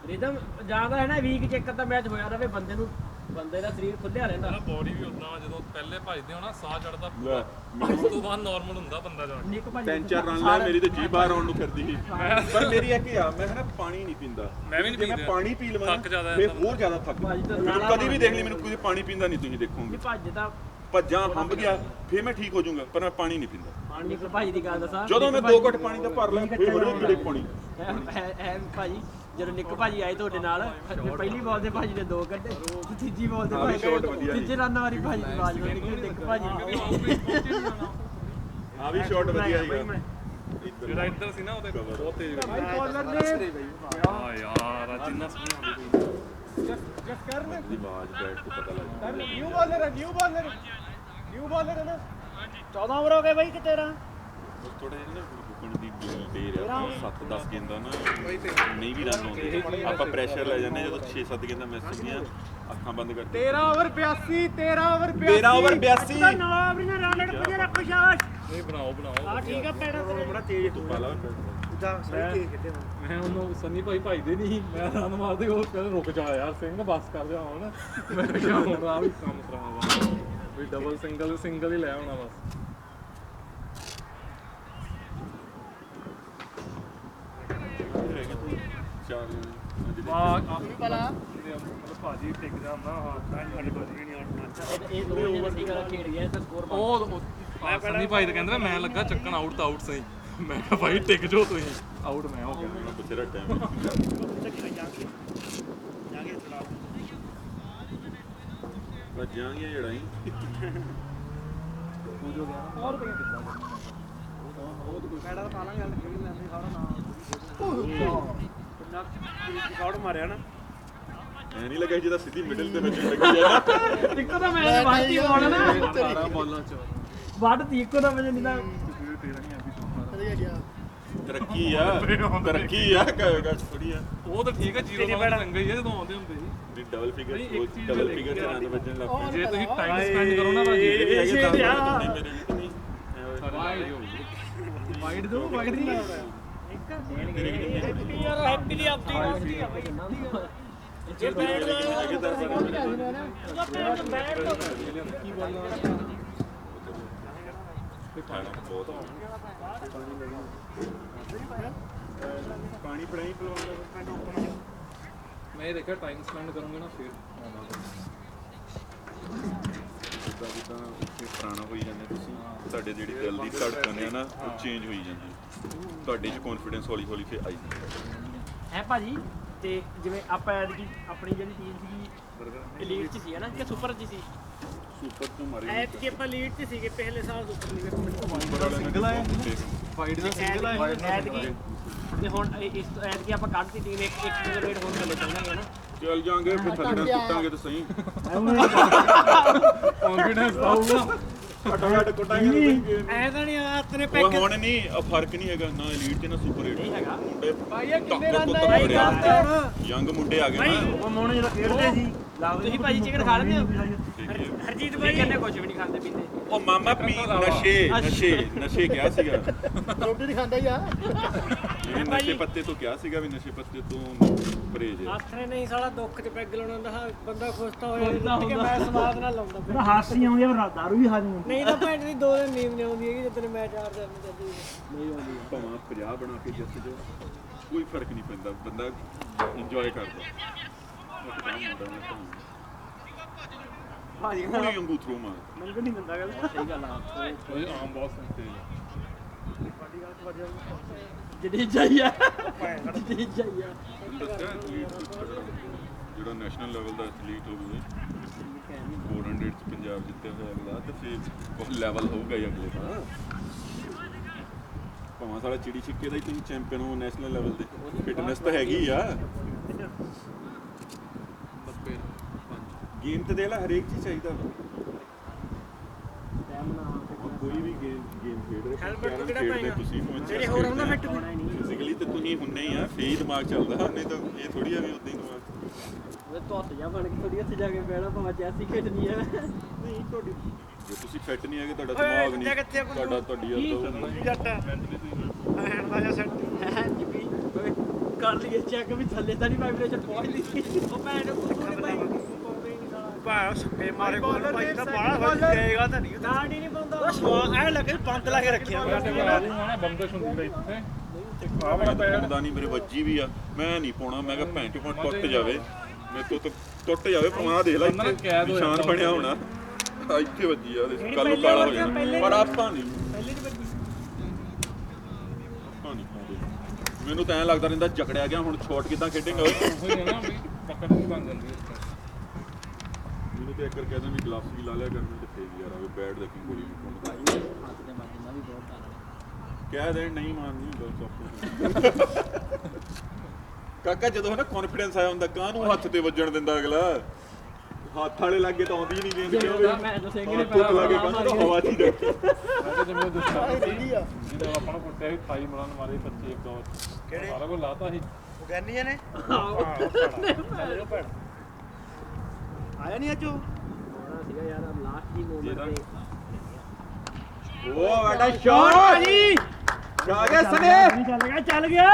ਰਿਦਮ ਜ਼ਿਆਦਾ ਹੈ ਨਾ ਵੀਕ ਚ ਇੱਕ ਅੱਧਾ ਮੈਚ ਹੋਇਆ ਰਵੇ ਬੰਦੇ ਦਾ ਸਰੀਰ ਖੁੱਲਿਆ ਰਹਿੰਦਾ। ਬੋਡੀ ਵੀ ਉਦਾਂ ਜਦੋਂ ਪਹਿਲੇ ਭੱਜਦੇ ਹੋ ਨਾ ਸਾਹ ਚੜਦਾ ਲੈ, ਉਸ ਤੋਂ ਬਾਅਦ ਨਾਰਮਲ ਹੁੰਦਾ ਬੰਦਾ ਜਾ ਕੇ। ਨਿੱਕ ਭਾਜੀ 3-4 ਰਨ ਲੈ, ਮੇਰੀ ਤੇ ਜੀ ਬਾਹਰ ਆਉਣ ਨੂੰ ਫਿਰਦੀ ਸੀ। ਪਰ ਮੇਰੀ ਇੱਕ ਆ, ਮੈਂ ਹਨਾ ਪਾਣੀ ਨਹੀਂ ਪੀਂਦਾ। ਮੈਂ ਵੀ ਨਹੀਂ ਜੇ ਮੈਂ ਪੀਂਦਾ। ਪਾਣੀ ਪੀ ਲਵਾਂ ਥੱਕ ਜ਼ਿਆਦਾ ਫਿਰ ਜਾਂਦਾ ਹੋਰ ਜ਼ਿਆਦਾ ਥੱਕ ਭਾਜੀ ਤਾਂ ਮੈਨੂੰ ਨਾਲਾ ਕਦੀ ਵੀ ਦੇਖ ਲਈ ਮੈਨੂੰ ਕੋਈ ਪਾਣੀ ਪੀਂਦਾ ਨਹੀਂ ਤੁਸੀਂ ਦੇਖੋਗੇ। ਨਹੀਂ ਭੱਜ ਤਾਂ ਭੱਜਾਂ ਹੰਬ ਗਿਆ ਫਿਰ ਮੈਂ ਠੀਕ ਹੋ ਜਾਊਂਗਾ, ਪਰ ਮੈਂ ਪਾਣੀ ਨਹੀਂ ਪੀਂਦਾ। ਪਾਣੀ ਨਿਕਲ ਭਾਜੀ ਦੀ ਗੱਲ ਦੱਸਾਂ ਜਦੋਂ ਮੈਂ 2 ਘੁੱਟ ਪਾਣੀ ਦਾ ਭਰ ਲਾਂ ਫਿਰ ਉਹਦੇ ਕਿਹੜੇ ਪਾਣੀ। ਐ ਭਾਜੀ ਜਦੋਂ ਨਿੱਕ ਭਾਜੀ ਆਏ ਤੁਹਾਡੇ ਨਾਲ ਪਹਿਲੀ ਬਾਲ ਦੇ ਭਾਜੀ ਨੇ 2 ਕੱਢੇ, ਤੀਜੀ ਬਾਲ ਦੇ ਹਾਂ, ਵੀ shot ਭਾਜੀ ਵਧੀਆ ਸੀ। ਤੀਜੇ ਰਨ ਵਾਲੀ ਭਾਜੀ ਦੀ ਆਵਾਜ਼ ਬਣ ਗਈ ਨਿੱਕ ਭਾਜੀ ਆ ਵੀ ਸ਼ਾਟ ਵਧੀਆ ਸੀਗਾ। ਜਿਹੜਾ ਇੱਧਰ ਸੀ ਨਾ ਉਹਦੇ ਬਹੁਤ ਤੇਜ਼ ਭਾਈ ਬੋਲਰ ਨੇ ਆ ਯਾਰ ਅੱਜ ਇੰਨਾ ਸੋਹਣਾ ਹੁੰਦੀ ਦੀ ਆਵਾਜ਼ ਬੈਠ ਕੇ ਪਤਾ ਲੱਗਦਾ। ਨਿਊ ਬਾਲਰ ਹੈ ਨਾ 14 ਓਵਰ ਹੋ ਗਏ ਬਾਈ ਕਿ 13 ਥੋੜਾ ਜਿਹਾ ਨਾ ਰੁਕਣ ਦੀ ਦੇ ਰਿਹਾ 7-10 ਗੇਂਦਾਂ ਨਾ ਨਹੀਂ ਵੀ ਰਨ ਆਉਂਦੇ। ਆਪਾਂ ਪ੍ਰੈਸ਼ਰ ਲੈ ਜਾਂਦੇ ਜਦੋਂ 6-7 ਗੇਂਦਾਂ ਮਿਸ ਹੁੰਦੀਆਂ, ਅੱਖਾਂ ਬੰਦ ਕਰਕੇ। 13 ਓਵਰ 82 13 ਓਵਰ 13 ਓਵਰ 82 ਨਵਾਬ ਨੇ ਰਨ ਰੇਟ ਵਧੀਆ ਰੱਖੋ ਸ਼ਾਬਾਸ਼ ਇਹ ਬਣਾਓ ਆ ਠੀਕ ਆ ਪੈੜਾ ਤੇਰੇ ਬੜਾ ਤੇਜ਼ ਤੂੰ ਪਾ ਲਾ ਮੈਂ ਉਹਨੂੰ ਸੰਨੀ ਭਾਈ ਭਜਦੇ ਨਹੀਂ, ਮੈਂ ਰਨ ਮਾਰਦੇ ਉਹ ਕਹਿੰਦੇ ਰੁਕ ਜਾ ਯਾਰ ਸਿੰਘ ਬਸ ਕਰ ਜਾ ਹੁਣ। ਮੈਂ ਕਿਹਾ ਹੁਣ ਆ ਵੀ ਕੰਮ ਕਰਾਵਾ ਵੀ ਡਬਲ ਸਿੰਗਲ ਹੀ ਲੈ ਆਉਣਾ ਬਸ। ਭਾਜੀ ਟਿਕ ਜਾਂਦਾ ਹਾਂ ਸਾਡੇ ਕੋਲ ਨਹੀਂ ਆਉਣਾ। ਇਹ ਦੋ ਜਿਹੜੇ ਸੀਗਾ ਖੇਡ ਗਿਆ ਤੇ ਸਕੋਰ ਉਹ ਸੰਨੀ ਭਾਈ ਤਾਂ ਕਹਿੰਦੇ ਮੈਂ ਲੱਗਾ ਚੱਕਣ ਆਊਟ ਤਾਂ ਆਊਟ ਸਹੀ। ਮੈਂ ਕਿਹਾ ਭਾਈ ਟਿਕ ਜੋ ਤੁਸੀਂ ਆਊਟ ਮੈਂ ਹੋ ਗਿਆ। ਬਥੇਰਾ ਟਾਈਮ ਵੱਜਾਂਗੇ ਜਿਹੜਾ ਹੀ ਸ਼ਾਟ ਮਾਰਿਆ ਨਾ ਐ ਨਹੀਂ ਲੱਗਾ ਜਿਹਦਾ ਸਿੱਧੀ ਮਿਡਲ ਤੇ ਵੱਜਣ ਲੱਗੀ ਆ। ਇੱਕੋ ਤਾਂ ਮੈਚ ਵੱਢਤੀ ਬੋਲ ਨਾ 12 ਬਾਲਾਂ ਚ ਵੱਢਤੀ ਇੱਕੋ ਤਾਂ ਵਜੇ ਨਹੀਂ ਤਾਂ ਵਧੀਆ ਗਿਆ ਤਰੱਕੀ ਆ ਥੋੜੀ ਆ। ਉਹ ਤਾਂ ਠੀਕ ਹੈ ਜੀਰੋ ਨਾਲ ਚੰਗਾ ਹੀ ਹੈ ਜਦੋਂ ਆਉਂਦੇ ਹੁੰਦੇ ਸੀ। ਵੀ ਡਬਲ ਫਿਗਰ ਨਹੀਂ, ਇੱਕ ਚੀਜ਼ ਡਬਲ ਦੇਖੀ ਫਿਗਰ ਚ ਆ। ਰਨ ਵੱਜਣ ਲੱਗ ਪਏ। ਜੇ ਤੁਸੀਂ ਟਾਈਮ ਸਪੈਂਡ ਕਰੋ ਨਾ ਭਾਜੀ ਇਹ ਵੀ ਹੈਗੇ 10 ਇਹ ਮੇਰੇ ਵੀ ਕਿ ਨਹੀਂ ਵਾਈਡ ਦੋ ਵਾਈਡ ਨਹੀਂ ਯਾਰ ਹੈਪੀ ਦੀ ਆਪਦੀ ਜੇ ਬੈਟ ਪਾਣੀ ਪੜਾਈ ਪਲਵਾਉਂਦਾ। ਮੈਂ ਇਹ ਦੇਖਿਆ ਟਾਈਮ ਸਪੈਂਡ ਕਰੂੰਗਾ ਨਾ ਫਿਰ ਆਉਂਦਾ। ਜਿੱਦਾਂ ਪੁਰਾਣਾ ਹੋਈ ਜਾਂਦੇ ਤੁਸੀਂ, ਤੁਹਾਡੇ ਜਿਹੜੀ ਦਿਲ ਦੀ ਧੜਕਣ ਹੈ ਨਾ ਉਹ ਚੇਂਜ ਹੋਈ ਜਾਂਦੀ। ਤੁਹਾਡੇ 'ਚ ਕੌਨਫੀਡੈਂਸ ਹੌਲੀ ਹੌਲੀ ਫਿਰ ਆਈ ਜਾਂਦਾ। ਹੈ ਭਾਜੀ ਤੇ ਜਿਵੇਂ ਆਪਾਂ ਐਤਕੀ ਆਪਣੀ ਜਿਹੜੀ ਟੀਮ ਸੀਗੀ ਲੀਡ 'ਚ ਸੀ ਹੈ ਨਾ ਕਿ ਸੁਪਰ 'ਚ ਸੀ ਸੁਪਰ ਤੋਂ ਮਾਰੇ ਐਤਕੀ ਆਪਾਂ ਲੀਡ 'ਚ ਸੀਗੇ ਪਹਿਲੇ ਸਾਲ ਸੁਪਰ ਲੀਗ ਵਿੱਚ ਸਿੰਗਲ ਆਇਆ ਫਾਈਟ ਦਾ ਸਿੰਗਲ ਆਇਆ ਐਤਕੀ ਤੇ ਹੁਣ ਇਸ ਐਤਕੀ ਆਪਾਂ ਕੱਢਤੀ ਟੀਮ ਇੱਕ ਰੇਟ ਹੋਰ ਚੱਲੇ ਚੱਲਾਂਗੇ ਨਾ ਚੱਲ ਜਾਾਂਗੇ ਫਿਰ ਥੱਲੇ ਕੁੱਟਾਂਗੇ ਤਾਂ ਸਹੀ ਕੌਨਫੀਡੈਂਸ ਆਊਗਾ ਘੱਟੋ ਘੱਟ ਕੁੱਟਾਂਗੇ ਐ ਤਾਂ ਨਹੀਂ ਆ ਤੇਰੇ ਉਹ ਹੁਣ ਨਹੀਂ ਫਰਕ ਨਹੀਂ ਹੈਗਾ ਨਾ elite ਤੇ ਨਾ ਸੁਪਰ ਏਟ ਹੈਗਾ ਮੁੰਡੇ ਭਾਈ ਇਹ ਕਿੰਨੇ ਟੱਕਰ ਰਨ ਤੋਂ ਆਏ ਤਕੜੇ ਯੰਗ ਮੁੰਡੇ ਆ ਗਏ ਨਾ ਉਹ ਮੋਣੇ ਜਦੋਂ ਖੇਡਦੇ ਸੀ ਤੁਸੀਂ ਭਾਜੀ chicken ਖਾ ਲੈਂਦੇ ਹੋ? ਠੀਕ ਹੈ। ਹਰਜੀਤ ਭਾਈ ਕਹਿੰਦੇ ਕੁਝ ਵੀ ਨਹੀਂ ਖਾਂਦੇ ਪੀਂਦੇ ਉਹ ਮਾਮਾ ਪੀ ਨਸ਼ੇ ਕਿਹਾ ਸੀਗਾ ਰੋਟੀ ਨਹੀਂ ਖਾਂਦਾ ਹੀ ਆ ਇਹ ਨਸ਼ੇ ਪੱਤੇ ਤੋਂ ਕਿਹਾ ਸੀਗਾ ਵੀ ਨਸ਼ੇ ਪੱਤੇ ਤੋਂ ਪਰਹੇਜ਼ ਹੈ ਆਥਰੇ ਨਹੀਂ ਸਾਲਾ ਦੁੱਖ 'ਚ ਪੈਗ ਲਾਉਣਾ ਹੁੰਦਾ ਬੰਦਾ ਖੁਸ਼ ਤਾਂ ਹੋਇਆ ਲੁੱਟ ਕੇ ਮੈਂ ਸਵਾਦ ਨਾਲ ਲਾਉਂਦਾ ਜਿਹੜਾ ਹਾਸੀ ਆਉਂਦੀ ਆ ਪਰ ਦਾਰੂ ਵੀ ਹਾਜ਼ਮ ਹੁੰਦੀ ਨਹੀਂ ਤਾਂ ਭੈਣ ਦੀ 2 ਦਿਨ ਨੀਂਦ ਨਹੀਂ ਆਉਂਦੀ ਹੈਗੀ ਜਦੋਂ ਮੈਚ ਹਾਰ ਜਾਂਦੇ ਜਾਂਦੀ ਨਹੀਂ ਆਉਂਦੀ ਭਾਵੇਂ 50 ਬਣਾ ਕੇ ਜਿੱਤ ਜਾਓ ਕੋਈ ਫਰਕ ਨਹੀਂ ਪੈਂਦਾ ਬੰਦਾ ਇੰਜੋਏ ਕਰਦਾ ਉਹ ਕੰਮ ਹੁੰਦਾ ਨਾ ਤਾਂ ਭਾਜੀ ਕੋਈ ਵਾਂਗੂ ਥਰੂ ਮਾਰ ਮੈਨੂੰ ਨਹੀਂ ਦਿੰਦਾ ਗੱਲ ਸਹੀ ਗੱਲ ਆ ਕੋਈ ਆਮ ਬਹੁਤ ਸੰਤੇ ਜਿਹੜੀ ਜਾਈਆ ਜਿਹੜੀ ਜਾਈਆ ਦੱਸਿਆ ਜਿਹੜਾ ਨੈਸ਼ਨਲ ਲੈਵਲ ਦਾ ਐਥਲੀਟ ਹੋਵੇ 400 ਚ ਪੰਜਾਬ ਜਿੱਤਿਆ ਹੋਇਆ ਅਗਲਾ ਤੇ ਫਿਰ ਲੈਵਲ ਹੋਊਗਾ ਹੀ ਅਗਲੇ ਦਾ ਭਾਵੇਂ ਸਾਲਾ ਚਿੜੀ ਛਿੱਕੇ ਦਾ ਹੀ ਤੁਸੀਂ ਚੈਂਪੀਅਨ ਹੋ ਨੈਸ਼ਨਲ ਲੈਵਲ ਤੇ ਫਿਟਨੈਸ ਤਾਂ ਹੈਗੀ ਆ ਗੇਮ ਤੇ ਦੇ ਲੈ ਹਰੇਕ ਚੀਜ਼ ਚਾਹੀਦਾ ਵਾ ਕੋਈ ਵੀ ਗੇਮ ਖੇਡ ਰਹੇ Helmet ਕੈਰਮ ਕਿਹੜਾ ਖੇਡਦੇ ਪਾਏਗਾ? ਤੁਸੀਂ ਜਿਹੜੇ ਹੋਰ ਉਹਨਾਂ ਫਿੱਟ ਫਿਜ਼ੀਕਲੀ ਤੇ ਤੁਸੀਂ ਹੁੰਨੇ ਹੀ ਆ ਫੇਰ ਹੀ ਦਿਮਾਗ ਚੱਲਦਾ ਨਹੀਂ ਤਾਂ ਇਹ ਥੋੜੀ ਆ ਵੀ ਉਦਾਂ ਹੀ ਦਿਮਾਗ ਉਹ ਧੁੱਤ ਜਾ ਬਣ ਕੇ ਥੋੜੀ ਉੱਥੇ ਜਾ ਕੇ ਬਹਿਣਾ ਭਾਵੇਂ ਚੈਸੀ ਖੇਡਣੀ ਹੈ ਨਹੀਂ ਤੁਹਾਡੀ ਜੇ ਤੁਸੀਂ ਫਿੱਟ ਨਹੀਂ ਹੈਗੇ ਤੁਹਾਡਾ ਦਿਮਾਗ ਨਹੀਂ ਤੁਹਾਡੀ ਜੱਟ ਹੈਂਡ ਦਾ ਜਾਂ ਸੈੱਟ ਜਿੱਪੀ ਕਰ ਲਈਏ ਚੈੱਕ ਵੀ ਥੱਲੇ ਤਾਂ ਨਹੀਂ ਵਾਈਬ੍ਰੇਸ਼ਨ ਪਹੁੰਚਦੀ ਉਹ ਭੈਣ ਨੂੰ ਕੁੱਤੇ ਭਾਈ ਭਾਂ ਸੁੱਕੇ ਮਾਰੇ ਕੋਲ ਭਾਈ ਤਾਂ ਬਾਹਰ ਜਾਏਗਾ ਤਾਂ ਨਹੀਂ ਨਾ ਨਹੀਂ ਪਾਉਂਦਾ ਉਹ ਸਵਾਦ ਐ ਲੱਗੇ ਬੰਦ ਲਾ ਕੇ ਰੱਖਿਆ ਬੰਦੇ ਸੁਣਦੇ ਇੱਥੇ ਪਤਾ ਨਹੀਂ ਮੇਰੇ ਵੱਜੀ ਵੀ ਆ ਮੈਂ ਨਹੀਂ ਪਾਉਣਾ ਮੈਂ ਕਿਹਾ ਭੈਣ ਚੋਂ ਟੁੱਟ ਜਾਵੇ ਮੇਰੇ ਤੋਂ ਟੁੱਟ ਜਾਵੇ ਪਰਵਾਹ ਦੇਖ ਲੈ ਉਹਨਾਂ ਨੇ ਕੈਦ ਹੋ ਨਿਸ਼ਾਨ ਜਾਂਦਾ ਬਣਿਆ ਹੋਣਾ ਇੱਥੇ ਵੱਜੀ ਆ ਉਹਦੇ ਕੱਲ ਨੂੰ ਕਾਲਾ ਹੋ ਜਾਣਾ ਪਰ ਆਪਾਂ ਨਹੀਂ ਪਹਿਲੇ ਨਹੀਂ ਵੱਜੀ ਆਪਾਂ ਨਹੀਂ ਪਾਉਂਦੇ ਮੈਨੂੰ ਤਾਂ ਐਂ ਲੱਗਦਾ ਰਹਿੰਦਾ ਜਕੜਿਆ ਗਿਆ ਹੁਣ ਸ਼ਾਟ ਕਿੱਦਾਂ ਖੇਡੇਗਾ ਓਏ ਉਹੀ ਹੈ ਨਾ ਵੀ ਪਕੜ ਨਹੀਂ ਬਣ ਜਾਂਦੀ ਇਸ ਤਰ੍ਹਾਂ ਮੈਨੂੰ ਤੇ ਇੱਕ ਵਾਰ ਕਹਿੰਦਾ ਵੀ ਗਲਾਸ ਵੀ ਲਾ ਲਿਆ ਕਰ ਮੈਂ ਕਿੱਥੇ ਵੀ ਯਾਰ ਆਵੇ ਬੈਟ ਦੇਖੀ ਗੋਲੀ ਵੀ ਪਾਉਂਦਾ ਕਹਿ ਦੇਣ ਨਹੀਂ ਮਾਰਨੀ ਹੁੰਦਾ ਸਭ ਕਾਕਾ ਜਦੋਂ ਹੈ ਨਾ ਕੌਨਫੀਡੈਂਸ ਆਇਆ ਹੁੰਦਾ ਕਾਹਨੂੰ ਹੱਥ ਤੇ ਵੱਜਣ ਦਿੰਦਾ ਅਗਲਾ ਹੱਥ ਵਾਲੇ ਲੱਗੇ ਤਾਂ ਆਉਂਦੀ ਨਹੀਂ ਗੇਂਦ ਕਿਉਂ ਮੈਂ ਤਾਂ ਸਿੰਘ ਨੇ ਪੁੱਤ ਲਾ ਕੇ ਕਹਿੰਦਾ ਹਵਾ 'ਚ ਹੀ ਰੱਖ ਮੈਂ ਤਾਂ ਜਿਵੇਂ ਦੱਸਿਆ ਜਿਹਦਾ ਆਪਾਂ ਨੂੰ ਕੁੱਟਿਆ ਸੀ 28 ਮਰਨ ਮਾਰੇ 25 ਇੱਕ ਦੌਰ ਕਿਹੜੇ ਸਾਰਾ ਕੁਝ ਲਾਤਾ ਸੀ ਉਹ ਕਹਿੰਦੀਆਂ ਨੇ ਆਇਆ ਨਹੀਂ ਅੱਜ ਉਹ ਸੀਗਾ ਯਾਰ ਲਾਸਟ ਹੀ ਮੂਮੈਂਟ ਤੇ ਉਹ ਬੇਟਾ ਸ਼ਾਟ ਜੀ ਜਾ ਗਿਆ ਸਨੇ ਚੱਲ ਗਿਆ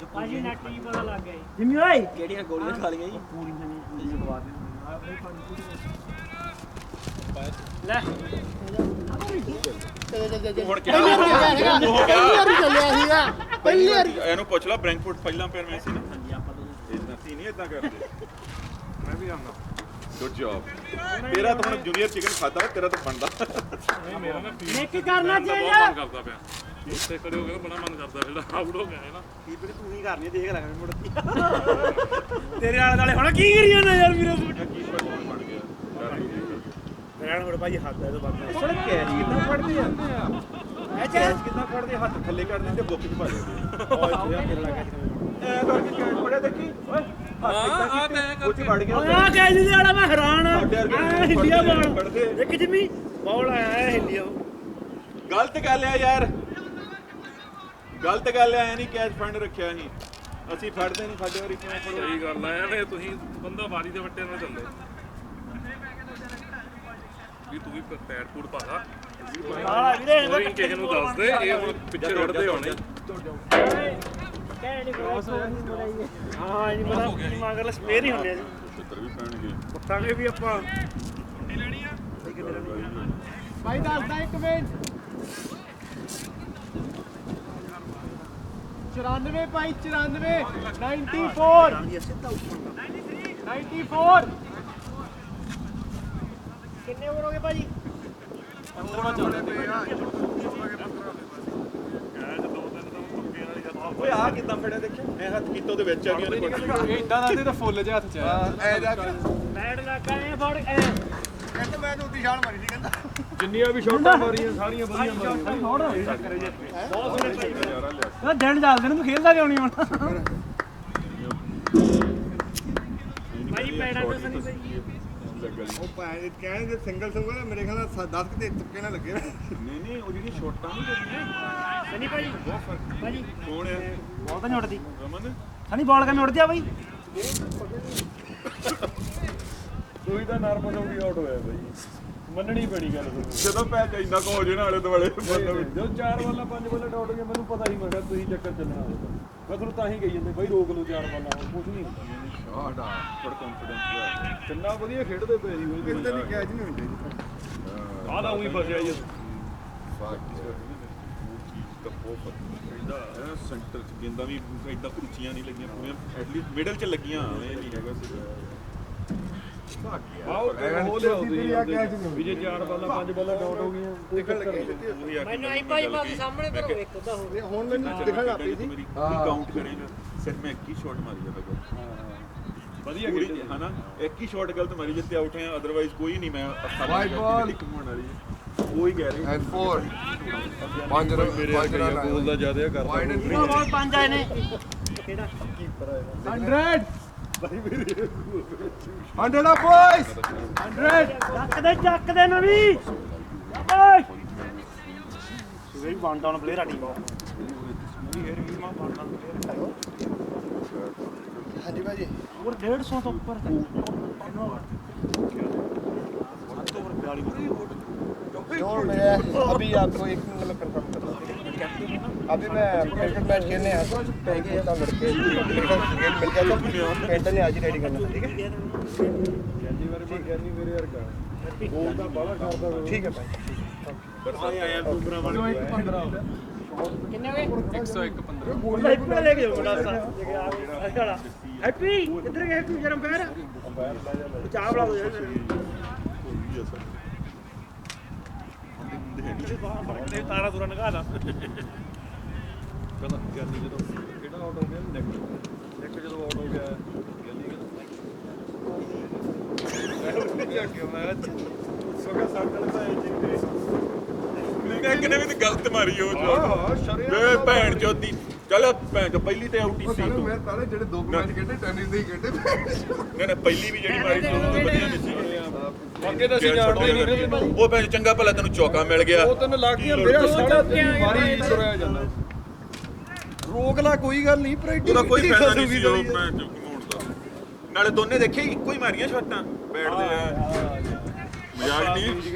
ਭਾਜੀ ਨੱਟ ਹੀ ਪਤਾ ਲੱਗ ਗਿਆ ਜਿੰਮੀ ਓਏ ਕਿਹੜੀਆਂ ਗੋਲੀਆਂ ਖਾ ਲਈਆਂ ਜੀ ਪੂਰੀ ਨਹੀਂ ਜਗਵਾ ਦੇ ਲੈ ਹੁਣ ਕਿਹਾ ਚੱਲਿਆ ਸੀਗਾ ਪਹਿਲੀ ਵਾਰੀ ਇਹਨੂੰ ਪੁੱਛ ਲਾ ਬ੍ਰੈਂਕਫੋਰਡ ਪਹਿਲਾਂ ਪੈਰ ਮੈਂ ਸੀ ਨਾ ਇਦਾਂ ਸੀ ਨਹੀਂ ਇਦਾਂ ਕਰਦੇ ਮੈਂ ਵੀ ਆਉਂਦਾ ਗੁੱਡ ਜੌਬ ਤੇਰਾ ਤਾਂ ਹੁਣ ਜੂਨੀਅਰ ਚਿਕਨ ਖਾਦਾ ਤੇਰਾ ਤਾਂ ਬਣਦਾ ਨਹੀਂ ਮੇਰਾ ਨਾ ਨਿੱਕ ਕਰਨਾ ਚਾਹੀਦਾ ਮਨ ਕਰਦਾ ਪਿਆ ਉੱਤੇ ਖੜੇ ਹੋ ਕੇ ਬੜਾ ਮਨ ਕਰਦਾ ਜਿਹੜਾ ਆਊਟ ਹੋ ਗਿਆ ਹੈ ਨਾ ਕੀ ਪਤਾ ਤੂੰ ਹੀ ਕਰਨੀ ਦੇਖ ਲੈ ਮੁੜ ਤੇਰੇ ਆਲੇ ਨਾਲੇ ਹੁਣ ਕੀ ਕਰੀ ਜਾਂਦਾ ਯਾਰ ਵੀਰੋ ਕੀਪਰ ਕੌਣ ਬਣ ਗਿਆ ਰਹਿਣ ਮੁੜ ਭਾਈ ਹੱਥ ਹੈ ਤੋਂ ਬਾਅਦ ਅਸਲ ਕੈਚ ਕਿੱਦਾਂ ਫੜਦੇ ਆ ਕੈਚ ਕਿੱਦਾਂ ਫੜਦੇ ਹੱਥ ਥੱਲੇ ਕਰ ਦਿੰਦੇ ਬੁੱਕ 'ਚ ਪਾ ਦਿੰਦੇ ਐ ਕਰਕੇ ਕੈਚ ਫੜਿਆ ਦੇਖੀ ਓਏ ਆ ਤੇ ਕੁਝ ਵੜ ਗਿਆ ਆ ਕਹਿ ਜੀ ਵਾਲਾ ਮੈਂ ਹੈਰਾਨ ਆ ਸਾਡੇ ਵਰਗੇ ਹਿੱਲਿਆ ਬਾਲ ਫੜਦੇ ਇੱਕ ਜਿੰਮੀ ਬਾਲ ਆਇਆ ਹਿੱਲਿਆ ਗਲਤ ਗੱਲ ਆ ਯਾਰ ਗਲਤ ਗੱਲ ਆ ਨਹੀਂ ਕੈਚ ਫੰਡ ਰੱਖਿਆ ਸੀ ਅਸੀਂ ਫੜਦੇ ਨਹੀਂ ਸਾਡੇ ਵਾਰੀ ਕਿਵੇਂ ਫੜੋ ਸਹੀ ਗੱਲ ਆ ਐਵੇਂ ਤੁਸੀਂ ਬੰਦਾ ਵਾਰੀ ਦੇ ਵੱਟੇ ਨਾਲ ਚੱਲੋ ਵੀ ਤੂੰ ਵੀ ਪੈਰ ਪੂੜ ਪਾਦਾ ਆਲਾ ਵੀਰੇ ਕੋਈ ਕਿਸੇ ਨੂੰ ਦੱਸ ਦੇ ਇਹ ਹੁਣ ਪਿੱਛੇ ਰੜਦੇ ਹੋਣੇ ਕਹਿ ਨਹੀਂ ਕ੍ਰੋਸ ਹਾਂ ਨਹੀਂ ਪਤਾ ਮਗਰ ਸਪੇਅਰ ਹੀ ਹੁੰਦੇ ਆ ਜੀ ਛੱਤਰ ਵੀ ਪੈਣਗੇ ਪੁੱਟਾਂਗੇ ਵੀ ਆਪਾਂ ਭਾਈ ਦੱਸਦਾ ਇੱਕ ਮਿੰਟ 94 ਭਾਈ 94 94 94 ਕਿੰਨੇ ਓਵਰ ਹੋ ਗਏ ਭਾਜੀ ਕੈਚ 2-3 ਓਏ ਆ ਕਿੱਦਾਂ ਫੜਿਆ ਦੇਖਿਆ ਮੈਂ ਹੱਥ ਕੀਤਾ ਉਹਦੇ ਵਿੱਚ ਆ ਗਿਆ ਉਹਨੇ ਇਹ ਇਦਾਂ ਦਾ ਤਾਂ ਫੁੱਲ ਜਿਹਾ ਹੱਥ ਚ ਆਇਆ ਐ ਜਾ ਕੇ ਬੈਟ ਲੱਗਾ ਇਹ ਫੜ ਐ ਕਹਿੰਦਾ ਮੈਂ ਤਾਂ ਉੱਡੀ ਛਾਲ ਮਾਰੀ ਸੀ ਕਹਿੰਦਾ ਜਿੰਨੀਆਂ ਵੀ ਸ਼ਾਟਾਂ ਮਾਰੀਆਂ ਸਾਰੀਆਂ ਵਧੀਆ ਮਾਰੀਆਂ ਉਹ ਦਿਨ ਚੱਲਦੇ ਨੇ ਤੂੰ ਖੇਲਦਾ ਕਿਉਂ ਨਹੀਂ ਹੁਣ ਭਾਈ ਪੈਣਾ ਤਾਂ ਸਨੀ ਭਾਈ ਉਹ ਭਾਵੇਂ ਕਹਿਣਗੇ ਸਿੰਗਲ ਸੰਗਲ ਮੇਰੇ ਖਿਆਲ ਨਾਲ 10 ਕਿਤੇ ਤੁੱਕੇ ਨਾ ਲੱਗੇ ਨਹੀਂ ਉਹ ਜਿਹੜੀ ਸ਼ਾਟਾਂ ਨਹੀਂ ਕਰਦੀਆਂ ਸਨੀ ਭਾਈ ਭਾਜੀ ਕੌਣ ਹੈ ਬਾਲ ਤਾਂ ਨਹੀਂ ਉੱਡਦੀ ਰਮਨ ਸਨੀ ਬਾਲ ਕਿਵੇਂ ਉੱਡਦੀ ਆ ਬਾਈ ਕੋਈ ਤਾਂ ਨਰਵਸ ਹੋ ਕੇ ਆਊਟ ਹੋਇਆ ਬਾਈ ਮੰਨਣੀ ਪੈਣੀ ਗੱਲ ਤੁਹਾਨੂੰ ਜਦੋਂ ਪੈਚ ਇੰਨਾ ਕੋ ਹੋ ਜੇ ਨਾ ਆਲੇ ਦੁਆਲੇ ਜਦੋਂ 4 ਬਾਲਾਂ 5 ਬਾਲਾਂ ਡਾਟ ਗਏ ਮੈਨੂੰ ਪਤਾ ਹੀ ਮੈਂ ਕਿਹਾ ਤੁਸੀਂ ਚੱਕਰ ਚੱਲਣਾ ਮੈਂ ਤੁਹਾਨੂੰ ਤਾਂ ਹੀ ਕਹੀ ਜਾਂਦੇ ਬਾਈ ਰੋਕ ਲਓ 4 ਬਾਲਾਂ ਹੋਰ ਕੁਝ ਨਹੀਂ ਸ਼ਾਟ ਆ ਥੋੜਾ ਕੰਫੀਡੈਂਸ ਕਿੰਨਾ ਵਧੀਆ ਖੇਡਦੇ ਪਏ ਸੀ ਬਾਈ ਕਿਤੇ ਨਹੀਂ ਕੈਚ ਨਹੀਂ ਹੁੰਦੀ ਆਹ ਤਾਂ ਉਹੀ ਫਸਿਆ ਜੀ ਇਹਦਾ ਸੈਂਟਰ ਚ ਗੇਂਦਾਂ ਵੀ ਇਦਾਂ ਉੱਚੀਆਂ ਨਹੀਂ ਲੱਗੀਆਂ ਪੂਰੀਆਂ ਐਟਲੀਸਟ ਮਿਡਲ ਚ ਲੱਗੀਆਂ ਇਹ ਨਹੀਂ ਹੈਗਾ ਸੀ ਆਓ ਹੋ ਲਿਆ ਵੀ ਜੇ 4 ਬਾਲਾਂ 5 ਬਾਲਾਂ ਡਾਟ ਹੋ ਗਈਆਂ ਦਿਖਣ ਲੱਗੇ ਮੈਨੂੰ ਆਈ ਭਾਈ ਬਾਦੀ ਸਾਹਮਣੇ ਕਰੋ ਇੱਕ ਅੱਧਾ ਹੋ ਗਿਆ ਹੁਣ ਮੈਨੂੰ ਦਿਖਣ ਲੱਗ ਪਈ ਸੀ ਮੇਰੀ ਕਾਊਂਟ ਕਰੇਗਾ ਸਿਰ ਮੈਂ ਇੱਕ ਹੀ ਸ਼ਾਟ ਮਾਰੀ ਜਾਂਦਾ ਕੋਲ ਵਧੀਆ ਪੂਰੀ ਖੇਡੇ ਹਨਾ ਇੱਕ ਹੀ ਸ਼ਾਟ ਗਲਤ ਮਾਰੀ ਜਿੱਤੇ ਆਊਟ ਹੈ ਅਦਰਵਾਈਜ਼ ਕੋਈ ਨਹੀਂ ਮੈਂ White ball. ਘੁੰਮਣ ਵਾਲੀ ਕੋਈ ਕਹਿ ਰਹੇ ਐਂਡ 4 5 ਰਨ ਗੋਲ ਦਾ ਜ਼ਿਆਦਾ ਕਰਦਾ ਵਾਈਡ ਐਂਡ ਉਹ ਬਾਲ ਪੰਜ ਆਏ ਨੇ ਕਿਹੜਾ 100 boys 100 ਚੱਕ ਦੇ ਨਵੀਂ ਓਏ ਸਵੇਰੀ ਵਨ ਡਾਊਨ ਪਲੇਅਰ ਆ ਟੀਮ ਹਾਂਜੀ ਭਾਜੀ और 150 तो ऊपर जोर में है अभी आपको एक मिनट में कंफर्म कर दूँ अभी मैं क्रिकेट मैच खेलने आया था पैक होता लड़के मिल गया तो पेंटर ने आज ही रेडी करना ठीक है ਗਿਆਨੀ ਵਾਰ ਮੈਂ ਗਿਆਨੀ ਮੇਰੇ ਵਰਗਾ ਗੋਲ ਤਾਂ ਬਾਹਲਾ ਕਰਦਾ ठीक है भाई ਆਇਆ ਦੂਸਰਾ ਵਾਲਾ 15 कितने हो गए 101 15 गोल पे लेके जाओ बड़ा सा हैप्पी इधर के हैप्पी जरा पैर चाह बड़ा हो जाए तारा तुरा निकाल ਕਹਿੰਦਾ ਗਿਆਨੀ ਜਦੋਂ ਕਿਹੜਾ ਆਊਟ ਹੋ ਗਿਆ ਨੈਕ ਜਦੋਂ ਆਊਟ ਹੋ ਗਿਆ ਗਿਆਨੀ ਮੈਂ ਕਿਨੇ ਵੀ ਤੇ ਗਲਤ ਮਾਰੀ ਉਹ ਜੋ ਵੇ ਭੈਣ ਚੋਦੀ ਚੱਲ ਭੈਣ ਚੋ ਪਹਿਲੀ ਤੇ ਆਊਟ ਹੀ ਸੀ ਤੂੰ ਮੈਂ ਤਾਲੇ ਜਿਹੜੇ 2 ਮੈਚ ਖੇਡੇ ਟੈਨਿਸ ਦੇ ਹੀ ਖੇਡੇ ਨਾ ਪਹਿਲੀ ਵੀ ਜਿਹੜੀ ਮਾਰੀ ਸੀ ਉਹ ਤਾਂ ਵਧੀਆ ਨਹੀਂ ਸੀ ਅੱਗੇ ਤਾਂ ਅਸੀਂ ਜਾਣਦੇ ਨਹੀਂ ਉਹ ਭੈਣ ਚੰਗਾ ਭਲਾ ਤੈਨੂੰ ਚੌਕਾ ਮਿਲ ਗਿਆ ਉਹ ਤੈਨੂੰ ਲੱਗ ਗਿਆ ਮੇਰਾ ਸਾਡਾ ਮਾਰੀ ਤੁਰਿਆ ਜਾਂਦਾ ਰੋਕ ਲਾ ਕੋਈ ਗੱਲ ਨਹੀਂ ਪਰ ਉਹਦਾ ਕੋਈ ਫਾਇਦਾ ਨਹੀਂ ਸੀ ਉਹ ਮੈਂ ਘੁਮਾਉਣ ਦਾ ਨਾਲੇ ਦੋਨੇ ਦੇਖੇ ਇੱਕੋ ਹੀ ਮਾਰੀਆਂ ਸ਼ਾਟਾਂ ਬੈਠਦੇ ਆ ਮਜ਼ਾਕ ਨਹੀਂ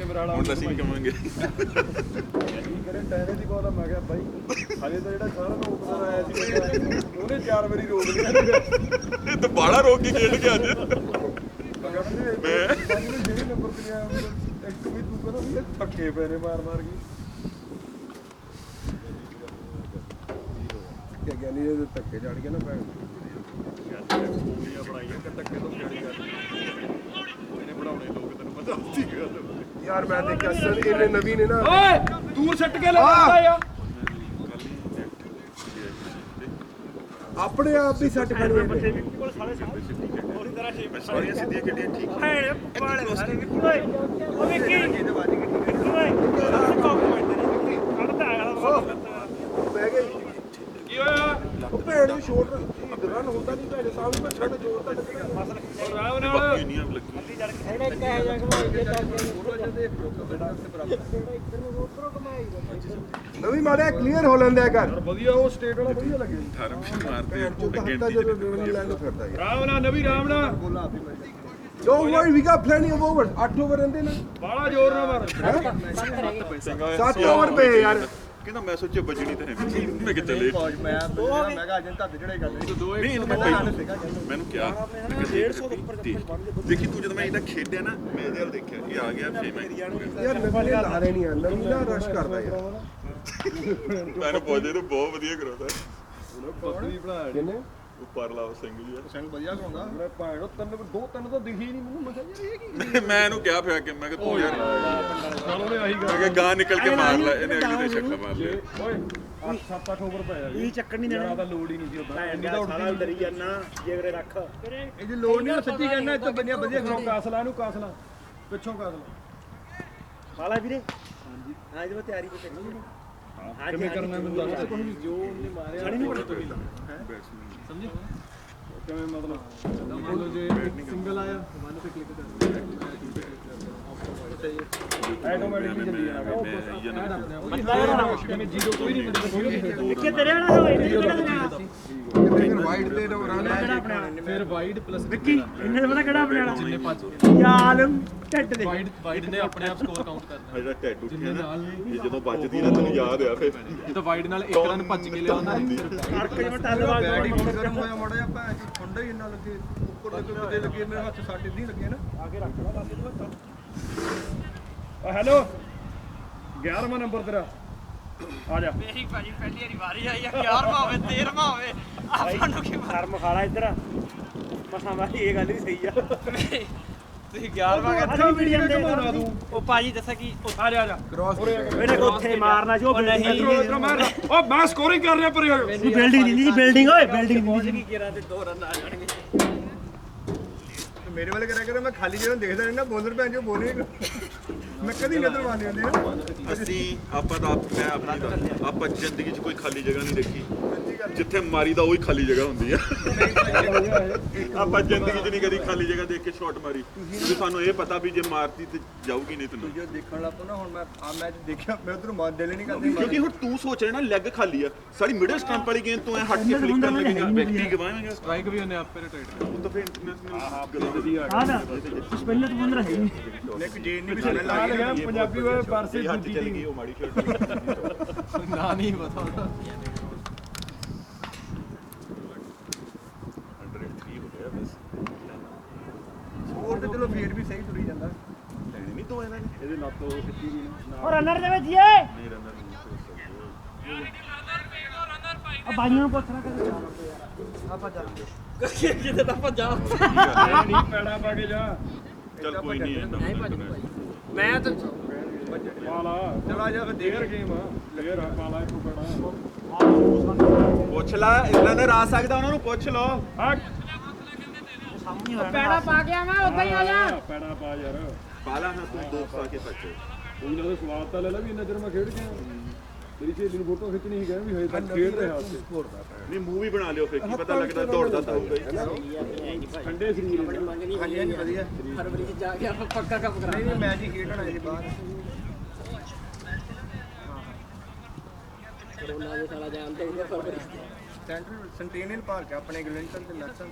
ਹੁਣ ਤਾਂ ਅਸੀਂ ਵੀ ਕਵਾਂਗੇ ਕਰੇ ਟਾਇਰੇ ਦੀ ਬਾਲ ਮੈਂ ਕਿਹਾ ਬਾਈ ਹਲੇ ਤਾਂ ਜਿਹੜਾ ਸਾਰਾ ਨੂੰ ਓਪਨਰ ਆਇਆ ਸੀ ਉਹਨੇ 4 ਵਾਰੀ ਰੋਕ ਲਿਆ ਇਹ ਤਾਂ ਬਾਲਾ ਰੋਕ ਕੇ ਖੇਡ ਗਿਆ ਅੱਜ ਮੈਂ ਜਿਹੜੇ ਨੰਬਰ ਤੇ ਆਇਆ ਇੱਕ ਵੀ ਤੂੰ ਕਹਿੰਦਾ ਵੀ ਇਹ ਧੱਕੇ ਪੈ ਨੇ ਮਾਰ ਕੇ ਕਿ ਗਿਆਨੀ ਦੇ ਧੱਕੇ ਜੜ ਗਿਆ ਨਾ ਭੈਣ ਗੋਲੀਆਂ ਬਣਾਈਆਂ ਕਿ ਧੱਕੇ ਤੋਂ ਜੜੀ ਕਰ ਇਹਨੇ ਬਣਾਉਣੇ ਲੋਕ ਤੈਨੂੰ ਪਤਾ ਹੁੰਦੀ ਗੱਲ ਯਾਰ ਮੈਂ ਦੇਖਿਆ ਸਰ ਇਹਨੇ ਨਵੀਂ ਨੇ ਨਾ ਓਏ ਦੂਰ ਸੱਟ ਕੇ ਲਾਉਂਦਾ ਆ ਆਪਣੇ ਆਪ ਹੀ ਸੱਟ ਖਾਣੀ ਬੱਚੇ ਵੀ ਕੋਲ ਸਾਲੇ ਪੂਰੀ ਤਰ੍ਹਾਂ ਸ਼ੇਪ ਸਾਰੀਆਂ ਸਿੱਧੀਆਂ ਖੇਡੀਆਂ ਠੀਕ ਭੈਣ ਪਾਲੇ ਸਾਰੇ ਓਏ ਉਹ ਵਿੱਕੀ ਓਏ ਕੱਢਦਾ ਆ ਬਹਿ ਗਏ ਕੀ ਹੋਇਆ ਉਹ ਭੈਣ ਨੂੰ ਸ਼ੋਟ ਰਨ ਹੁੰਦਾ ਨਹੀਂ ਭੈਣ ਸਾਹਿਬ ਮੈਂ ਛੱਡ ਜੋਰ ਤਾਂ ਲੱਗਿਆ ਆਰਾਮ ਨਾਲ ਬਾਕੀ ਨਹੀਂ ਲੱਗੀ ਨਵੀਂ ਮਾਰਿਆ ਕਲੀਅਰ ਹੋ ਲੈਂਦਾ ਕਰ ਵਧੀਆ ਉਹ ਸਟੇਟ ਵਾਲਾ ਵਧੀਆ ਲੱਗਿਆ ਜੀ ਧਰਮ ਮਾਰਦੇ ਭੈਣ ਚੋਂ ਤਾਂ ਹੱਤਾ ਜਦੋਂ ਨਿਊਜ਼ੀਲੈਂਡ ਫਿਰਦਾ ਯਾਰ ਰਾਮ ਨਾਲ ਨਵੀ ਰਾਮ ਨਾਲ Don't worry, we got plenty of overs. 8 over ਰਹਿੰਦੇ ਨੇ ਬਾਲਾ ਜ਼ੋਰ ਨਾਲ ਮਾਰ 7 over ਪਏ ਯਾਰ ਕਹਿੰਦਾ ਮੈਂ ਸੋਚਿਆ ਬਜਣੀ ਤਾਂ ਹੈ ਨਹੀਂ ਮੈਂ ਕਿਹਾ ਚੱਲੇ ਮੈਂ ਕਿਹਾ ਅਜੇ ਧੱਤ ਜਿਹੜੇ ਗੱਲ ਨਹੀਂ ਇਹਨੂੰ ਮੈਂ ਮੈਨੂੰ ਕਿਹਾ ਮੈਂ ਕਿਹਾ 150 ਦੇ ਉੱਪਰ ਦੇਖੀ ਤੂੰ ਜਦੋਂ ਮੈਂ ਇਹਦਾ ਖੇਡਿਆ ਨਾ ਮੈਂ ਇਹਦੇ ਵੱਲ ਦੇਖਿਆ ਇਹ ਆ ਗਿਆ ਫੇਰ ਮੈਂ ਯਾਰ ਨਵੀਂ ਨੇ ਲਾ ਰਹੇ ਨਹੀਂ ਆ ਨਵੀਂ ਨਾ ਰਸ਼ ਕਰਦਾ ਯਾਰ ਮੈਨੂੰ ਪੁੱਛਦੇ ਤੂੰ ਬਹੁਤ ਵਧੀਆ ਕਰਾਉਂਦਾ ਪਤਲੀ ਬਣਾ ਕਿੰਨੇ ਉਹ ਪਰਲਾ ਸਿੰਘ ਜੀ ਸਿੰਘ ਵਧੀਆ ਕਰਾਉਂਦਾ ਮੈਂ ਭਾਣ ਤਿੰਨ ਤਾਂ ਦਿਖੀ ਨਹੀਂ ਮੈਨੂੰ ਮੈਂ ਕਿਹਾ ਯਾਰ ਇਹ ਕੀ ਮੈਂ ਇਹਨੂੰ ਕਿਹਾ ਪਿਆ ਕਿ ਮੈਂ ਕਿਹਾ ਤੂੰ ਯਾਰ ਨਾਲ ਉਹਨੇ ਆਹੀ ਮੈਂ ਕਿਹਾ ਗਾਂ ਨਿਕਲ ਕੇ ਮਾਰ ਲੈ ਇਹਨੇ ਅਗਲੀ ਤੇ ਛੱਕਾ ਮਾਰ ਲਿਆ ਓਏ 7-8 ਓਵਰ ਪਿਆ ਇਹ ਚੱਕਰ ਨਹੀਂ ਦੇਣਾ ਤਾਂ ਲੋੜ ਹੀ ਨਹੀਂ ਸੀ ਉਦਾਂ ਇੰਨੀ ਤਾਂ ਸਾਰਾ ਡਰੀ ਜਾਣਾ ਜੇ ਕਰੇ ਰੱਖ ਇਹਦੀ ਲੋੜ ਨਹੀਂ ਸੱਚੀ ਕਹਿੰਦਾ ਇੱਥੇ ਵਧੀਆ ਵਧੀਆ ਗਰਾਊਂਡ ਕਾਸਲਾ ਇਹਨੂੰ ਕਾਸਲਾ ਪਿੱਛੋਂ ਕਾਸਲਾ ਵਾਲਾ ਵੀਰੇ ਹਾਂਜੀ ਹਾਂ ਇਹਦੇ ਤਿਆਰੀ ਤੇ ਚੱਲੀ ਹਾਂ ਕਿਵੇਂ ਕਰਨਾ ਮੈਨੂੰ ਦੱਸ ਜੋ ਉਹਨੇ ਮਾਰਿਆ ਛੜੀ ਨਹੀਂ ਪੜਦਾ ਸਮਝੀ ਕਿਵੇਂ ਮਤਲਬ ਜੇ ਸਿੰਗਲ ਆਇਆ ਵਨ ਤੇ ਕਲਿੱਕ ਕਰ ਆਟੋਮੈਟਿਕਲੀ ਜਲਦੀ ਜਾਣਾ ਬੰਦਾ ਜਿਹੜਾ ਕਿਵੇਂ ਜ਼ੀਰੋ ਕੋਈ ਨਹੀਂ ਮਿਲਦਾ ਕਿ ਤੇਰੇ ਵਾਲਾ ਹੋਏ ਨਹੀਂ ਕਿਹੜਾ ਦੇਣਾ फिर वाइड दे दो रन ਫਿਰ ਵਾਈਡ ਪਲੱਸ ਵਿੱਕੀ ਇਹਨੇ ਤਾਂ ਪਤਾ ਕਿਹੜਾ ਆਪਣੇ ਵਾਲਾ ਜਿੰਨੇ 5 ਯਾਲਮ ਢੱਡ ਦੇ ਵਾਈਡ ਨੇ ਆਪਣੇ ਆਪ ਸਕੋਰ ਕਾਊਂਟ ਕਰਨਾ ਜਿਹੜਾ ਟੈਟੂ ਉੱਠਿਆ ਨਾ ਇਹ ਜਦੋਂ ਵੱਜਦੀ ਨਾ ਤੈਨੂੰ ਯਾਦ ਆ ਫਿਰ ਇਹ ਤਾਂ ਵਾਈਡ ਨਾਲ ਇੱਕ ਰਨ ਭੱਜ ਕੇ ਲਿਆਉਂਦਾ ਅਰਕ ਜਿਵੇਂ ਟੱਲਵਾਲ ਬੈਟ ਹੀ ਗਰਮ ਹੋਇਆ ਮਾੜਾ ਜਿਹਾ ਭੈਣ ਚ ਠੰਡਾ ਹੀ ਇੰਨਾ ਲੱਗੇ ਉੱਪਰ ਲੱਗੇ ਕਿਤੇ ਲੱਗੇ ਮੇਰੇ ਹੱਥ ਸਾਡੇ ਨਹੀਂ ਲੱਗੇ ਨਾ ਆਗੇ ਰੱਖ ਲਾ ਬਸ ਇਹਦੇ ਬਾਅਦ ਹੈਲੋ 11ਵਾਂ ਨੰਬਰ ਤੇਰਾ ਆ ਜਾ ਮੇਰੀ ਭਾਜੀ ਪਹਿਲੀ ਵਾਰੀ ਆਈ ਆ 11ਵਾਂ ਹੋਵੇ 13ਵਾਂ ਹੋਵੇ ਆਪਾਂ ਨੂੰ ਕੀ ਸ਼ਰਮ ਖਾਲਾ ਇੱਧਰ ਮਸਾਂ ਵਾਰੀ ਇਹ ਗੱਲ ਵੀ ਸਹੀ ਆ ਤੁਸੀਂ 11ਵਾਂ ਅੱਛਾ ਵੀਡੀਓ ਘਮਾਉਣਾ ਤੂੰ ਉਹ ਭਾਜੀ ਦੱਸਾਂ ਕੀ ਆ ਜਾ ਆ ਜਾ ਕ੍ਰਾਸ ਇਹਨੇ ਉੱਥੇ ਮਾਰਨਾ ਜੋ ਨਹੀਂ ਇਧਰੋਂ ਮਾਰ ਓ ਮੈਂ ਸਕੋਰਿੰਗ ਕਰ ਰਿਹਾ ਪਰ ਬਿਲਡਿੰਗ ਨਹੀਂ ਬਿਲਡਿੰਗ ਓਏ ਬਿਲਡਿੰਗ ਨਹੀਂ ਕੀ ਤੇ 2 ਰਨ ਆ ਜਾਣਗੇ ਮੇਰੇ ਵਾਲੇ ਕਰਿਆ ਕਰ ਮੈਂ ਖਾਲੀ ਜਿਹੜਾ ਦੇਖਦਾ ਰਹਿਣਾ ਬੋਲਰ ਭੈਣ ਜੋ ਬੋਲੇ ਮੈਂ ਕਦੀ ਨਜ਼ਰ ਮਾਰਨੀ ਹੁੰਦੀ ਨਾ ਅਸੀਂ ਆਪਾਂ ਤਾਂ ਮੈਂ ਆਪਣੀ ਦਾ ਆਪਾਂ ਜ਼ਿੰਦਗੀ 'ਚ ਕੋਈ ਖਾਲੀ ਜਗ੍ਹਾ ਨਹੀਂ ਦੇਖੀ ਜਿੱਥੇ ਮਾਰੀ ਦਾ ਉਹੀ ਖਾਲੀ ਜਗ੍ਹਾ ਹੁੰਦੀ ਆ ਆਪਾਂ ਜ਼ਿੰਦਗੀ 'ਚ ਨਹੀਂ ਕਦੀ ਖਾਲੀ ਜਗ੍ਹਾ ਦੇਖ ਕੇ ਸ਼ਾਟ ਮਾਰੀ ਵੀ ਸਾਨੂੰ ਇਹ ਪਤਾ ਵੀ ਜੇ ਮਾਰਤੀ ਤੇ ਜਾਊਗੀ ਨਹੀਂ ਤੈਨੂੰ ਜੋ ਦੇਖਣ ਲੱਗ ਪਾ ਨਾ ਹੁਣ ਮੈਂ ਆ ਮੈਚ ਦੇਖਿਆ ਮੈਂ ਉਧਰ ਮਾਰ ਦਿਲ ਨਹੀਂ ਕਰਦੀ ਕਿਉਂਕਿ ਹੁਣ ਤੂੰ ਸੋਚ ਰਿਹਾ ਨਾ ਲੈਗ ਖਾਲੀ ਆ ਸਾਡੀ ਮਿਡਲ ਸਟੰਪ ਵਾਲੀ ਗੇਂਦ ਤੋਂ ਐ ਹੱਟ ਕੇ ਫਲਿਕ ਕਰਨ ਲੱਗੇਗਾ ਵਿਅਕਤੀ ਗਵਾਏਗਾ ਸਟ੍ਰਾਈਕ ਵੀ ਉਹਨੇ ਆਪੇ ਰਿਟਾਈਟ ਉਹ ਤਾਂ ਫਿਰ ਇੰਟਰਨੈਸ਼ਨਲ ਆ ਨਾ ਪਹਿਲੇ ਤੋਂ ਬੰਦ ਰਹੀ ਇੱਕ ਜੇਨ ਨਹੀਂ ਵੀ ਸੁਣਨ ਲੱਗ ਗਿਆ ਪੰਜਾਬੀ ਹੋਏ ਪਰਸੇ ਹੱਥ ਚੱਲ ਗਈ ਉਹ ਮਾੜੀ ਸ਼ਰਟ ਨਾ ਨਹੀਂ ਪਤਾ ਉਹਦਾ ਸਕੋਰ ਤੇ ਚਲੋ ਫੇਰ ਵੀ ਸਹੀ ਤੁਰੀ ਜਾਂਦਾ ਲੈਣੀ ਨਹੀਂ ਤੋਂ ਇਹਨਾਂ ਨੇ ਇਹਦੇ ਲੱਤੋਂ ਕਿੱਤੀ ਵੀ ਉਹ ਰਨਰ ਦੇ ਵਿੱਚ ਏ ਨਹੀਂ ਰਨਰ ਨਹੀਂ ਆ ਬਾਈਆਂ ਨੂੰ ਪੁੱਛਣਾ ਕਦੇ ਆਪਾਂ ਚੱਲ ਕਿਤੇ ਤਾਂ ਭੱਜਾ ਨਹੀਂ ਪੈੜਾ ਪਾ ਕੇ ਜਾ ਚੱਲ ਕੋਈ ਨਹੀਂ ਇਹਨਾਂ ਮੈਂ ਤਾਂ ਪਾਲਾ ਚਲਾ ਜਾ ਫਿਰ ਦੇਰ ਗੇਮ ਆ ਪਲੇਅਰ ਆ ਪਾਲਾ ਇੱਕ ਪੈੜਾ ਪੁੱਛ ਲੈ ਇਹਨਾਂ ਨੇ ਰਾ ਸਕਦਾ ਉਹਨਾਂ ਨੂੰ ਪੁੱਛ ਲਓ ਪੈੜਾ ਪਾ ਗਿਆ ਮੈਂ ਉਦਾਂ ਹੀ ਆ ਜਾ ਪੈੜਾ ਪਾ ਯਾਰ ਬਾਲਾ ਨਾ ਤੂੰ ਦੋ ਪਾ ਕੇ ਸੱਚ ਕੋਈ ਨਾ ਸਵਾਦ ਤਾਂ ਲੈ ਲੈ ਵੀ ਇੰਨਾ ਚਿਰ ਮੈਂ ਖੇਡ ਗਿਆ ਤੇਰੀ ਸਹੇਲੀ ਨੂੰ ਫੋਟੋ ਖਿੱਚਣੀ ਸੀ ਕਹਿੰਦਾ ਵੀ ਹਜੇ ਤੱਕ ਖੇਡ ਰਿਹਾ ਸੀ ਨਹੀਂ ਮੂੰਹ ਵੀ ਬਣਾ ਲਿਓ ਫਿਰ ਕੀ ਪਤਾ ਲੱਗਦਾ ਦੌੜਦਾ ਤਾਂ ਹੋਊਗਾ ਹੀ ਠੰਡੇ ਸਰੀਰ ਹਾਂਜੀ ਹਾਂਜੀ ਵਧੀਆ ਫਰਵਰੀ ਚ ਜਾ ਕੇ ਆਪਾਂ ਪੱਕਾ ਕੰਮ ਕਰਾਂਗੇ ਨਹੀਂ ਮੈਚ ਹੀ ਖੇਡਣਾ ਜੀ ਬਾਹਰ ਕਰੋਨਾ ਦੇ ਸਾਲਾ ਜਾਣਦੇ ਹੀ ਫਰਵਰੀ ਸੈਂਟਰਲ ਸੈਂਟੀਨਲ ਪਾਰਕ ਆਪਣੇ ਗਲਿੰਟਨ ਤੇ ਨਰਸਨ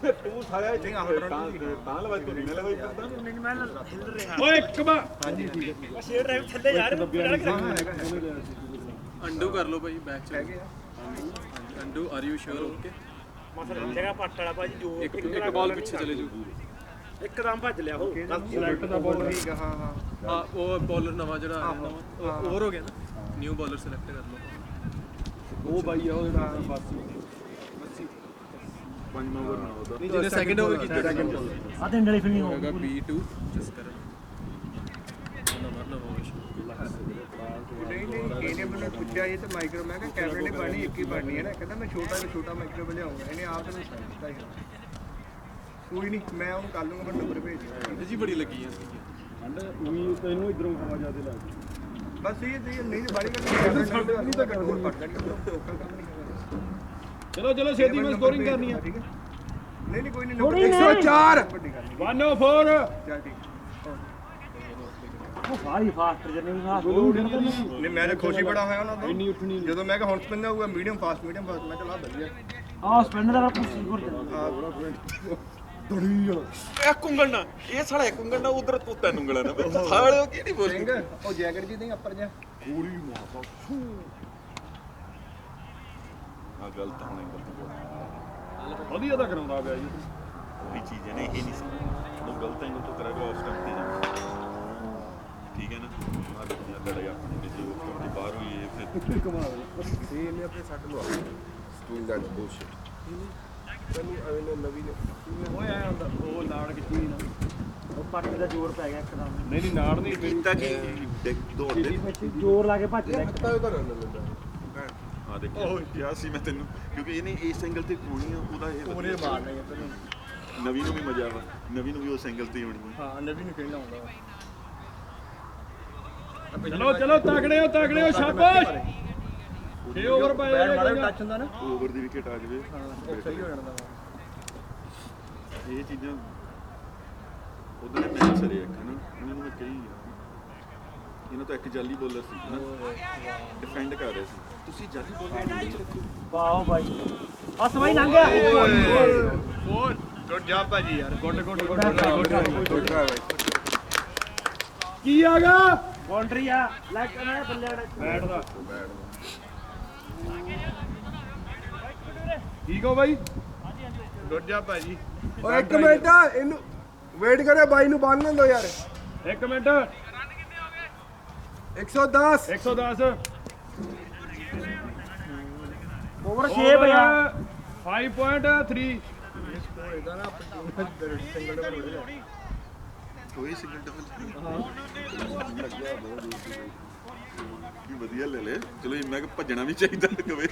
ਤੇ ਤੂੰ ਸਾਰਾ ਤਾਂ ਲਵਾ ਤੂੰ ਨਹੀਂ ਲਵਾਈ ਫਿਰਦਾ ਨਹੀਂ ਮੈਂ ਹਿੱਲ ਰਿਹਾ ਓਏ ਇੱਕ ਬਾ ਹਾਂਜੀ ਠੀਕ ਹੈ ਉਹ ਸ਼ੇਰ ਡਰਾਈਵ ਥੱਲੇ ਜਾ ਰਿਹਾ ਅੰਡੂ ਕਰ ਲਓ ਭਾਈ ਬੈਕ ਚ ਹੈਗੇ ਆ ਅੰਡੂ are you sure okay muscle ਜਗ੍ਹਾ ਪੱਟ ਵਾਲਾ ਭਾਜੀ ਜੋ ਇੱਕ ਬਾਲ ਪਿੱਛੇ ਚਲੇ ਜਾਊ ਇੱਕਦਮ ਭੱਜ ਲਿਆ ਉਹ ਸਿਲੈਕਟ ਦਾ ਬੋਲਰ ਠੀਕ ਆ ਹਾਂ ਹਾਂ ਹਾਂ ਉਹ ਬੋਲਰ ਨਵਾਂ ਜਿਹੜਾ ਆਇਆ ਨਵਾਂ ਓਵਰ ਹੋ ਗਿਆ ਨਾ ਨਿਊ ਬੋਲਰ ਸਿਲੈਕਟ ਕਰ ਲਓ ਉਹ ਬਾਈ ਆ ਉਹ ਜਿਹੜਾ ਬਾਸੀ ਪੰਜਵਾਂ ਓਵਰ ਨਾ ਉਹਦਾ ਨਹੀਂ ਜਿਹਨੇ ਸੈਕਿੰਡ ਓਵਰ ਕੀਤਾ ਆ ਤੇ ਡਲੀ ਫਿਲਮ ਹੋ ਹੋਗਾ B2 ਜਸ ਕਰ ਨਵਾਂ ਨਹੀਂ ਨਹੀਂ ਇਹਨੇ ਮੈਨੂੰ ਪੁੱਛਿਆ ਇਹ ਤਾਂ ਮਾਈਕਰੋ ਮੈਂ ਕਿਹਾ ਕੈਮਰੇ ਨੇ ਬਣਨੀ ਇੱਕ ਹੀ ਬਣਨੀ ਹੈ ਨਾ ਕਹਿੰਦਾ ਮੈਂ ਛੋਟਾ ਮਾਈਕਰੋ ਲਿਆਉਂਗਾ ਇਹਨੇ ਆਪ ਤੈਨੂੰ ਦਿੱਤਾ ਹੀ ਕੋਈ ਨਹੀਂ ਮੈਂ ਉਹਨੂੰ ਕੱਲ ਨੂੰ ਨੰਬਰ ਭੇਜ ਦਿੰਦਾ ਜੀ ਬੜੀ ਲੱਗੀ ਆ ਠੰਡ ਉਮੀ ਤੈਨੂੰ ਇਧਰੋਂ ਹਵਾ ਜ਼ਿਆਦਾ ਲੱਗਦੀ ਬਸ ਇਹ ਨਹੀਂ ਬੜੀ ਗੱਲ ਨਹੀਂ ਤਾਂ ਕਰਨੀ ਪੜ ਜਾਣੀ ਚਲੋ ਚਲੋ ਛੇਤੀ ਮੈਂ ਸਕੋਰਿੰਗ ਕਰਨੀ ਆ ਠੀਕ ਹੈ ਨਹੀਂ ਕੋਈ ਨਹੀਂ 104 104 ਚੱਲ ਠੀਕ ਉਹ ਸਾਰੀ ਫਾਸਟ ਜਰਨੀ ਨਾਲ ਨਹੀਂ ਮੈਂ ਤਾਂ ਖੁਸ਼ੀ ਬੜਾ ਹੋਇਆ ਉਹਨਾਂ ਤੋਂ ਇੰਨੀ ਉੱਠਣੀ ਜਦੋਂ ਮੈਂ ਕਿਹਾ ਹੁਣ ਸਪਿਨ ਹੋਊਗਾ ਮੀਡੀਅਮ ਫਾਸਟ ਮੈਂ ਚਲਾ ਵਧੀਆ ਆ ਸਪਿਨ ਦਾ ਪੁੱਛੀ ਗੁਰ ਚੱਲ ਇਹ ਕੁੰਗਲ ਨਾ ਇਹ ਸਾਲਾ ਇੱਕ ਕੁੰਗਲ ਨਾ ਉਧਰ ਤੂੰ ਤਿੰਨ ਉਂਗਲਾਂ ਨਾ ਸਾਲਿਓ ਕੀ ਨਹੀਂ ਬੋਲ ਸਿੰਘ ਉਹ ਜੈਕਟ ਜੀ ਨਹੀਂ ਉੱਪਰ ਜਾ ਗੋਲੀ ਮਾਰਦਾ ਆ ਗਲਤ ਹੋਣੇ ਗਲਤ ਵਧੀਆ ਤਾਂ ਕਰਾਉਂਦਾ ਪਿਆ ਜੀ ਉਹੀ ਚੀਜ਼ ਹੈ ਨਾ ਇਹ ਨਹੀਂ ਸੀ ਉਹ ਗਲਤ ਐਂਗਲ ਤੋਂ ਕਰਾਂਗਾ ਉਸ ਟਾਈਮ ਤੇ ਜਾ ਠੀਕ ਹੈ ਨਾ ਆ ਦੁਨੀਆ ਲੜਾਈ ਆਪਣੀ ਜੇ ਉਸ ਤੋਂ ਬਾਹਰ ਹੋਈ ਹੈ ਫਿਰ ਕਮਾਲ ਇਹਨੇ ਆਪਣੇ ਸੱਟ ਲਵਾ ਸਟੂਲ ਦਾ ਬੁਲਸ਼ਿਟ ਤੈਨੂੰ ਐਵੇਂ ਨਵੀਂ ਨੇ ਓਏ ਆਇਆ ਹੁੰਦਾ ਉਹ ਲਾੜ ਕਿੱਥੇ ਨਾ ਉਹ ਪੱਟ ਦਾ ਜ਼ੋਰ ਪੈ ਗਿਆ ਇੱਕਦਮ ਨਹੀਂ ਨਹੀਂ ਨਾੜ ਨਹੀਂ ਕੀਤਾ ਕੀ ਦੌੜਦੇ ਜ਼ੋਰ ਲਾ ਕੇ ਭੱਜ ਲਿਆ ਪਤਾ ਉਹਦਾ ਰਨ ਲੈਂਦਾ ਹਾਂ ਦੇਖੋ ਕਿਹਾ ਸੀ ਮੈਂ ਤੈਨੂੰ ਕਿਉਂਕਿ ਇਹਨੇ ਇਸ ਐਂਗਲ ਤੇ ਹੋਣੀ ਆ ਉਹਦਾ ਇਹ ਉਹਨੇ ਮਾਰਨਾ ਹੈ ਤੈਨੂੰ ਨਵੀਂ ਨੂੰ ਵੀ ਮਜ਼ਾ ਆਵਾ ਨਵੀਂ ਨੂੰ ਵੀ ਉਸ ਐਂਗਲ ਤੇ ਹੋਣੀ ਆ ਹਾਂ ਨਵੀਂ ਨੂੰ ਖੇਡਣਾ ਹੁੰਦਾ ਚਲੋ ਚਲੋ ਤਗੜੇ ਹੋ ਸ਼ਾਬਾਸ਼ 6 ਓਵਰ ਪਏ ਬੈਟ ਮਾਰਾ ਟੱਚ ਹੁੰਦਾ ਨਾ ਓਵਰ ਦੀ ਵਿਕਟ ਆ ਜਾਵੇ ਹਾਂ ਸਹੀ ਹੋ ਜਾਂਦਾ ਇਹ ਚੀਜ਼ਾਂ ਉਧਰ ਮੈਚ ਸਰੇ ਇੱਕ ਨਾ ਉਹਨਾਂ ਨੂੰ ਮੈਂ ਕਹੀ ਆ ਇਹਨਾਂ ਤਾਂ ਇੱਕ ਜਾਲੀ ਬੋਲਰ ਸੀ ਨਾ ਡਿਫੈਂਡ ਕਰ ਰਹੇ ਸੀ ਤੁਸੀਂ ਜਾਲੀ ਬੋਲਰ ਵਿੱਚ ਰੱਖੋ ਵਾਹ ਬਾਈ ਬਸ ਬਾਈ ਲੰਘ ਗਿਆ ਗੁੱਡ ਜੌਬ ਭਾਜੀ ਯਾਰ ਗੁੱਡ ਗੁੱਡ ਡਰਾਈਵ ਕੀ ਆ ਗਿਆ ਬਾਉਂਡਰੀ ਆ ਲੈ ਕੇ ਨਾ ਬੱਲੇ ਬੈਟ ਦਾ ਠੀਕ ਹੋ ਬਾਈ ਗੁੱਡ ਜੌਬ ਭਾਜੀ ਓਏ ਇੱਕ ਮਿੰਟ ਇਹਨੂੰ ਵੇਟ ਕਰੇ ਬਾਈ ਨੂੰ ਬੰਨ ਲੈਣ ਦੋ ਯਾਰ 1 ਮਿੰਟ 110 110 ਓਵਰ 6 ਪਿਆ 5.3 ਇਹਦਾ ਨਾ ਸਿੰਗਲ ਡਬਲ ਹੋ ਗਿਆ ਕੋਈ ਸਿੰਗਲ ਡਬਲ ਲੱਗਿਆ ਬਹੁਤ ਕੀ ਵਧੀਆ ਲੈ ਲੈ ਚਲੋ ਇੰਨਾ ਕਿ ਭੱਜਣਾ ਵੀ ਚਾਹੀਦਾ ਕਵੇ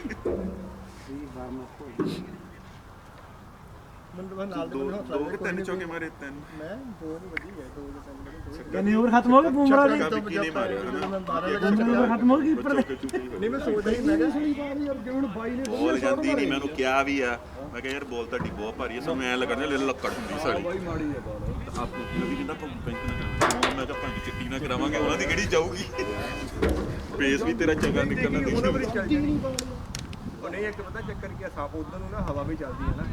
ਮੈਨੂੰ ਨਾਲ ਦੋ ਕਿ ਤਿੰਨ ਚੌਕੇ ਮਾਰੇ ਤਿੰਨ ਮੈਂ ਦੋ ਨਹੀਂ ਵੱਜੀ ਗਏ ਦੋ ਦੇ ਤਿੰਨ ਕਿੰਨੇ ਓਵਰ ਖਤਮ ਹੋ ਗਏ ਬੁਮਰਾ ਦੇ ਵਿੱਕੀ ਨੇ ਮਾਰਿਆ ਹਨਾ ਓਵਰ ਖਤਮ ਹੋ ਗਏ ਕੀਪਰ ਦੇ ਨਹੀਂ ਮੈਂ ਸੋਚਦਾ ਹੀ ਮੈਂ ਕਿਹਾ ਯਾਰ ਜਿਵੇਂ ਹੁਣ ਬਾਈ ਨੇ ਬੋਲ ਜਾਂਦੀ ਨਹੀਂ ਮੈਨੂੰ ਕਿਹਾ ਵੀ ਆ ਮੈਂ ਕਿਹਾ ਯਾਰ ਬੋਲ ਤੁਹਾਡੀ ਬਹੁਤ ਭਾਰੀ ਹੈ ਸਾਨੂੰ ਐ ਲੱਗਦਾ ਲੈ ਲੱਕੜ ਹੁੰਦੀ ਸਾਡੀ ਬਾਈ ਮਾੜੀ ਆ ਬਾਲ ਆਪ ਨੂੰ ਵੀ ਕਹਿੰਦਾ ਪੈਂਕ ਨਾ ਕਰਾਵਾਂਗੇ ਮੈਂ ਕਿਹਾ ਪੰਜ ਚਿੱਟੀ ਨਾ ਕਰਾਵਾਂਗੇ ਉਹਨਾਂ ਦੀ ਕਿਹੜੀ ਜਾਊਗੀ ਪੇਸ ਵੀ ਤੇਰਾ ਚੰਗਾ ਨਿਕਲਣਾ ਉਹਨਾਂ ਦੇਖੀ ਵੀ ਚੱਲ ਜਾਣੀ ਉਹ ਨਹੀਂ ਇੱਕ ਪਤਾ ਚੱਕਰ ਕੀ ਆ ਸਾਫ ਉਧਰ ਨੂੰ ਨਾ ਹਵਾ ਵੀ ਚੱਲਦੀ ਹੈ ਨਾ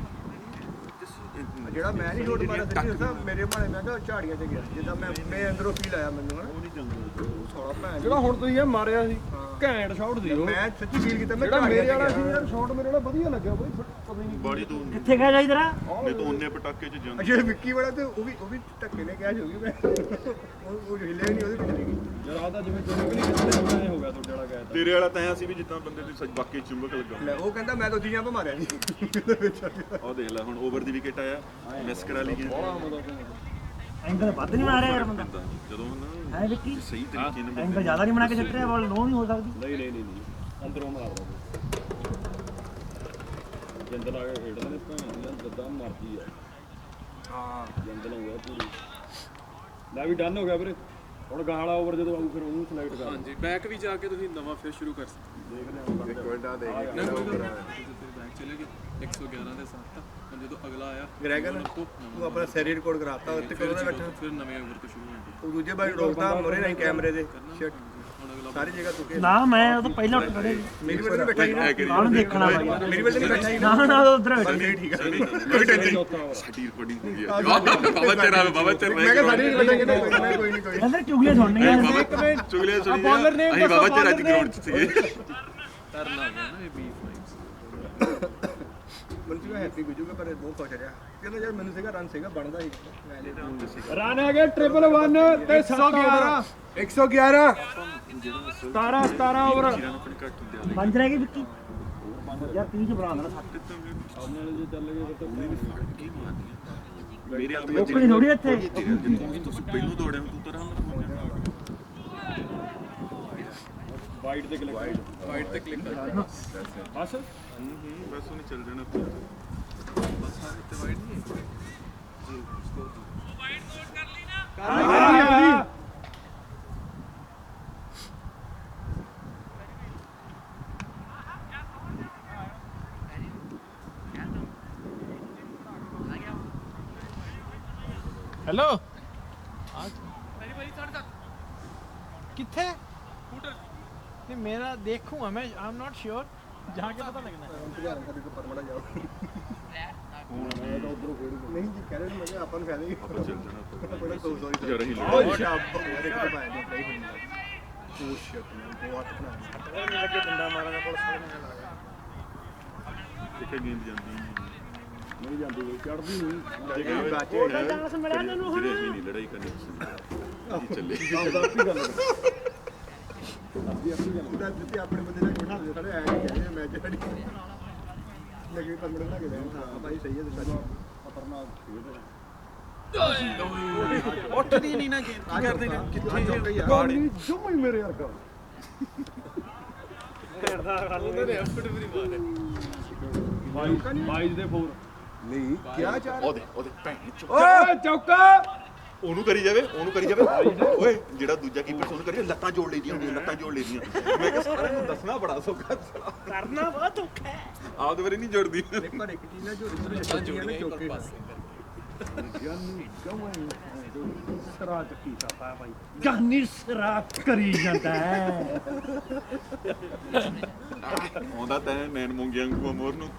ਜਿਹੜਾ ਮੈਂ ਨਹੀਂ ਸ਼ੋਟ ਮਾਰਿਆ ਸੱਚੀ ਦੱਸਾਂ ਮੇਰੇ ਭਾਣੇ ਮੈਂ ਕਿਹਾ ਝਾੜੀਆਂ 'ਚ ਗਿਆ ਜਿੱਦਾਂ ਮੈਂ ਅੰਦਰੋਂ ਫੀਲ ਆਇਆ ਮੈਨੂੰ ਹਨਾ ਉਹ ਨਹੀਂ ਜਾਂਦੇ ਸਾਲਾ ਭੈਣ ਜਿਹੜਾ ਹੁਣ ਤੁਸੀਂ ਇਹ ਮਾਰਿਆ ਸੀ ਘੈਂਟ ਸ਼ਾਟ ਸੀ ਉਹ ਮੈਂ ਸੱਚੀ ਫੀਲ ਕੀਤਾ ਮੈਂ ਜਿਹੜਾ ਮੇਰੇ ਝਾੜੀਆਂ 'ਚ ਵਾਲਾ ਸੀ ਗਿਆ ਯਾਰ ਸ਼ਾਟ ਮੇਰੇ ਨਾਲ ਵਧੀਆ ਲੱਗਿਆ ਬਾਈ ਕਮੀ ਨਹੀਂ ਬਾੜੀ ਤੋਂ ਕਿੱਥੇ ਗਿਆ ਜਾਈ ਤੇਰਾ ਨੇ ਤਾਂ ਉਹਨੇ ਪਟਾਕੇ 'ਚ ਜਾਂਦੇ ਜਿਹੜਾ ਵਿੱਕੀ ਵਾਲਾ ਤੇ ਉਹ ਵੀ ਧੱਕੇ ਨੇ ਕਿਹਾ ਜੋਗੀ ਮੈਂ ਉਹ ਹਿੱਲੇ ਨਹੀਂ ਉਹਦੇ ਪਿੱਛੇ ਗਈ ਯਾਰ ਆ ਤਾਂ ਜਿਵੇਂ ਚੁੰਮਕ ਨਹੀਂ ਕਿਤੇ ਐ ਹੋ ਗਿਆ ਤੁਹਾਡੇ ਵਾਲਾ ਗਿਆ ਤੇਰੇ ਵਾਲਾ ਤਾਂ ਐਂ ਸੀ ਵੀ ਜਿੱਦਾਂ ਬੰਦੇ ਦੀ ਸੱਚ ਬਾਕੀ ਚੁੰਬਕ ਲੱਗਾ ਲੈ ਉਹ ਕਹਿੰਦਾ ਮੈਂ ਤਾਂ ਉੱਥੇ ਜਾਂ ਮਾਰਿਆ ਨਹੀਂ ਉਹਦੇ ਵਿੱਚ ਆ ਗਿਆ। ਉਹ ਦੇਖ ਲੈ ਹੁਣ ਓਵਰ ਦੀ ਵਿਕਟ ਆਇਆ ਮਿਸ ਕਰਾ ਲਈ ਗਿਆ ਐਂਗਲ ਵੱਧ ਨਹੀਂ ਮਾਰਿਆ ਯਾਰ ਬੰਦਾ ਜਦੋਂ ਨਾ ਹੈ ਵਿੱਕੀ ਸਹੀ ਤਰੀਕੇ ਨਾਲ ਐਂਗਲ ਜ਼ਿਆਦਾ ਨਹੀਂ ਬਣਾ ਕੇ ਚੱਕ ਰਿਹਾ ਬਾਲ ਲੋ ਨਹੀਂ ਹੋ ਸਕਦੀ ਨਹੀਂ ਅੰਦਰੋਂ ਮਾਰਦਾ ਜੰਦਲ ਆ ਕੇ ਖੇਡਦੇ ਨੇ ਭੈਣ ਦੀ ਜੱਦਾਂ ਮਰਦੀ ਆ ਹਾਂ ਜੰਦਲ ਹੋ ਗਿਆ ਪੂਰੀ ਲੈ ਵੀ ਡਨ ਹੋ ਗਿਆ ਵੀਰੇ ਹੁਣ ਗਾਲਾ ਓਵਰ ਜਦੋਂ ਆਊ ਫਿਰ ਉਹਨੂੰ ਸਿਲੈਕਟ ਕਰ ਹਾਂਜੀ ਬੈਕ ਵੀ ਜਾ ਕੇ ਤੁਸੀਂ ਨਵਾਂ ਫਿਰ ਸ਼ੁਰੂ ਕਰ ਸਕਦੇ ਇੱਕ ਮਿੰਟ ਆ ਦੇਖ ਬੈਕ ਚਲੇ ਗਏ 111 ਦੇ ਸਾਥ ਹੁਣ ਜਦੋਂ ਅਗਲਾ ਆਇਆ ਗ੍ਰੈਗਨ ਤੂੰ ਆਪਣਾ ਸੈਰੀ ਰਿਕਾਰਡ ਕਰਾਤਾ ਉੱਤੇ ਕੋਲ ਬੈਠਾ ਫਿਰ ਨਵੇਂ ਓਵਰ ਤੋਂ ਸ਼ੁਰੂ ਹੋਣਗੇ ਤੂੰ ਦੂਜੇ ਬਾਈ ਰੋਕਦਾ ਮੋਰੇ ਨਹੀਂ ਕੈਮਰੇ ਦੇ ਸ਼ਿਟ ਹੁਣ ਅਗਲਾ ਸਾਰੀ ਜਗ੍ਹਾ ਤੂੰ ਕੇ ਨਾ ਮੈਂ ਉਹ ਤਾਂ ਪਹਿਲਾਂ ਉੱਠ ਖੜੇ ਮੇਰੀ ਵਜ੍ਹਾ ਨਾਲ ਬੈਠਾ ਹੀ ਨਾ ਕਾਹਨੂੰ ਦੇਖਣਾ ਬਾਈ ਮੇਰੀ ਵਜ੍ਹਾ ਨਾਲ ਬੈਠਾ ਹੀ ਨਾ ਨਾ ਉਧਰ ਨਹੀਂ ਠੀਕ ਹੈ ਕੋਈ ਟੈਨਸ਼ਨ ਸਾਡੀ ਰਿਕਾਰਡਿੰਗ ਹੋ ਗਈ ਹੈ ਬਾਬਾ ਤੇਰਾ ਮੈਂ ਕਿਹਾ ਸਾਡੀ ਨਹੀਂ ਬੈਠਾ ਕਿ ਨਹੀਂ ਕੋਈ ਨਹੀਂ ਕੋਈ ਅੰਦਰ ਚੁਗਲੀਆਂ ਸੁਣਨੀਆਂ ਚੁਗਲੇ ਸੁਣੀ ਅਸੀਂ ਬਾਬਾ ਤੇਰਾ ਅੱਜ ਗਰਾਊਂਡ 'ਚ ਸੀਗੇ ਟਰਨ ਆ ਗਿਆ ਨਾ ਇਹ B5 ਮੈਨੂੰ ਸੀਗਾ ਹੈਪੀ ਗੁਜੂਗਾ ਪਰ ਬਹੁਤ ਖੁਸ਼ ਰਿਹਾ ਕਹਿੰਦਾ ਯਾਰ ਮੈਨੂੰ ਸੀਗਾ ਰਨ ਸੀਗਾ ਬਣਦਾ ਹੀ ਮੈਂ ਲੈ ਰਨ ਆ ਗਏ 111 ਤੇ 711 111 17 ਓਵਰ ਜੀਰਾ ਨੂੰ ਆਪਣੀ ਘੱਟ ਹੁੰਦੇ ਆ ਪੰਜ ਰਹਿ ਗਏ ਵਿੱਕੀ ਯਾਰ 30 ਚ ਬਣਾ ਦੇਣਾ ਸੱਤ ਨਾਲ ਜੇ ਚੱਲ ਗਏ ਫਿਰ ਕੀ ਮਾਰਦੀਆਂ ਮੇਰੇ ਹੱਥ ਵਿੱਚ ਲੋਕਲੀ ਥੋੜੀ ਇੱਥੇ ਤੁਸੀਂ ਪਹਿਲੋਂ ਦੌੜਿਆ ਤੂੰ ਤਾਂ ਰਾਮ ਵਾਈਡ ਤੇ ਕਲਿੱਕ ਵਾਈਟ ਤੇ ਕਲਿੱਕ ਕਰ ਬਸ ਬਸ ਉਹਨੇ ਚੱਲ ਜਾਣਾ ਬਸ ਸਾਰੇ ਤੇ ਵਾਈਟ ਨਹੀਂ हेलो किथे नहीं मेरा देखूंगा मैं आई एम नॉट श्योर जाके पता लगना है ਸਾਡੇ ਕੋਲ ਪਰਮੜਾ ਜਾਓ ਨਹੀਂ ਜੀ ਕਹਿ ਰਹੇ ਨੇ ਮੈਂ ਕਿਹਾ ਆਪਾਂ ਨੂੰ ਫਾਇਦਾ ਹੀ ਆਪਾਂ ਚੱਲ ਜਾਣਾ ਬੜਾ ਸੋ ਸੌਰੀ ਯਾਰ ਅਸੀਂ ਓ ਸ਼ਾਬ ਯਾਰ ਇੱਕ ਤਾਂ ਭਾਈ ਨਹੀਂ ਪਈ ਹੁੰਦੀ ਓ ਸ਼ਿਟ ਮੈਂ ਬਹੁਤ ਬਣਾ ਨਹੀਂ ਲੱਗੇ ਡੰਡਾ ਮਾਰਾਂਗਾ ਪੁਲਿਸ ਵਾਲੇ ਨੇ ਲਾਇਆ ਕਿੱਥੇ ਗੇਂਦ ਜਾਂਦੀ ਨਹੀਂ ਜਾਂਦੀ ਕੋਈ ਚੜਦੀ ਨਹੀਂ ਜਿਹੜੇ ਬਾਚੇ ਚਾਂਸ ਮਿਲਿਆ ਤੈਨੂੰ ਹੁਣ ਜਿਹੜੇ ਅਸੀਂ ਨਹੀਂ ਲੜਾਈ ਕਰਨੀ ਜੀ ਚੱਲੇ ਆਪੀ ਗੱਲ ਉਹਦਾ ਜਿੱਤੇ ਆਪਣੇ ਬੰਦੇ ਦਾ ਕੋਠਾ ਦੇ ਸਾਰੇ ਐ ਨਹੀਂ ਕਹਿੰਦੇ ਮੈਚ ਸਾਡੀ ਲੇਕਿਨ ਪਰਮੜਾ ਲਾ ਕੇ ਦੇਣ ਹਾਂ ਭਾਈ ਸਹੀ ਹੈ ਤੇ ਸਾਡੀ ਖਤਰਨਾਕ ਖੇਡ ਉੱਠਦੀ ਨਹੀਂ ਨਾ ਕੀ ਕਰਦੇ ਕਿੱਥੇ ਗਾੜੀ ਜਮਾ ਹੀ ਮੇਰੇ ਵਰਗਾ ਬਾਈਜ ਦੇ 4 नहीं क्या चाह रहे ਉਹਦੇ ਭੈਣ ਚੋ ਓਏ ਚੌਕਾ ਉਹਨੂੰ ਕਰੀ ਜਾਵੇ ਓਏ ਜਿਹੜਾ ਦੂਜਾ ਕੀਪਰ ਉਹਨੂੰ ਕਰੀ ਲੱਤਾਂ ਜੋੜ ਲਈਆਂ ਹੁੰਦੀਆਂ ਲੱਤਾਂ ਜੋੜ ਲਈਆਂ ਮੈਂ ਕਿਹਾ ਸਾਰਿਆਂ ਨੂੰ ਦੱਸਣਾ ਬੜਾ ਸੌਖਾ ਕਰਨਾ ਬਹੁਤ ਔਖਾ ਹੈ। ਆਪਦੇ ਵਾਰੀ ਨਹੀਂ ਜੋੜਦੀ पर एक चीज ना जो इधर ਜੁੜੀਆਂ ਹੀ ਪਰ ਪਾਸੇ ਜਾਨੀ ਜਮਾ ਹੀ ਸਰਾ ਚੱਕੀ ਸਾਪਾ ਭਾਈ ਜਾਨੀ ਸਰਾ ਕਰੀ ਜਾਂਦਾ ਹੈ ਆਉਂਦਾ ਤੈਂ ਨੈਣ ਮੂੰਗੀਆਂ ਵਾਂਗੂ ਮੋਰ ਨੂੰ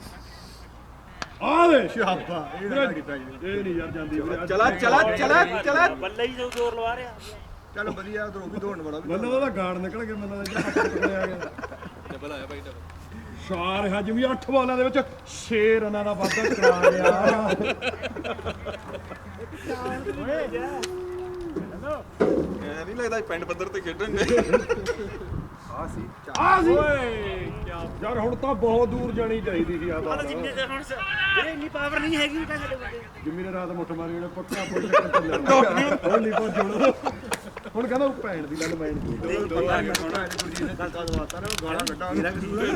ਆਵੇ ਸ਼ਾਬਾ ਇਹ ਨਹੀਂ ਯਾਰ ਜਾਂਦੀ ਵੀਰੇ चला चला चला चला ਬੱਲੇ ਹੀ ਜੋ ਜ਼ੋਰ ਲਵਾ ਰਿਹਾ। चल बढ़िया उधर भी दौड़ने वाला भी ਮੈਨੂੰ ਉਹਦਾ ਗਾਰਡ ਨਿਕਲ ਗਿਆ ਮੈਨੂੰ ਲੱਗਦਾ ਹੱਥ ਪਕੜਿਆ ਗਿਆ ਡਬਲ ਆਇਆ ਭਾਈ ਡਬਲ ਸ਼ਾਰ ਹਜਮੀ 8 ਬਾਲਾਂ ਦੇ ਵਿੱਚ 6 ਰਨਾਂ ਦਾ ਵਾਧਾ ਕਰਾ ਗਿਆ ਐ ਨਹੀਂ ਲੱਗਦਾ ਪਿੰਡ ਪੱਧਰ ਤੇ ਖੇਡਣ ਦੇ ਆ ਸੀ ਯਾਰ ਹੁਣ ਤਾਂ ਬਹੁਤ ਦੂਰ ਜਾਣੀ ਚਾਹੀਦੀ ਸੀ ਆ ਬਾਲ ਜਿੰਨੇ ਦੇ ਹੁਣ ਜਿਹੜੇ ਇੰਨੀ ਪਾਵਰ ਨਹੀਂ ਹੈਗੀ ਤਾਂ ਸਾਡੇ ਬੰਦੇ ਜਿੰਮੀ ਨੇ ਰਾਤ ਮੁੱਠ ਮਾਰੀ ਉਹਨੇ ਪੱਕਾ ਪੁੱਟ ਚੱਕਰ ਚੱਲਿਆ ਹੁਣ ਨਹੀਂ ਪਹੁੰਚਣਾ ਹੁਣ ਕਹਿੰਦਾ ਉਹ ਭੈਣ ਦੀ ਗੱਲ ਮੈਂ ਨਹੀਂ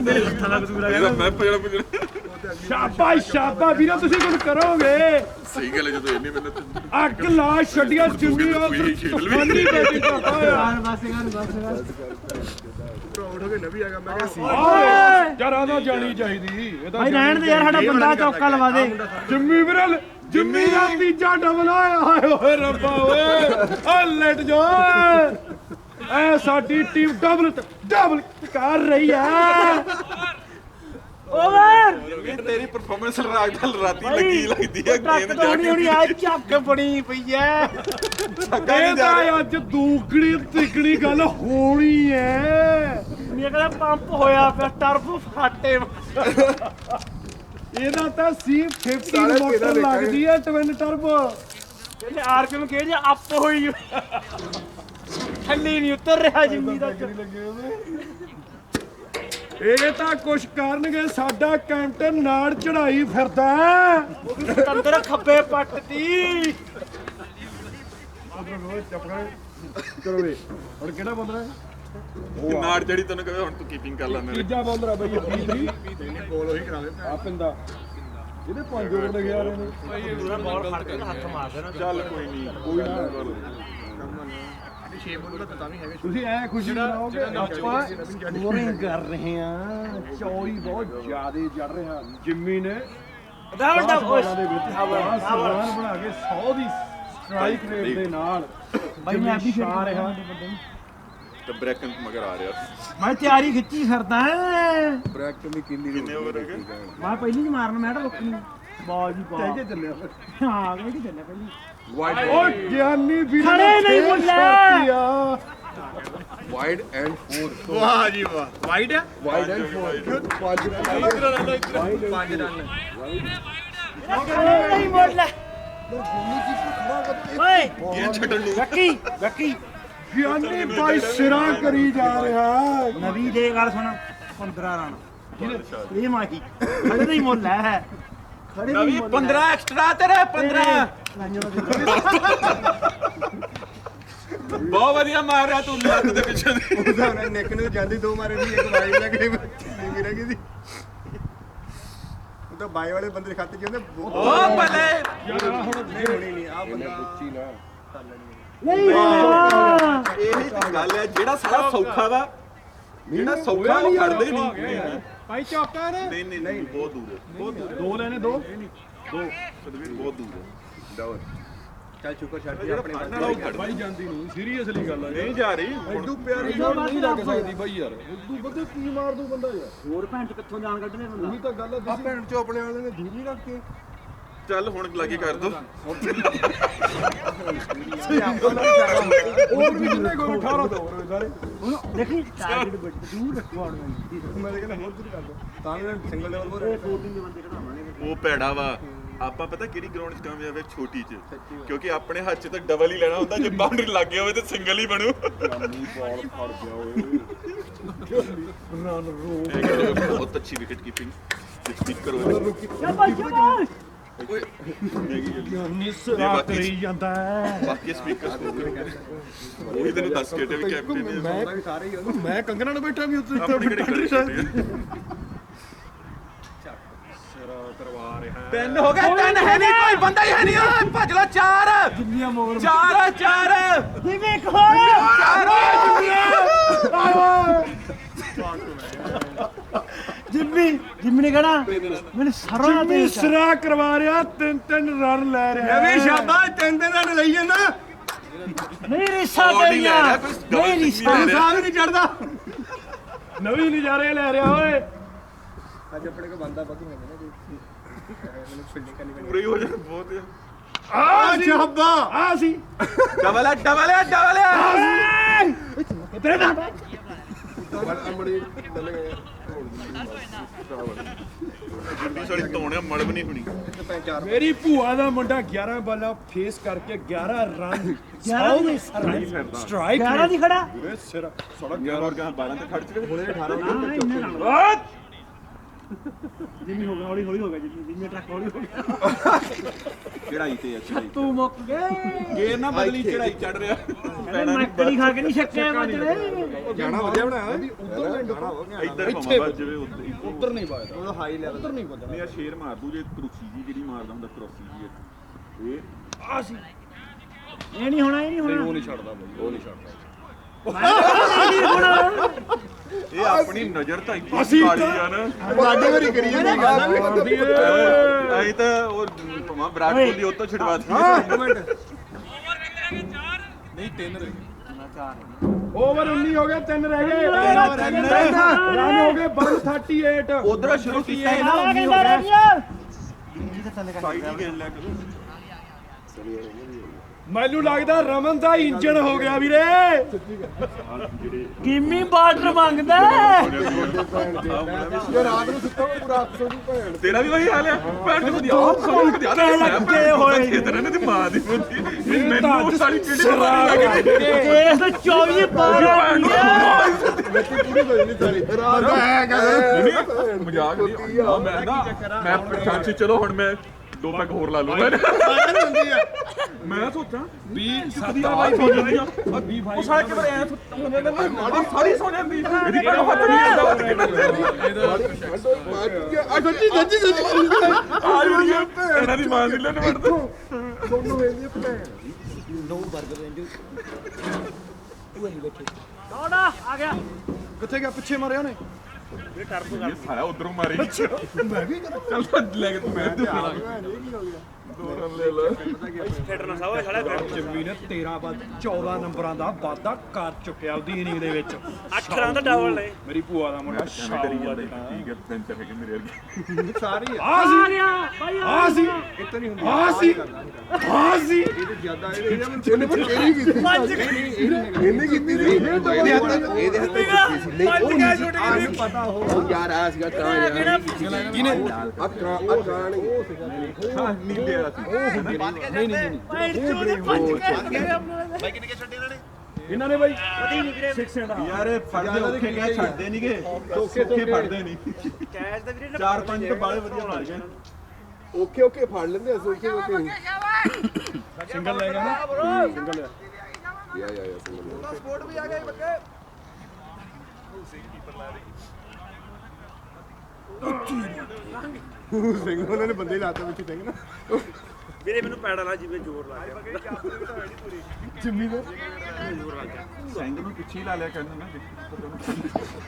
ਮੇਰੇ ਹੱਥਾਂ ਦਾ ਕਸੂਰ ਆ ਇਹਦਾ ਮੈਂ ਪਜਣਾ ਪਜਣਾ ਸ਼ਾਬਾਸ਼ ਸ਼ਾਬਾਸ਼ ਵੀਰਾ ਤੁਸੀਂ ਕੁਝ ਕਰੋਗੇ ਸਹੀ ਗੱਲ ਹੈ ਜਦੋਂ ਇੰਨੀ ਮਿਹਨਤ ਅੱਗ ਲਾ ਛੱਡੀਆਂ ਜਿੰਮੀ ਉਹ ਤੂਫਾਨੀ ਬੈਟਿੰਗ ਕਰਦਾ ਹੋਇਆ प्राउड हो गए नबी आएगा मैं ਯਾਰ ਆਦਾ ਜਾਣੀ ਚਾਹੀਦੀ ਇਹ ਤਾਂ ਭਾਈ ਰਹਿਣ ਦੇ ਯਾਰ ਸਾਡਾ ਬੰਦਾ ਚੌਕਾ ਲਵਾ ਦੇ। ਜਿੰਮੀ ਵੀਰੇ ਜਿੰਮੀ ਦਾ ਤੀਜਾ ਡਬਲ ਆਇਆ ਹਾਏ ਓਏ ਰੱਬਾ ਓਏ ਆ ਲੈਟ ਜੋ ਐ ਸਾਡੀ ਟੀਮ ਡਬਲ ਕਰ ਰਹੀ ਹੈ ਓਵਰ ਤੇਰੀ ਪਰਫਾਰਮੈਂਸ ਰਾਤੀ ਲੱਗੀ ਲੱਗਦੀ ਹੈ ਟੱਕ ਗੇਮ ਤੋੜੀ ਹੋਣੀ ਆ ਝੱਕ ਬਣੀ ਪਈ ਐ। ਇਹ ਤਾਂ ਅੱਜ ਦੂਕੜੀ ਤਿਕੜੀ ਗੱਲ ਹੋਣੀ ਐ ਮੇਰੇ ਕੋਲ ਪੰਪ ਹੋਇਆ ਪਿਆ ਟਰਬੋ ਫਾਟੇ ਇਹਦਾ ਤਾਂ C50 ਮੋਟਰ ਲੱਗਦੀ ਐ ਟਵਿਨ ਟਰਬੋ ਇਹਨੇ ਆਰਪੀਐਮ ਕਿਹੜੇ ਜਿਹਾ ਅੱਪ ਹੋਈ ਥੱਲੇ ਨਹੀਂ ਉਤਰ ਰਿਹਾ ਜਿੰਮੀ ਦਾ ਇਹ ਤਾਂ ਕੁਛ ਕਰਨਗੇ ਸਾਡਾ ਕੈਂਟਨ ਨਾੜ ਚੜਾਈ ਫਿਰਦਾ ਉਹ ਵੀ ਤੰਦਰ ਖੱਬੇ ਪੱਟ ਦੀ। ਚਲੋ ਵੇ ਹੁਣ ਕਿਹੜਾ ਬੋਲਣਾ ਨਾੜ ਜਿਹੜੀ ਤੈਨੂੰ ਕਹੇ ਹੁਣ ਤੂੰ ਕੀਪਿੰਗ ਕਰ ਲੈਂਦੇ ਤੀਜਾ ਬੋਲਰਾ ਬਈ B3 गोल वही करा दे ਆ ਪਿੰਦਾ ਇਹਦੇ 5 ਓਵਰ ਲੱਗੇ ਯਾਰ ਇਹਨੇ ਪੂਰਾ ਬਾਲ ਫੜ ਕੇ ਹੱਥ ਮਾਰ ਦੇਣਾ। ਚੱਲ ਕੋਈ ਨਹੀਂ ਕੋਈ ਨਾ 6 बॉल का पता नहीं है ਤੁਸੀਂ ਐ ਖੁਸ਼ੀ ਮਨਾਓਗੇ ਆਪਾਂ ਸਕੋਰਿੰਗ ਕਰ ਰਹੇ ਹਾਂ ਚੌੜੀ ਬਹੁਤ ਜ਼ਿਆਦੇ ਜੜ ਰਹੇ ਹਾਂ ਜਿੰਮੀ ਨੇ ਡਬਲ ਦੇ ਵਿੱਚ ਸਵਾਨ ਬਣਾ ਕੇ 100 ਦੀ ਸਟ੍ਰਾਈਕ ਰੇਟ ਦੇ ਨਾਲ ਬਾਈ ਮੈਂ ਵੀ ਆ ਰਿਹਾ ਤੇ ਬ੍ਰੈਕਨ ਮਗਰ ਆ ਰਿਹਾ ਮੈਂ ਤਿਆਰੀ ਖਿੱਚੀ ਫਿਰਦਾ ब्रेक में किल्ली ਕਿੰਨੇ ਓਵਰ ਹੋ ਗਏ ਮੈਂ ਪਹਿਲੀ ਚ ਮਾਰਨ ਮੈਂ ਤਾਂ ਰੁਕਣੀ ਬਾਲ ਜੀ ਕਹਿ ਕੇ ਚੱਲਿਆ ਹਾਂ ਕਹਿੰਦੀ ਚੱਲਿਆ ਪਹਿਲੀ ਓ ਗਿਆਨੀ ਵੀਰ ਖੜੇ ਨਹੀਂ ਬੋਲਿਆ। वाइड एंड 4 वाह जी वाह वाइड है वाइड एंड 4 5 रन ਨਹੀਂ ਬੋਲਿਆ ਓਏ ਇਹ ਛੱਡਣ ਨੂੰ ਬੱਕੀ ਗਿਆਨੀ ਬਾਈ ਸਿਰਾ ਕਰੀ ਜਾ ਰਿਹਾ ਨਵੀਂ ਦੇ ਗੱਲ ਸੁਣ 15 ਰਨ ਇਹ ਮਾਹੀ ਖੜੇ ਨਹੀਂ ਮੁੱਲ ਹੈ ਖੜੇ ਨਹੀਂ ਮੁੱਲ 15 एक्स्ट्रा तेरे 15 ਬਹੁਤ ਵਧੀਆ ਮਾਰ ਰਿਹਾ ਤੂੰ ਲੱਤ ਦੇ ਪਿੱਛੇ ਉਹਦਾ ਨੈਕ ਨੂੰ ਜਾਂਦੀ ਦੋ ਮਾਰੇ ਨਹੀਂ ਇੱਕ ਵਾਈਡ ਲੱਗ ਗਈ ਨਹੀਂ ਰਹਿ ਗਈ ਸੀ ਉਹ ਤਾਂ ਬਾਈ ਵਾਲੇ ਬੰਦੇ ਖਾਤੇ ਚ ਹੁੰਦੇ ओ भले ਯਾਰ ਆਹ ਹੁਣ ਨਹੀਂ ਹੋਣੀ ਨਹੀਂ ਆ ਬੰਦਾ ਬੁੱਚੀ ਨਾ ਨਹੀਂ ਇਹੀ ਤਾਂ ਗੱਲ ਹੈ ਜਿਹੜਾ ਸਾਰਾ ਸੌਖਾ ਵਾ ਜਿਹੜਾ ਸੌਖਾ ਉਹ ਖੜਦੇ ਹੀ ਨਹੀਂ ਭਾਈ ਚੌਕਾ ਨੇ ਨਹੀਂ ਨਹੀਂ ਨਹੀਂ ਬਹੁਤ ਦੂਰ ਹੈ ਬਹੁਤ ਦੂਰ ਦੋ ਲੈਣੇ ਦੋ ਸਦਵੀਰ ਬਹੁਤ ਦੂਰ ਹੈ ਡਾਊਨ ਚੱਲ ਸ਼ੁਕਰ ਛੱਡ ਜਿਹੜਾ ਆਪਣੇ ਫੜਨਾ ਉਹ ਖੜਦਾ ਬਾਈ ਜਾਂਦੀ ਨਹੀਂ ਸੀਰੀਅਸਲੀ ਗੱਲ ਆ ਨਹੀਂ ਜਾ ਰਹੀ ਐਡੂ ਪਿਆਰੀ ਸ਼ਾਟ ਨਹੀਂ ਲੱਗ ਸਕਦੀ ਬਾਈ ਯਾਰ ਉਦੋਂ ਬੰਦੇ ਕੀ ਮਾਰ ਦੂ ਬੰਦਾ ਯਾਰ ਹੋਰ ਭੈਣ ਚ ਕਿੱਥੋਂ ਜਾਣ ਕੱਢਨੇ ਬੰਦਾ ਉਹੀ ਤਾਂ ਗੱਲ ਆ ਆ ਭੈਣ ਚੋ ਆਪਣੇ ਵਾਲੇ ਨੇ ਦੂਰ ਨਹੀਂ ਰੱਖ ਕੇ ਚੱਲ ਹੁਣ ਲਾਗੇ ਕਰ ਦੋ ਹੋਰ ਵੀ ਕਿੰਨੇ ਗੋਲ 18 ਦਾ ਹੋਰ ਸਾਰੇ ਹੁਣ ਦੇਖੀ ਟਾਰਗੇਟ ਦੂਰ ਰੱਖੋ ਆਉਣ ਮੈਂ ਤਾਂ ਕਹਿੰਦਾ ਹੋਰ ਦੂਰ ਕਰ ਦੋ ਤਾਂ ਵੀ ਸਿੰਗਲ ਲੈਵਲ ਪਰ 14 ਦੇ ਬੰਦੇ ਖੜਾਵਾਂਗੇ ਉਹ ਭੈੜਾ ਵਾ ਆਪਾਂ ਪਤਾ ਕਿਹੜੀ ਗਰਾਊਂਡ 'ਚ ਕਾਮਯਾਬ ਹੈ ਛੋਟੀ 'ਚ ਕਿਉਂਕਿ ਆਪਣੇ ਹੱਥ 'ਚ ਤਾਂ ਡਬਲ ਹੀ ਲੈਣਾ ਹੁੰਦਾ ਜੇ ਬਾਉਂਡਰੀ ਲੱਗ ਗਿਆ ਹੋਵੇ ਤਾਂ ਸਿੰਗਲ ਹੀ ਬਣੂ ਬਾਲ ਫੜ ਗਿਆ ਓਏ ਰਨ ਰੋ ਬਹੁਤ ਅੱਛੀ ਵਿਕਟ ਕੀਪਿੰਗ ਸਪੀਕ ਕਰੋ ਚੱਲ ਭਾਈ ਚੱਲ ਨਿਸਰਾ ਕਰੀ ਜਾਂਦਾ ਹੈ। ਬਾਕੀ ਸਪੀਕਰ ਉਹੀ ਤੈਨੂੰ ਦੱਸ ਕੇ ਵੀ ਕੈਪਟਨ ਨੇ ਮੈਂ ਕੰਗਣਾ ਨਾਲ ਬੈਠਾ ਵੀ ਉੱਤੇ ਆਪਣੀ ਕਿਹੜੀ ਕਰਵਾ ਰਿਹਾ ਤਿੰਨ ਹੋ ਗਏ, ਤਿੰਨ ਹੈ ਨਹੀਂ, ਕੋਈ ਬੰਦਾ ਹੀ ਹੈ ਨਹੀਂ, ਓਏ ਭੱਜ ਲੋ। ਚਾਰ ਜਿੰਨੀਆਂ ਮੋਰ ਚਾਰ ਚਾਰ ਜਿਵੇਂ ਖੋਇਆ ਜਿੰਮੀ ਨੇ ਕਹਣਾ ਮੈਨੂੰ ਸਰੋਂ ਤੇ ਨਿਸਰਾ ਕਰਵਾ ਰਿਹਾ, 3-3 ਰਨ ਲੈ ਰਿਹਾ। ਨਵੀਂ ਸ਼ਾਬਾਸ਼, ਤਿੰਨ ਦਿਨ ਰਨ ਲਈ ਜਾਂਦਾ। ਨਹੀਂ ਰੀਸਾ ਤੇਰੀਆਂ ਨਹੀਂ ਰੀਸਾ ਸਾਹ ਵੀ ਨਹੀਂ ਚੜਦਾ। ਨਵੀਂ ਨਜ਼ਾਰੇ ਲੈ ਰਿਹਾ ਓਏ। ਅੱਜ ਆਪਣੇ ਕੋ ਬੰਦਾ ਬਾਕੀ ਹੋਵੇ ਨਾ ਜੀ, ਮੈਨੂੰ ਫੀਲਡਿੰਗ ਕਰਨੀ ਪੈਣੀ। ਪੂਰੇ ਹੋ ਜਾਣ ਬਹੁਤ ਆ। ਆ ਸ਼ਾਬਾ ਆ ਸੀ ਡਬਲ ਹੈ, ਡਬਲ ਹੈ, ਡਬਲ ਹੈ। ਤੇਰੇ ਨਾਲ ਅਮੜੀ ਚੱਲ ਗਏ ਜਿੰਨੀ ਸਾਡੀ ਧੋਣਿਆ ਮੜ ਵੀ ਨਹੀਂ ਹੋਣੀ। ਮੇਰੀ ਭੂਆ ਦਾ ਮੁੰਡਾ 11 ਬਾਲਾਂ ਫੇਸ ਕਰਕੇ 11 ਰਨ 11 ਦੀ ਸਟ੍ਰਾਈਕ 11 ਦੀ ਖੜਾ ਪੂਰੇ ਸਿਰ ਸੜਕ 11 ਔਰ 12 ਤੇ ਖੜ ਚੁੱਕੇ ਹੁਣੇ 18 ਜਿੰਮੀ ਹੋ ਗਿਆ, ਹੌਲੀ ਹੌਲੀ ਹੋ ਗਿਆ, ਜਿੰਮੀ ਟਰੱਕ ਹੌਲੀ ਹੋ ਗਿਆ। ਚੜਾਈ ਤੇ ਆ ਚੜਾਈ ਤੂੰ ਮੁੱਕ ਗਏ ਗੇਰ ਨਾ ਬਦਲੀ ਚੜਾਈ ਚੜ ਰਿਹਾ ਮੱਕੜੀ ਖਾ ਕੇ ਨਹੀਂ ਛੱਕਿਆ ਮੱਚਲੇ ਜਾਣਾ ਵਧੀਆ ਬਣਾਇਆ ਇੱਧਰ ਭਾਵੇਂ ਵੱਜ ਜਾਵੇ ਉੱਧਰ ਨਹੀਂ ਪਾਇਆ ਉਹ ਹਾਈ ਲੈਵਲ ਉੱਧਰ ਨਹੀਂ ਪਾਇਆ ਨਹੀਂ ਆ ਸ਼ੇਰ ਮਾਰ ਦੂ ਜੇ ਕਰੂਸੀ ਜੀ ਜਿਹੜੀ ਮਾਰਦਾ ਹੁੰਦਾ ਕਰੋਸੀ ਜੀ ਇਹ ਆ ਸੀ ਇਹ ਨਹੀਂ ਹੋਣਾ, ਇਹ ਨਹੀਂ ਹੋਣਾ, ਉਹ ਨਹੀਂ ਛੱਡਦਾ ਬਾਈ, ਉਹ ਨਹੀਂ ਛੱਡਦਾ। ਨਹੀਂ ਹੋਣਾ। ਇਹ ਆਪਣੀ ਨਜ਼ਰ ਤਾਂ ਇੱਥੇ ਕਾਲੀ ਆ ਨਾ ਸਾਡੇ ਵਾਰੀ ਕਰੀ ਜਾਂਦੀ ਗੱਲ। ਅਸੀਂ ਤਾਂ ਉਹ ਭਾਵੇਂ ਵਿਰਾਟ ਕੋਹਲੀ ਉਹ ਤੋਂ ਛਡਵਾ ਦਿੱਤੀ ਨਹੀਂ 3 ਰਹਿ ਗਏ। ਓਵਰ 19 ਹੋ ਗਏ, 3 ਰਹਿ ਗਏ। ਰਨ ਹੋ ਗਏ 138। ਉਧਰ ਸ਼ੁਰੂ ਕੀਤਾ ਇਹ ਨਾ ਕਹਿੰਦਾ ਰਹਿ ਗਿਆ ਸਾਈਡ ਹੀ ਗੇਮ ਲੈ ਕੇ ਮੈਨੂੰ ਲੱਗਦਾ ਰਮਨ ਦਾ ਇੰਜਣ ਹੋ ਗਿਆ ਵੀਰੇ। ਗਿੰਮੀ ਬਾਰਡਰ ਮੰਗਦਾ ਜੇ ਰਾਤ ਨੂੰ ਸੁੱਤਾ ਪੂਰਾ 800 ਦੀ ਭੈਣ। ਤੇਰਾ ਵੀ ਵਹੀ ਹਾਲ ਹੈ ਭੈਣ ਚੋਦ ਦੀ ਆਪ ਸਮਝ ਕੇ ਯਾਰ ਲੱਗੇ ਹੋਏ। ਇਧਰ ਨੇ ਤੇ ਮਾਂ ਦੀ ਬੁੱਧੀ ਮੈਨੂੰ ਸਾਰੀ ਕਿਹੜੀ ਲੱਗ ਗਈ ਕੇਸ ਤਾਂ 24 12 ਪੂਰੀ ਹੋਈ ਨਹੀਂ ਸਾਰੀ ਰਾਤ ਹੈ ਕਹਿੰਦੇ ਮਜ਼ਾਕ ਨਹੀਂ ਮੈਂ ਨਾ ਮੈਂ ਪਛਾਣ ਚਲੋ ਹੁਣ ਮੈਂ 2 ਪੈਕ ਹੋਰ ਲਾ ਲੂੰਗਾ ਮੈਂ ਸੋਚਾਂ ਵੀ ਸਦੀਆਂ ਬਾਈ ਹੋ ਜਾਂਦੀ ਆ ਉਹ ਸਾਰਾ ਕਿਵੇਂ ਐ ਮਾੜੀ ਸਾਰੀ ਸੋ ਜਾਂਦੀ ਇਹਦੀ ਭੈਣ ਹੱਥ ਨਹੀਂ ਆਉਂਦਾ ਆ ਸੱਚੀ ਸੱਚੀ ਸੱਚੀ ਆ ਜਿਹੜੀ ਇਹਨਾਂ ਦੀ ਮਾਂ ਦੀ ਲੈਣ ਵੜਦਾ ਸੋਨੂੰ ਵੇਂਦੀ ਭੈਣ। ਕੌੜਾ ਆ ਗਿਆ ਕਿੱਥੇ ਗਿਆ? ਪਿੱਛੇ ਮਾਰਿਆ ਉਹਨੇ। ਇਹ ਸਾਰਾ ਉਧਰੋਂ ਮਾਰੀ ਮੈਂ ਵੀ ਕਰਾਂ ਚੱਲ ਲੈ ਕੇ ਤੂੰ ਮੈਂ ਤੇ ਲੈ ਲੈ ਜੰਮੀ ਨੇ 13 ਬਾਦ 14 ਨੰਬਰਾਂ ਦਾ ਵਾਧਾ ਕਰ ਚੁੱਕਿਆ ਉਹਦੀ ਇਨਿੰਗ ਦੇ ਵਿੱਚ। 8 ਰਨ ਦਾ ਡਬਲ ਨੇ ਮੇਰੀ ਭੂਆ ਦਾ ਮੁੰਡਾ ਡਰੀ ਜਾਂਦਾ ਠੀਕ ਹੈ ਪੈਂਚਰ ਹੈਗੇ ਮੇਰੇ ਅੱਗੇ ਸਾਰੀ ਆ ਸੀ ਆ ਗਿਆ ਭਾਈ ਆ ਸੀ ਇੱਥੇ ਨਹੀਂ ਹੁੰਦੀ। ਆ ਸੀ ਆ ਸੀ ਇਹ ਜ਼ਿਆਦਾ ਇਹਨੇ ਪਰ ਤੇਰੀ ਕੀਤੀ ਇਹਨੇ ਕੀਤੀ ਸੀ ਇਹਦੇ ਹੱਥ ਕੀਤੀ ਸੀ। ਨਹੀਂ ਉਹ ਨਹੀਂ ਸੀ। ਪਤਾ ਹੋ ਯਾਰ ਆਇਆ ਸੀਗਾ ਤਾਂ ਯਾਰ ਕਿਨੇ ਅੱਖਾਂ ਨਹੀਂ ਹਾਂ ਨੀਲੇ ਵਾਲਾ ਸੀ ਭਾਈ ਚੋਦੇ ਪੰਜ ਕੇ ਬਾਈ ਕਿੰਨੇ ਕੇ ਛੱਡੇ ਇਹਨਾਂ ਨੇ? ਇਹਨਾਂ ਨੇ ਬਾਈ 6 ਐਂਡ ਯਾਰ ਇਹ ਫੜਦੇ ਔਖੇ ਕਿਆ ਛੱਡਦੇ ਨਹੀਂਗੇ ਸੌਖੇ ਫੜਦੇ ਨਹੀਂ ਕੈਚ ਦਾ ਵੀਰੇ 4-5 ਤਾਂ ਬਾਲੇ ਵਧੀਆ ਬਣਾ ਗਏ ਓਕੇ ਓਕੇ ਫੜ ਲੈਂਦੇ ਅਸੀਂ ਓਕੇ ਓਕੇ ਸਿੰਗਲ ਲੈ ਗਿਆ ਨਾ ਸਿੰਗਲ ਯਾ ਸਿੰਗਲ ਸਪੋਰਟ ਵੀ ਆ ਗਏ ਬੱਕੇ। ਸਿੰਘ ਉਹਨਾਂ ਨੇ ਬੰਦੇ ਲਾਤੇ ਵਿੱਚ ਸਿੰਘ ਨਾ ਵੀਰੇ ਮੈਨੂੰ ਪੈੜਾ ਲਾ ਜਿਵੇਂ ਜ਼ੋਰ ਲਾ ਗਿਆ ਜਿੰਮੀ ਦੇ ਸਿੰਘ ਨੂੰ ਪਿੱਛੇ ਹੀ ਲਾ ਲਿਆ ਕਹਿੰਦਾ ਨਾ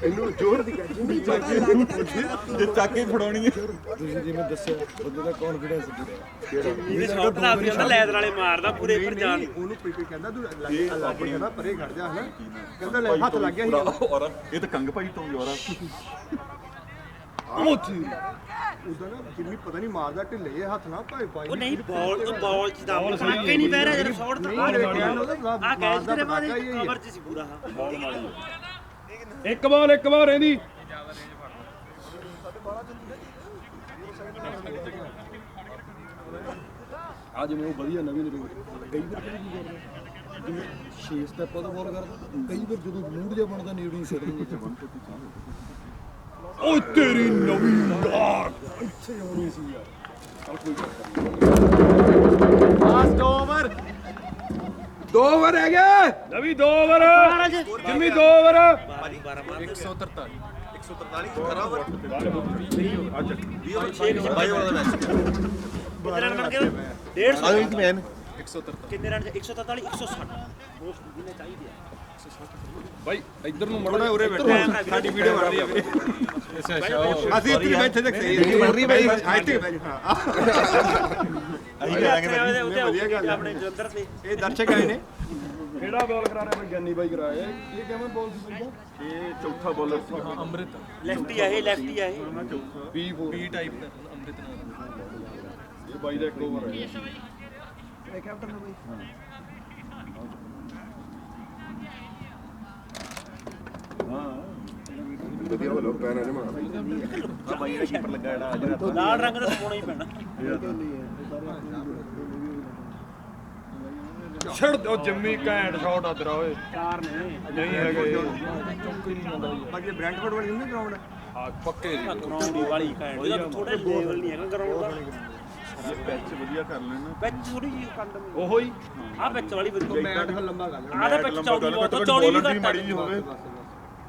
ਇਹਨੂੰ ਜ਼ੋਰ ਦੀ ਕਰ ਜੇ ਚੱਕ ਕੇ ਫੜਾਉਣੀ ਹੈ ਤੁਸੀਂ ਜਿਵੇਂ ਦੱਸਿਆ ਬੰਦੇ ਦਾ ਕੌਨਫੀਡੈਂਸ ਇਹਦੇ ਸ਼ਾਟ ਬਣਾ ਕੇ ਜਾਂਦਾ ਲੈਦਰ ਵਾਲੇ ਮਾਰਦਾ ਪੂਰੇ ਪਰ ਜਾਨ ਉਹਨੂੰ ਪੀਪੀ ਕਹਿੰਦਾ ਤੂੰ ਆਪਣੀ ਨਾ ਪਰੇ ਖੜ ਜਾ ਹਨਾ। ਕਹਿੰਦਾ ਲੈ ਹੱਥ ਲੱਗ ਗਿਆ ਸੀ। ਔਰ ਇਹ ਤਾਂ ਕੰਗ ਭਾਈ ਤੋਂ ਵੀ ਔਰ ਉਦੋਂ ਨਾ ਜਿੰਮੀ ਪਤਾ ਨਹੀਂ ਮਾਰਦਾ ਢਿੱਲੇ ਹੱਥ ਨਾਲ ਭਾਈ ਬਾਈ ਉਹ ਨਹੀਂ ਬਾਲ ਚ ਦਾ ਪਟਾਕੇ ਨਹੀਂ ਪੈ ਰਿਹਾ ਜਦ ਸ਼ਾਟ ਤਾਂ ਆ ਕੈਚ ਤੇਰੇ ਬਾਅਦ ਕਵਰ ਚ ਸੀ ਪੂਰਾ ਇੱਕ ਬਾਲ ਇਹਦੀ ਆ ਜਿਵੇਂ ਉਹ ਵਧੀਆ ਨਵੀਂ ਕਈ ਵਾਰ ਕੀ ਕਰਦਾ ਜਿਵੇਂ 6 ਸਟੈਪਾਂ ਤੋਂ ਬਾਲ ਕਰਦਾ ਕਈ ਵਾਰ ਜਦੋਂ ਮੂਡ ਜਿਹਾ ਬਣਦਾ ਨੇੜੀ ਸਿੱਟ ਦਿੰਦਾ ਓਏ ਤੇਰੀ ਨਵੀਂ ਯਾਰ ਇੱਥੇ ਆਉਣੀ ਸੀ ਯਾਰ ਲਾਸਟ ਓਵਰ 2 ओवर रह गए ਨਵੀਂ 2 ਓਵਰ ਜਿੰਮੀ 2 ਓਵਰ 143 ਖਰਾ ਓਵਰ ਅੱਜ 20 ਓਵਰ 6 ਵਿੱਚ 22 ਓਵਰ ਦਾ ਮੈਚ ਕਿੰਨੇ ਰਨ ਬਣ ਗਏ 150 ਆਹ ਇੱਕ ਮੈਨ ਕਿੰਨੇ ਰਨ 143 160 ਮੋਸਟ ਜਿੰਨੇ ਚਾਹੀਦੇ ਆ ਬਾਈ ਇੱਧਰ ਨੂੰ ਥੋੜਾ ਉਰੇ ਬੈਠੇ ਸਾਡੀ ਵੀਡੀਓ ਬਣ ਰਹੀ ਹੈ ਵੀਰੇ ਅਸੀਂ ਇੱਥੇ ਬੈਠੇ ਦੇਖ ਸਹੀ ਬਣ ਰਹੀ ਬਾਈ ਇੱਥੇ ਹਾਂ ਅਸੀਂ ਕਰਾਂਗੇ ਵਧੀਆ ਗੱਲ ਹੈ ਆਪਣੇ ਜਲੰਧਰ ਤੇ ਇਹ ਦਰਸ਼ਕ ਆਏ ਨੇ ਕਿਹੜਾ ਬਾਲ ਕਰਾ ਰਿਹਾ ਬਈ ਗਿਆਨੀ ਬਾਈ ਕਰਾਇਆ ਇਹ ਕਿਵੇਂ ਬਾਲ ਸੀ ਬਈ ਇਹ ਚੌਥਾ ਬੋਲਰ ਸੀ ਅੰਮ੍ਰਿਤ ਲੈਫਟੀ ਆ ਇਹ ਲੈਫਟੀ ਆ ਇਹ B4 ਬੀ ਟਾਈਪ ਦਾ ਅੰਮ੍ਰਿਤ ਨਾਲ ਇਹ ਬਾਈ ਦਾ ਇੱਕ ਓਵਰ ਹੈ ਵਧੀਆ ਬੋਲੋ ਪੈਨ ਨੇ ਮਾਰ ਆ ਬਾਈ ਦਾ ਕੀਪਰ ਲੱਗਾ ਜਿਹੜਾ ਲਾਲ ਰੰਗ ਦਾ ਸਪੋਣਾ ਹੀ ਪੈਣਾ ਛੱਡ ਦਿਓ ਜੰਮੀ ਘੈਂਟ ਸ਼ਾਟ ਆ ਤੇਰਾ ਓਏ ਚਾਰ ਨੇ ਨਹੀਂ ਹੈਗਾ ਚੌਂਕ ਹੀ ਨਹੀਂ ਆਉਂਦਾ ਯਾਰ ਬਾਕੀ ਬ੍ਰੈਂਟਫੋਰਡ ਵਾਲੀ ਨਹੀਂ ਗਰਾਊਂਡ ਹਾਂ ਪੱਕੇ ਜੀ ਗਰਾਊਂਡ ਦੀ ਵਾਲੀ ਕਾਇੰਡ ਇਹਦਾ ਥੋੜਾ ਲੈਵਲ ਨਹੀਂ ਹੈਗਾ ਗਰਾਊਂਡ ਦਾ ਪੈਚ ਵਧੀਆ ਕਰ ਲੈਣਾ ਵਿੱਚ ਥੋੜੀ ਜਿਹੀ ਕੰਦ ਉਹੋ ਹੀ ਆ ਵਿੱਚ ਵਾਲੀ ਵਧੀਆ ਮੈਟ ਲੰਬਾ ਕਰ ਆਹ ਤਾਂ ਵਿੱਚ ਚੌੜੀ ਬਹੁਤ ਚੌੜੀ ਵੀ ਘੱਟ ਮਾੜੀ ਜੀ ਹੋਵੇ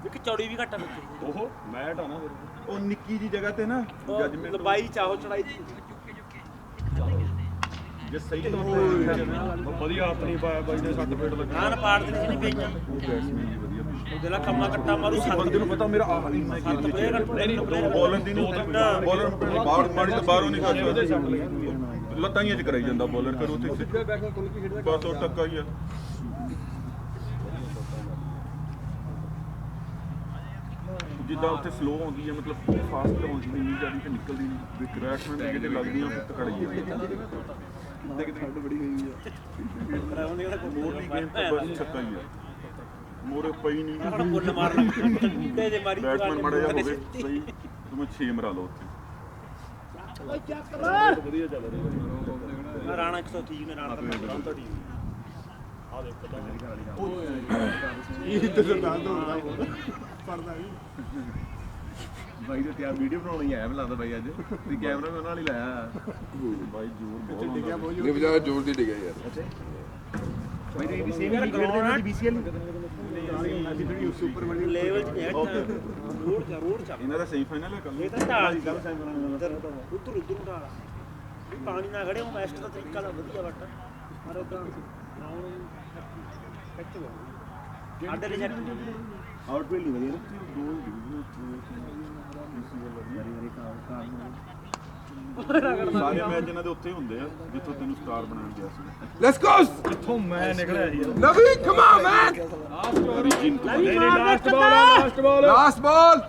ਇੱਕ ਚੌੜੀ ਵੀ ਘੱਟ ਆ ਵਿੱਚ ਉਹੋ ਮੈਟ ਆ ਨਾ ਫਿਰ ਉਹ ਨਿੱਕੀ ਜੀ ਜਗ੍ਹਾ ਤੇ ਨਾ ਜੱਜਮੈਂਟ ਲੰਬਾਈ ਚਾਹੋ ਚੜਾਈ ਦੀ ਜੇ ਸਹੀ ਤੌਰ ਤੇ ਵਧੀਆ ਹੱਥ ਨਹੀਂ ਪਾਇਆ ਬਾਈ ਨੇ 60 ਫੀਟ ਲੱਗਾ ਨਾ ਪਾੜ ਦੇ ਨਹੀਂ ਪਈਆਂ ਬੈਟਸਮੈਨ ਜੀ ਵਧੀਆ ਪਿੱਛੇ ਉਹਦੇ ਨਾਲ ਕੰਮਾ ਕੱਟਾ ਮਾਰੂ ਬੰਦੇ ਨੂੰ ਪਤਾ ਮੇਰਾ ਆਹ ਇੰਨਾ ਕੀ player ਨਹੀਂ ਨਹੀਂ ਬੋਲਰ ਦੀ ਨਹੀਂ ਬੋਲਰ ਬਾਹਰ ਮਾੜੀ ਤਾਂ ਬਾਹਰੋਂ ਨਹੀਂ ਕਰ ਸਕਦਾ ਲੱਤਾਂ ਹੀ ਚ ਕਰਾਈ ਜਾਂਦਾ ਬੋਲਰ ਕਰੋ ਤੇ ਸਿੱਧਾ ਬੈਕ ਕੋਲ ਕੀ ਖੇਡਦਾ ਬਸ ਉਹ ਟੱਕਾ ਹੀ ਆ ਜਿੱਦਾਂ ਉੱਥੇ ਸਲੋ ਆਉਂਦੀ ਹੈ ਮਤਲਬ ਫਾਸਟ ਆਉਂਦੀ ਨਹੀਂ ਇੰਨੀ ਜ਼ਿਆਦਾ ਤੇ ਨਿਕਲਦੀ ਨਹੀਂ ਕ੍ਰੈਸ਼ਮੈਨ ਦੇ ਜਿਹੜੇ ਲੱਗਦੀਆਂ ਫਿਰ ਤਕੜੀ ਹੈ ਦੇਖ ਠੰਡ ਬੜੀ ਹੋਈ ਹੈ ਮੋਰ ਦੀ ਗੇਮ ਤਾਂ ਬਸ ਛੱਕਾ ਹੀ ਆ ਮੋਰੇ ਪਈ ਨਹੀਂ ਹੁਣ ਬੁੱਲ ਮਾਰਨਾ ਟੁੱਟੇ ਜੇ ਮਾਰੀ ਬੈਟਸਮੈਨ ਮੜਾ ਜਾ ਹੋਵੇ ਸਹੀ ਤੁਮ 6 ਮਰਾ ਲਓ ਉੱਥੇ ਵਧੀਆ ਚੱਲ ਰਹੀ ਰਾਣਾ 130 ਨੇ ਰਾਣਾ ਤਾਂ ਠੀਕ ਇਹ ਤੇ ਸਰਦਾਰ ਦੌੜਦਾ ਪੜਦਾ ਵੀ ਬਾਈ ਤੇ ਤਿਆਰ ਵੀਡੀਓ ਬਣਾਉਣੀ ਆਇਆ ਮੈਂ ਲੱਗਦਾ ਬਾਈ ਅੱਜ ਤੁਸੀਂ ਕੈਮਰਾ ਮੈਂ ਨਾਲ ਹੀ ਲਾਇਆ ਬਾਈ ਜ਼ੋਰ ਬਹੁਤ ਡਿੱਗਿਆ ਬਹੁਤ ਇਹ ਬਜਾ ਜ਼ੋਰ ਦੀ ਡਿੱਗਿਆ ਯਾਰ ਬਾਈ ਤੇ ਸੇਮ ਹੀ ਖੇਡਦੇ ਨੇ BCL ਅਸੀਂ ਥੋੜੀ ਸੁਪਰ ਬਣੀ ਲੈਵਲ 'ਚ ਨਹੀਂ ਹੈ ਰੋਡ ਚੱਲ ਇਹਨਾਂ ਦਾ ਸੈਮੀਫਾਈਨਲ ਹੈ ਕੱਲ ਇਹ ਤਾਂ ਢਾਲ ਦੀ ਉੱਧਰ ਢਾਲ ਵੀ ਪਾਣੀ ਨਾ ਖੜੇ ਉਹ ਮੈਸਟ ਦਾ ਤਰੀਕਾ ਦਾ ਵਧੀਆ ਵੱਟ ਪਰ ਉਦਾਂ ਗਰਾਊਂਡ ਕੱਚ ਹੋ ਆਡੇ ਦੇ ਜੱਟ ਆਊਟਫੀਲਡ ਨਹੀਂ ਵਧੀਆ ਸਾਰੇ ਮੈਚ ਇਹਨਾਂ ਦੇ ਉੱਥੇ ਹੀ ਹੁੰਦੇ ਆ ਜਿੱਥੋਂ ਤੈਨੂੰ ਸਟਾਰ ਬਣਾਉਣ ਗਿਆ ਸੀ ਲੈਟਸ ਗੋ ਕਿੱਥੋਂ ਮੈਂ ਨਿਕਲਿਆ ਸੀ ਯਾਰ Navi come on man last ball last ball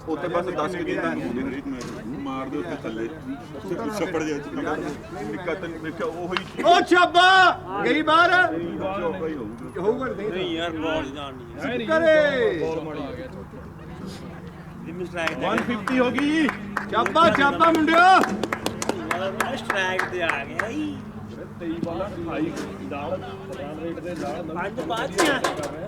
ਉੱਥੇ ਬਸ 10 ਕਿ ਦਿਨ ਹੁੰਦੇ ਹਰੇਕ ਮੈਚ ਮਾਰਦੇ ਉੱਥੇ ਥੱਲੇ ਛੱਪੜ ਦੇ ਵਿੱਚ ਨਿੱਕਾ ਤੇ ਨਿੱਕਾ ਉਹੀ ਉਹ ਛਾਬਾ ਗਈ ਬਾਹਰ ਚੌਕਾ ਹੀ ਹੋਊਗਾ ਹੋਊਗਾ ਨਹੀਂ ਨਹੀਂ ਯਾਰ ਬਾਲ ਜਾਣ ਨਹੀਂ ਕਰੇ ਬਾਲ ਮਾੜੀ ਆ ਜਿੰਮੀ ਸਟ੍ਰਾਈਕ 150 ਹੋ ਗਈ ਛਾਬਾ ਛਾਬਾ ਮੁੰਡਿਓ ਤੇ ਸਟ੍ਰਾਈਕ ਤੇ ਆ ਗਿਆ ਈ 23 ਬਾਲਾਂ 28 ਨਾਲ ਰਨ ਰੇਟ ਦੇ ਨਾਲ ਪੰਜ ਬਾਜ਼ੀਆਂ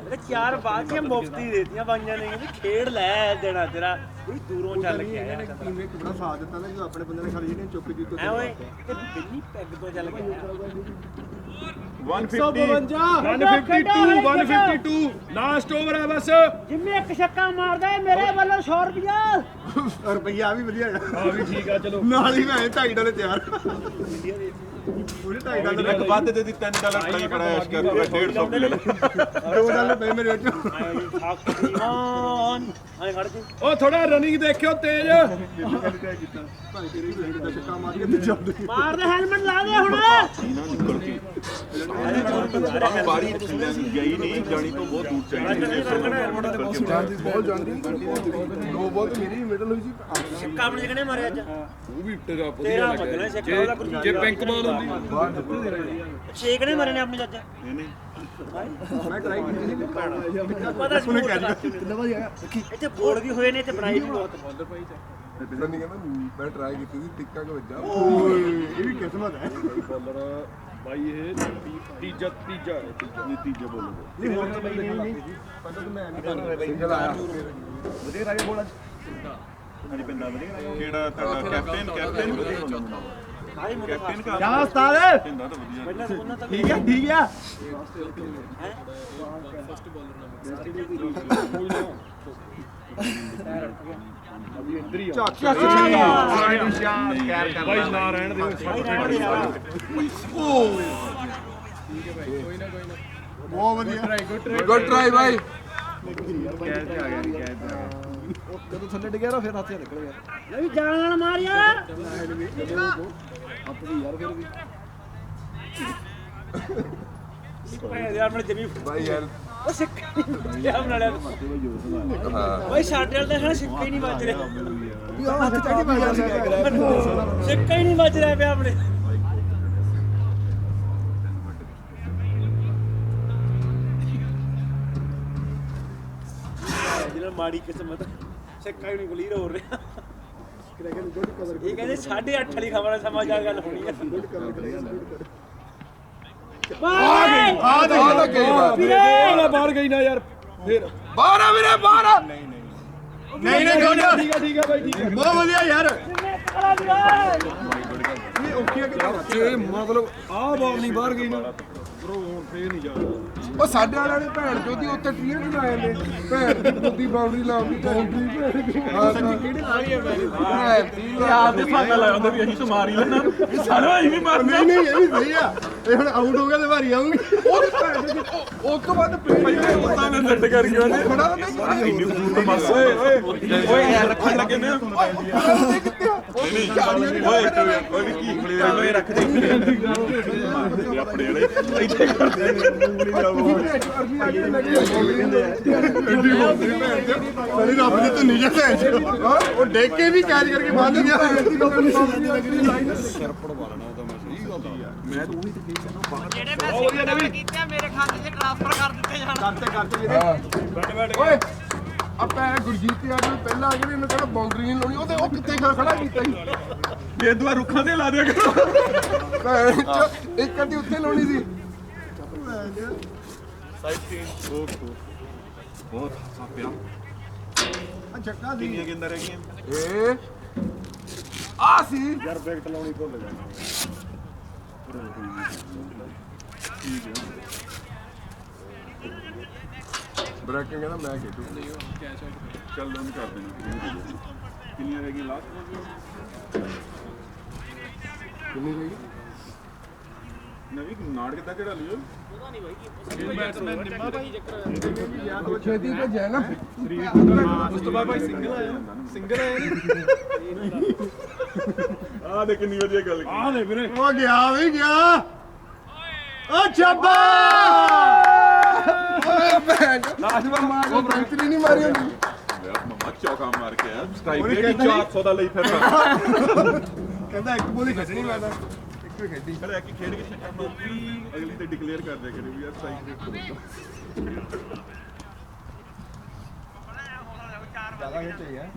ਤੇ ਚਾਰ ਬਾਜ਼ੀਆਂ ਮੁਫਤੀ ਦੇਤੀਆਂ ਬਾਈਆਂ ਨੇ ਕਹਿੰਦੇ ਖੇਡ ਲੈ ਦੇਣਾ ਤੇਰਾ ਕੋਈ ਦੂਰੋਂ ਚੱਲ ਕੇ ਆਇਆ ਟੀਮ ਨੇ ਬੜਾ ਸਾਥ ਦਿੱਤਾ ਨਾ ਜੋ ਆਪਣੇ ਬੰਦੇ ਨੇ ਖਾਲੀ ਜਿਹੜੇ ਚੁੱਪ ਕੀਤੀ ਐ ਓਏ ਤੇ ਬਿੱਲੀ ਪੈਗ ਤੋਂ ਚੱਲ ਕੇ ਆਇਆ 150 152 ਲਾਸਟ ਓਵਰ ਹੈ ਬਸ ਜਿੰਮੀ ਇੱਕ ਛੱਕਾ ਮਾਰਦਾ ਮੇਰੇ ਵੱਲੋਂ 100 ਰੁਪਿਆ ਰੁਪਈਆ ਵੀ ਵਧੀਆ ਆ ਵੀ ਠੀਕ ਆ ਚਲੋ ਨਾਲ ਹੀ ਮੈਂ $2.5 ਤਿਆਰ ਉਹਨੇ $2.5 ਇੱਕ ਵੱਧ ਦੇ ਦਿੱਤੀ $3 ਫੜਾਈ ਬੜਾ ਐਸ਼ ਕਰ ਰਿਹਾ 150 ਲੈ ਲੈ $2 ਪਏ ਮੇਰੇ ਵਿੱਚ ਆਏ ਖੜ ਕੇ ਉਹ ਥੋੜਾ ਰਨਿੰਗ ਦੇਖਿਓ ਤੇਜ਼ ਭਾਈ ਤੇਰੀ ਵੀ ਦਾ ਛੱਕਾ ਮਾਰ ਕੇ ਤੇ ਚੱਲਦੇ ਮਾਰ ਦੇ ਹੈਲਮਟ ਲਾ ਦੇ ਹੁਣ ਸੀਨਾ ਨਿਕਲ ਕੇ ਬਾਰੀ ਗਈ ਨਹੀਂ ਜਾਣੀ ਤੋਂ ਬਹੁਤ ਦੂਰ ਚਾਹੀਦੀ ਬਾਲ ਜਾਂਦੀ ਉਹ ਬਾਲ ਤੇ ਮੇਰੀ ਮਿਡਲ ਹੋਈ ਸੀ ਛੱਕਾ ਆਪਣੇ ਕਿਹਨੇ ਮਾਰਿਆ ਅੱਜ ਉਹ ਵੀ ਟਗਾ ਤੇਰਾ ਮਗਣਾ ਛੱਕਾ ਉਹਦਾ ਕੁਝ ਜੇ ਪਿੰਕ ਬਾਲ ਹੁੰਦੀ ਛੇਕ ਨੇ ਮਾਰੇ ਨੇ ਆਪਣੇ ਅੱਜ ਨਹੀਂ ਮੈਂ ਟਰਾਈ ਕੀਤੀ ਸੀ ਪਤਾ ਸੁਣ ਕਿੰਨਾ ਵਧੀਆ ਇੱਥੇ ਬੋਲ ਵੀ ਹੋਏ ਨੇ ਤੇ ਬਣਾਈ ਵੀ ਬਹੁਤ ਰਨਿੰਗ ਕਹਿੰਦਾ ਮੈਂ ਟਰਾਈ ਕੀਤੀ ਸੀ ਟਿੱਕਾ ਕੋ ਵੱਜਾ ਓਏ ਇਹ ਵੀ ਕਿਸਮਤ ਹੈ ਬਾਲਰ ਬਾਈ ਇਹ ਤੀਜਾ ਤੀਜਾ ਬੋਲੋ ਨਹੀਂ ਹੋਰ ਤਾਂ ਬਈ ਨਹੀਂ ਪਹਿਲਾਂ ਤਾਂ ਮੈਂ ਨਹੀਂ ਸਿੰਗਲ ਆਇਆ ਵਧੀਆ ਰਾਜੇ ਬੋਲ ਹਾਂਜੀ ਪਿੰਡਾਂ ਦੇ ਕਿਹੜਾ ਤੁਹਾਡਾ ਕੈਪਟਨ ਕੈਪਟਨ ਕਾ ਕਿਆ ਉਸਤਾਦ ਪਿੰਡਾਂ ਤਾਂ ਵਧੀਆ ਪਹਿਲਾਂ ਉਹਨਾਂ ਤੱਕ ਠੀਕ ਆ ਬਾਈ ਨਾ ਰਹਿਣ ਦੇ ਬਹੁਤ ਵਧੀਆ ਗੁੱਡ ਟਰਾਈ ਭਾਈ ਜਦੋਂ ਥੱਲੇ ਡਿੱਗਿਆ ਨਾ ਫਿਰ ਹੱਥ ਨਿਕਲ ਗਿਆ ਨਹੀਂ ਜਾਣ ਨਾਲ ਮਾਰ ਯਾਰ ਆਪਣੀ ਯਾਰ ਫਿਰ ਵੀ ਯਾਰ ਆਪਣੇ ਜਮੀ ਭਾਈ ਯਾਰ ਉਹ ਸਿੱਕਾ ਯਾਰ ਨਾਲੇ ਓਏ ਸਾਡੇ ਵਾਲ ਤਾਂ ਸਾਡਾ ਸਿੱਕਾ ਹੀ ਨਹੀਂ ਵੱਜ ਰਿਹਾ ਹੱਥ ਚੜੀ ਪਾ ਗਿਆ ਸਿੱਕਾ ਹੀ ਨਹੀਂ ਵੱਜ ਰਿਹਾ ਪਿਆ ਆਪਣੇ ਜਿਹਨਾਂ ਮਾੜੀ ਕਿਸਮਤ ਸਿੱਕਾ ਹੀ ਨਹੀਂ ਕਲੀਅਰ ਹੋ ਰਿਹਾ ਇਹ ਕਹਿੰਦੇ 8:30 ਵਾਲੀ ਖਬਰ ਸਮਾਚਾਰ ਗੱਲ ਹੋਣੀ ਹੈ ਆ ਤਾਂ ਗਈ ਬਾਤ ਵੀਰੇ ਬਾਹਰ ਗਈ ਨਾ ਯਾਰ ਫਿਰ ਬਾਹਰ ਆ ਵੀਰੇ ਬਾਹਰ ਆ ਨਹੀਂ ਗੋਡਾ ਠੀਕ ਆ ਬਾਈ ਠੀਕ ਆ ਬਹੁਤ ਵਧੀਆ ਯਾਰ ਇਹ ਔਖੀ ਆ ਕਿ ਮਤਲਬ ਆਹ ਬਾਲ ਨਹੀਂ ਬਾਹਰ ਗਈ ਨਾ ਬਰੋ ਹੁਣ ਫੇਰ ਨਹੀਂ ਜਾਣਾ ਉਹ ਸਾਡੇ ਵਾਲਿਆਂ ਨੇ ਭੈਣ ਚੋਦੀ ਉੱਤੇ ਟੀਅਰ ਬਣਾਏ ਨੇ ਭੈਣ ਦੀ ਬੁੱਧੀ ਬਾਉਂਡਰੀ ਲਾਉਂਦੀ ਬਾਉਂਡਰੀ ਕਿਹੜੀ ਆ ਰਹੀ ਹੈ ਆਪ ਦੇ ਫਾਟਾ ਲਾ ਜਾਂਦੇ ਵੀ ਅਸੀਂ ਤਾਂ ਮਾਰ ਹੀ ਲੈਣਾ ਸਾਡਾ ਅਸੀਂ ਵੀ ਮਾਰਨਾ ਨਹੀਂ ਇਹ ਵੀ ਸਹੀ ਆ ਇਹ ਹੁਣ ਆਊਟ ਹੋ ਗਿਆ ਤੇ ਵਾਰੀ ਆਉਂਗੀ ਉਹ ਤੋਂ ਬਾਅਦ ਪਹਿਲੇ ਪਤਾ ਨੇ ਨੱਟ ਕਰ ਗਿਆ ਨੇ ਖੜਾ ਨਹੀਂ ਬਸ ਓਏ ਯਾਰ ਰੱਖਣ ਲੱਗੇ ਨੇ ਓਏ ਵੀ ਕੀ ਖਲੇ ਓਏ ਰੱਖ ਦੇ ਆਪਣੇ ਵਾਲੇ ਇੱਥੇ ਕਰਦੇ ਸਾਰੀ ਰੱਬ ਦੀ ਧੁੰਨੀ ਜਿਹਾ ਉਹ ਡੇਕ ਕੇ ਵੀ ਕੈਚ ਕਰਕੇ ਬਾਹਰ ਗਿਆ ਸਿਰ ਪੜਵਾ ਲੈਣਾ ਉਹਦਾ ਮੈਂ ਸਹੀ ਗੱਲ ਆ ਮੈਂ ਤਾਂ ਉਹੀ ਤੇ ਕਹੀ ਜਾਂਦਾ ਬਾਹਰ ਜਿਹੜੇ ਮੈਂ ਸਿੱਕਾ ਕੀਤੇ ਆ ਮੇਰੇ ਖਾਤੇ 'ਚ ਟ੍ਰਾਂਸਫਰ ਕਰ ਦਿੱਤੇ ਜਾਣ ਕਰਤੇ ਵੀਰੇ ਓਏ ਆਪਾਂ ਗੁਰਜੀਤ ਯਾਰ ਨੂੰ ਪਹਿਲਾਂ ਆ ਕੇ ਇਹਨੂੰ ਕਹਿੰਦਾ ਬਾਉਂਡਰੀ ਨਹੀਂ ਲਾਉਣੀ ਉਹ ਕਿੱਥੇ ਖੜਾ ਕੀਤਾ ਸੀ ਇਹ ਦੁਆ ਰੁੱਖਾਂ ਤੇ ਲਾ ਦਿਆ ਕਰੋ ਭੈਣ ਚੋ, ਇੱਕ ਅੱਧੀ ਉੱਥੇ ਲਾਉਣੀ ਸੀ ਬਹੁਤ ਹਾਸਾ ਪਿਆ ਆ ਜੱਗਾ ਦੀ ਕਿੰਨੀਆਂ ਗੇਂਦਾਂ ਰਹਿ ਗਈਆਂ ਏ ਆ ਸੀ ਯਾਰ ਬੈਕਟ ਲਾਉਣੀ ਭੁੱਲ ਗਿਆ ਬ੍ਰੇਕਿੰਗ ਕਹਿੰਦਾ ਮੈਂ ਖੇਡੂ ਚੱਲ ਲੋਨ ਕਰ ਦੇਣਾ ਕਿੰਨੀਆਂ ਰਹਿ ਗਈਆਂ ਲਾਸਟ ਕਿੰਨੀ ਗਈ ਨਵੀਂ ਨਾੜ ਕਿੱਦਾਂ ਕਿਹੜਾ ਲਿਓ ਛੇਤੀ ਭੇਜਿਆ ਨਾ ਉਸ ਤੋਂ ਬਾਅਦ ਭਾਈ ਸਿੰਗਲ ਆਇਆ ਨਹੀਂ ਆਹ ਦੇ ਕਿੰਨੀ ਵਧੀਆ ਗੱਲ ਆ ਦੇ ਵੀਰੇ ਉਹ ਗਿਆ ਵੀ ਗਿਆ ਓ ਚੱਬਾ ਓਏ ਭੈਣ ਲਾਸਟ ਵਾਰ ਮਾਰ ਉਹ ਬ੍ਰੈਂਚਰੀ ਨਹੀਂ ਮਾਰੀ ਉਹਨੇ ਮਮਾ ਚੌਕਾ ਮਾਰ ਕੇ ਆ ਸਟ੍ਰਾਈਕ ਦੇ 400 ਦਾ ਲਈ ਫਿਰਦਾ ਕਹਿੰਦਾ ਇੱਕ ਬੋਲੀ ਖੱਟਣੀ ਮੈਂ ਤਾਂ ਇੱਕ ਵੀ ਖੇਡੀ ਚਲ ਇੱਕ ਖੇਡ ਕੇ ਛੱਟਾ ਮਾਰੀ ਅਗਲੀ ਤੇ ਡਿਕਲੇਅਰ ਕਰ ਦਿਆ ਕਰੇ ਵੀ ਯਾਰ ਸਟ੍ਰਾਈਕ ਰੇਟ ਕਰੋ ਜ਼ਿਆਦਾ ਖੇਡ ਹੈ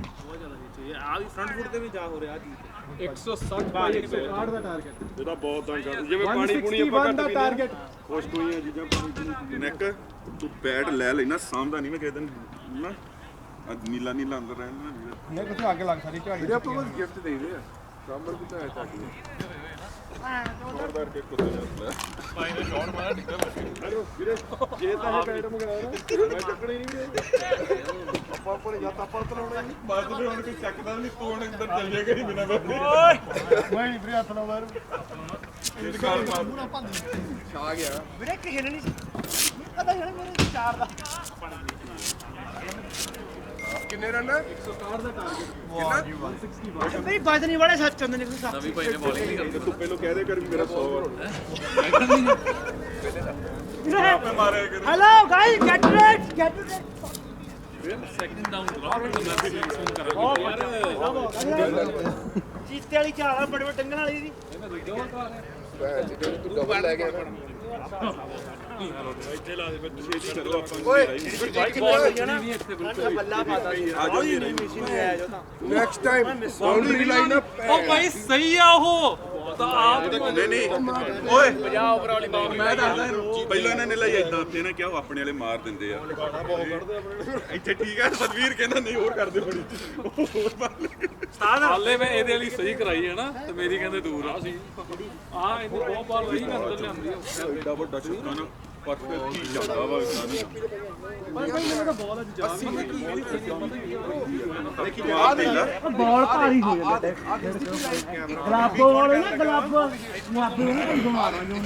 ਆ ਵੀ ਫਰੰਟ ਫੁੱਟ ਤੇ ਵੀ ਜਾ ਹੋ ਰਿਹਾ ਜੀ 160 ਬਾਈ 160 ਦਾ ਟਾਰਗੇਟ ਇਹਦਾ ਬਹੁਤ ਤੰਗ ਕਰ ਜਿਵੇਂ ਪਾਣੀ ਪੂਣੀ ਆਪਾਂ ਘੱਟ ਦਾ ਟਾਰਗੇਟ ਖੁਸ਼ ਹੋਈਆਂ ਚੀਜ਼ਾਂ ਨੈਕ ਤੂੰ ਬੈਟ ਲੈ ਲੈਣਾ ਸਾਂਭਦਾ ਨਹੀਂ ਮੈਂ ਕਿਸੇ ਦਿਨ ਨਾ ਅੱਜ ਨੀਲਾ ਨੀਲਾ ਅੰਦਰ ਰਹਿਣਾ ਨਹੀਂ ਕਿੱਥੇ ਅੱਗ ਲੱਗ ਸਾਰੀ ਝਾੜੀ ਵੀਰੇ ਆਪਾਂ ਬਸ ਗਿਫਟ ਦੇ ਦੇ ਸਾਂਬਰ ਵੀ ਤਾਂ ਹੈ ਤੁਹਾਡੀ ਜ਼ੋਰਦਾਰ ਕੇ ਕੁੱਤੇ ਜਾਂਦਾ ਭਾਈ ਨੇ ਸ਼ਾਟ ਮਾਰਿਆ ਡਿੱਗਾ ਵੀਰੇ ਜੇ ਤਾਂ ਇਹ ਬੈਟ ਮੰਗਾਇਆ ਨਾ ਮੈਂ ਚੱਕਣੀ ਨਹੀਂ ਵੀਰੇ ਆਪਾਂ ਕੋਲੇ ਜਾਂ ਤਾਂ ਆਪਾਂ ਤਲਾਉਣਾ ਨਹੀਂ ਬਾਅਦ ਵਿੱਚ ਹੁਣ ਕੋਈ ਚੱਕਦਾ ਨਹੀਂ ਤੂੰ ਹੁਣ ਅੰਦਰ ਚੱਲ ਜਾਏਗਾ ਨਹੀਂ ਬਿਨਾ ਬਾਤ ਮੈਂ ਨਹੀਂ ਵੀਰੇ ਹੱਥ ਲਾਉਂਦਾ ਇਹ ਕਾਰ ਮਾਰ ਛਾ ਗਿਆ ਵੀਰੇ ਕਿਸੇ ਨੇ ਨਹੀਂ ਪਤਾ ਜਿਹੜਾ ਮੇਰੇ 4 ਦਾ ਕਿੰਨੇ ਰਨ 160 ਦਾ ਟਾਰਗੇਟ ਮੇਰੀ ਬਾਜਨੀ ਵਾਲੇ ਸੱਚ ਹੁੰਦੇ ਨੇ ਕੋਈ ਸੱਚ ਨਵੀਂ ਭਾਈ ਨੇ ਬੋਲਿੰਗ ਨਹੀਂ ਕਰਦੀ ਤੂੰ ਪਹਿਲਾਂ ਕਹਿ ਦੇ ਕਰ ਵੀ ਮੇਰਾ 100 hello guys get red second down round ਮੈਂ ਵੀ ਸਵਿੰਗ ਕਰਾਂਗਾ ਯਾਰ ਚੀਤੇ ਵਾਲੀ ਝਾਲ ਆ ਬੜੇ ਬੜੇ ਟੰਗਣ ਵਾਲੀ ਦੀ ਭੈਣ ਜਿਹੜੇ ਤੂੰ ਡਬਲ ਲੈ ਗਿਆ ਇੱਥੇ ਲਾ ਦੇ ਫਿਰ ਛੇਤੀ ਕਰੋ ਆਪਾਂ ਓਏ ਭਾਈ ਬਾਲ ਨਹੀਂ ਇੱਥੇ ਬਿਲਕੁਲ ਬੱਲਾ ਪਾਤਾ ਸੀ ਆ ਜਾਓ ਨਹੀਂ ਮਿਸ਼ਨ ਨਹੀਂ ਆਇਆ ਜੋ ਤਾਂ next time boundary line up ਉਹ ਭਾਈ ਸਹੀ ਆ ਉਹ ਤਾਂ ਆਪ ਨਹੀਂ ਨਹੀਂ ਓਏ 50 ਓਵਰ ਵਾਲੀ ਬਾਲ ਮੈਂ ਦੱਸਦਾ ਪਹਿਲਾਂ ਇਹਨਾਂ ਨੇ ਲਈ ਇਦਾਂ ਇਹਨਾਂ ਕਿਹਾ ਉਹ ਆਪਣੇ ਵਾਲੇ ਮਾਰ ਦਿੰਦੇ ਆ ਇੱਥੇ ਠੀਕ ਹੈ ਸਤਵੀਰ ਕਹਿੰਦਾ ਨਹੀਂ ਹੋਰ ਕਰਦੇ ਬੜੀ ਹਾਲੇ ਮੈਂ ਇਹਦੇ ਵਾਲੀ ਸਹੀ ਕਰਾਈ ਹੈ ਨਾ ਤੇ ਮੇਰੀ ਕਹਿੰਦੇ ਦੂਰ ਆ ਸੀ ਆ ਇਹਦੀ ਬਹੁਤ ਬਾਲ ਰਹੀ ਮੈਂ ਅੰਦਰ ਲਿਆਂਦੀ ਆ ਐਡਾ ਵੱਡਾ ਛੱਕਾ ਨਾ ਪਰਫੈਕਟ ਹੀ ਜਾਂਦਾ ਵਾ ਪਰ ਭਾਈ ਮੈਨੂੰ ਤਾਂ ਬਾਲ ਅੱਜ ਜਾ ਬਾਲ ਭਾਰੀ ਹੋ ਜਾਂਦਾ ਗਲਾਬੋ ਵਾਲੇ ਨਾ ਗਲਾਬੋ ਮੁਆਬੇ ਨੂੰ ਮਾਰਨਾ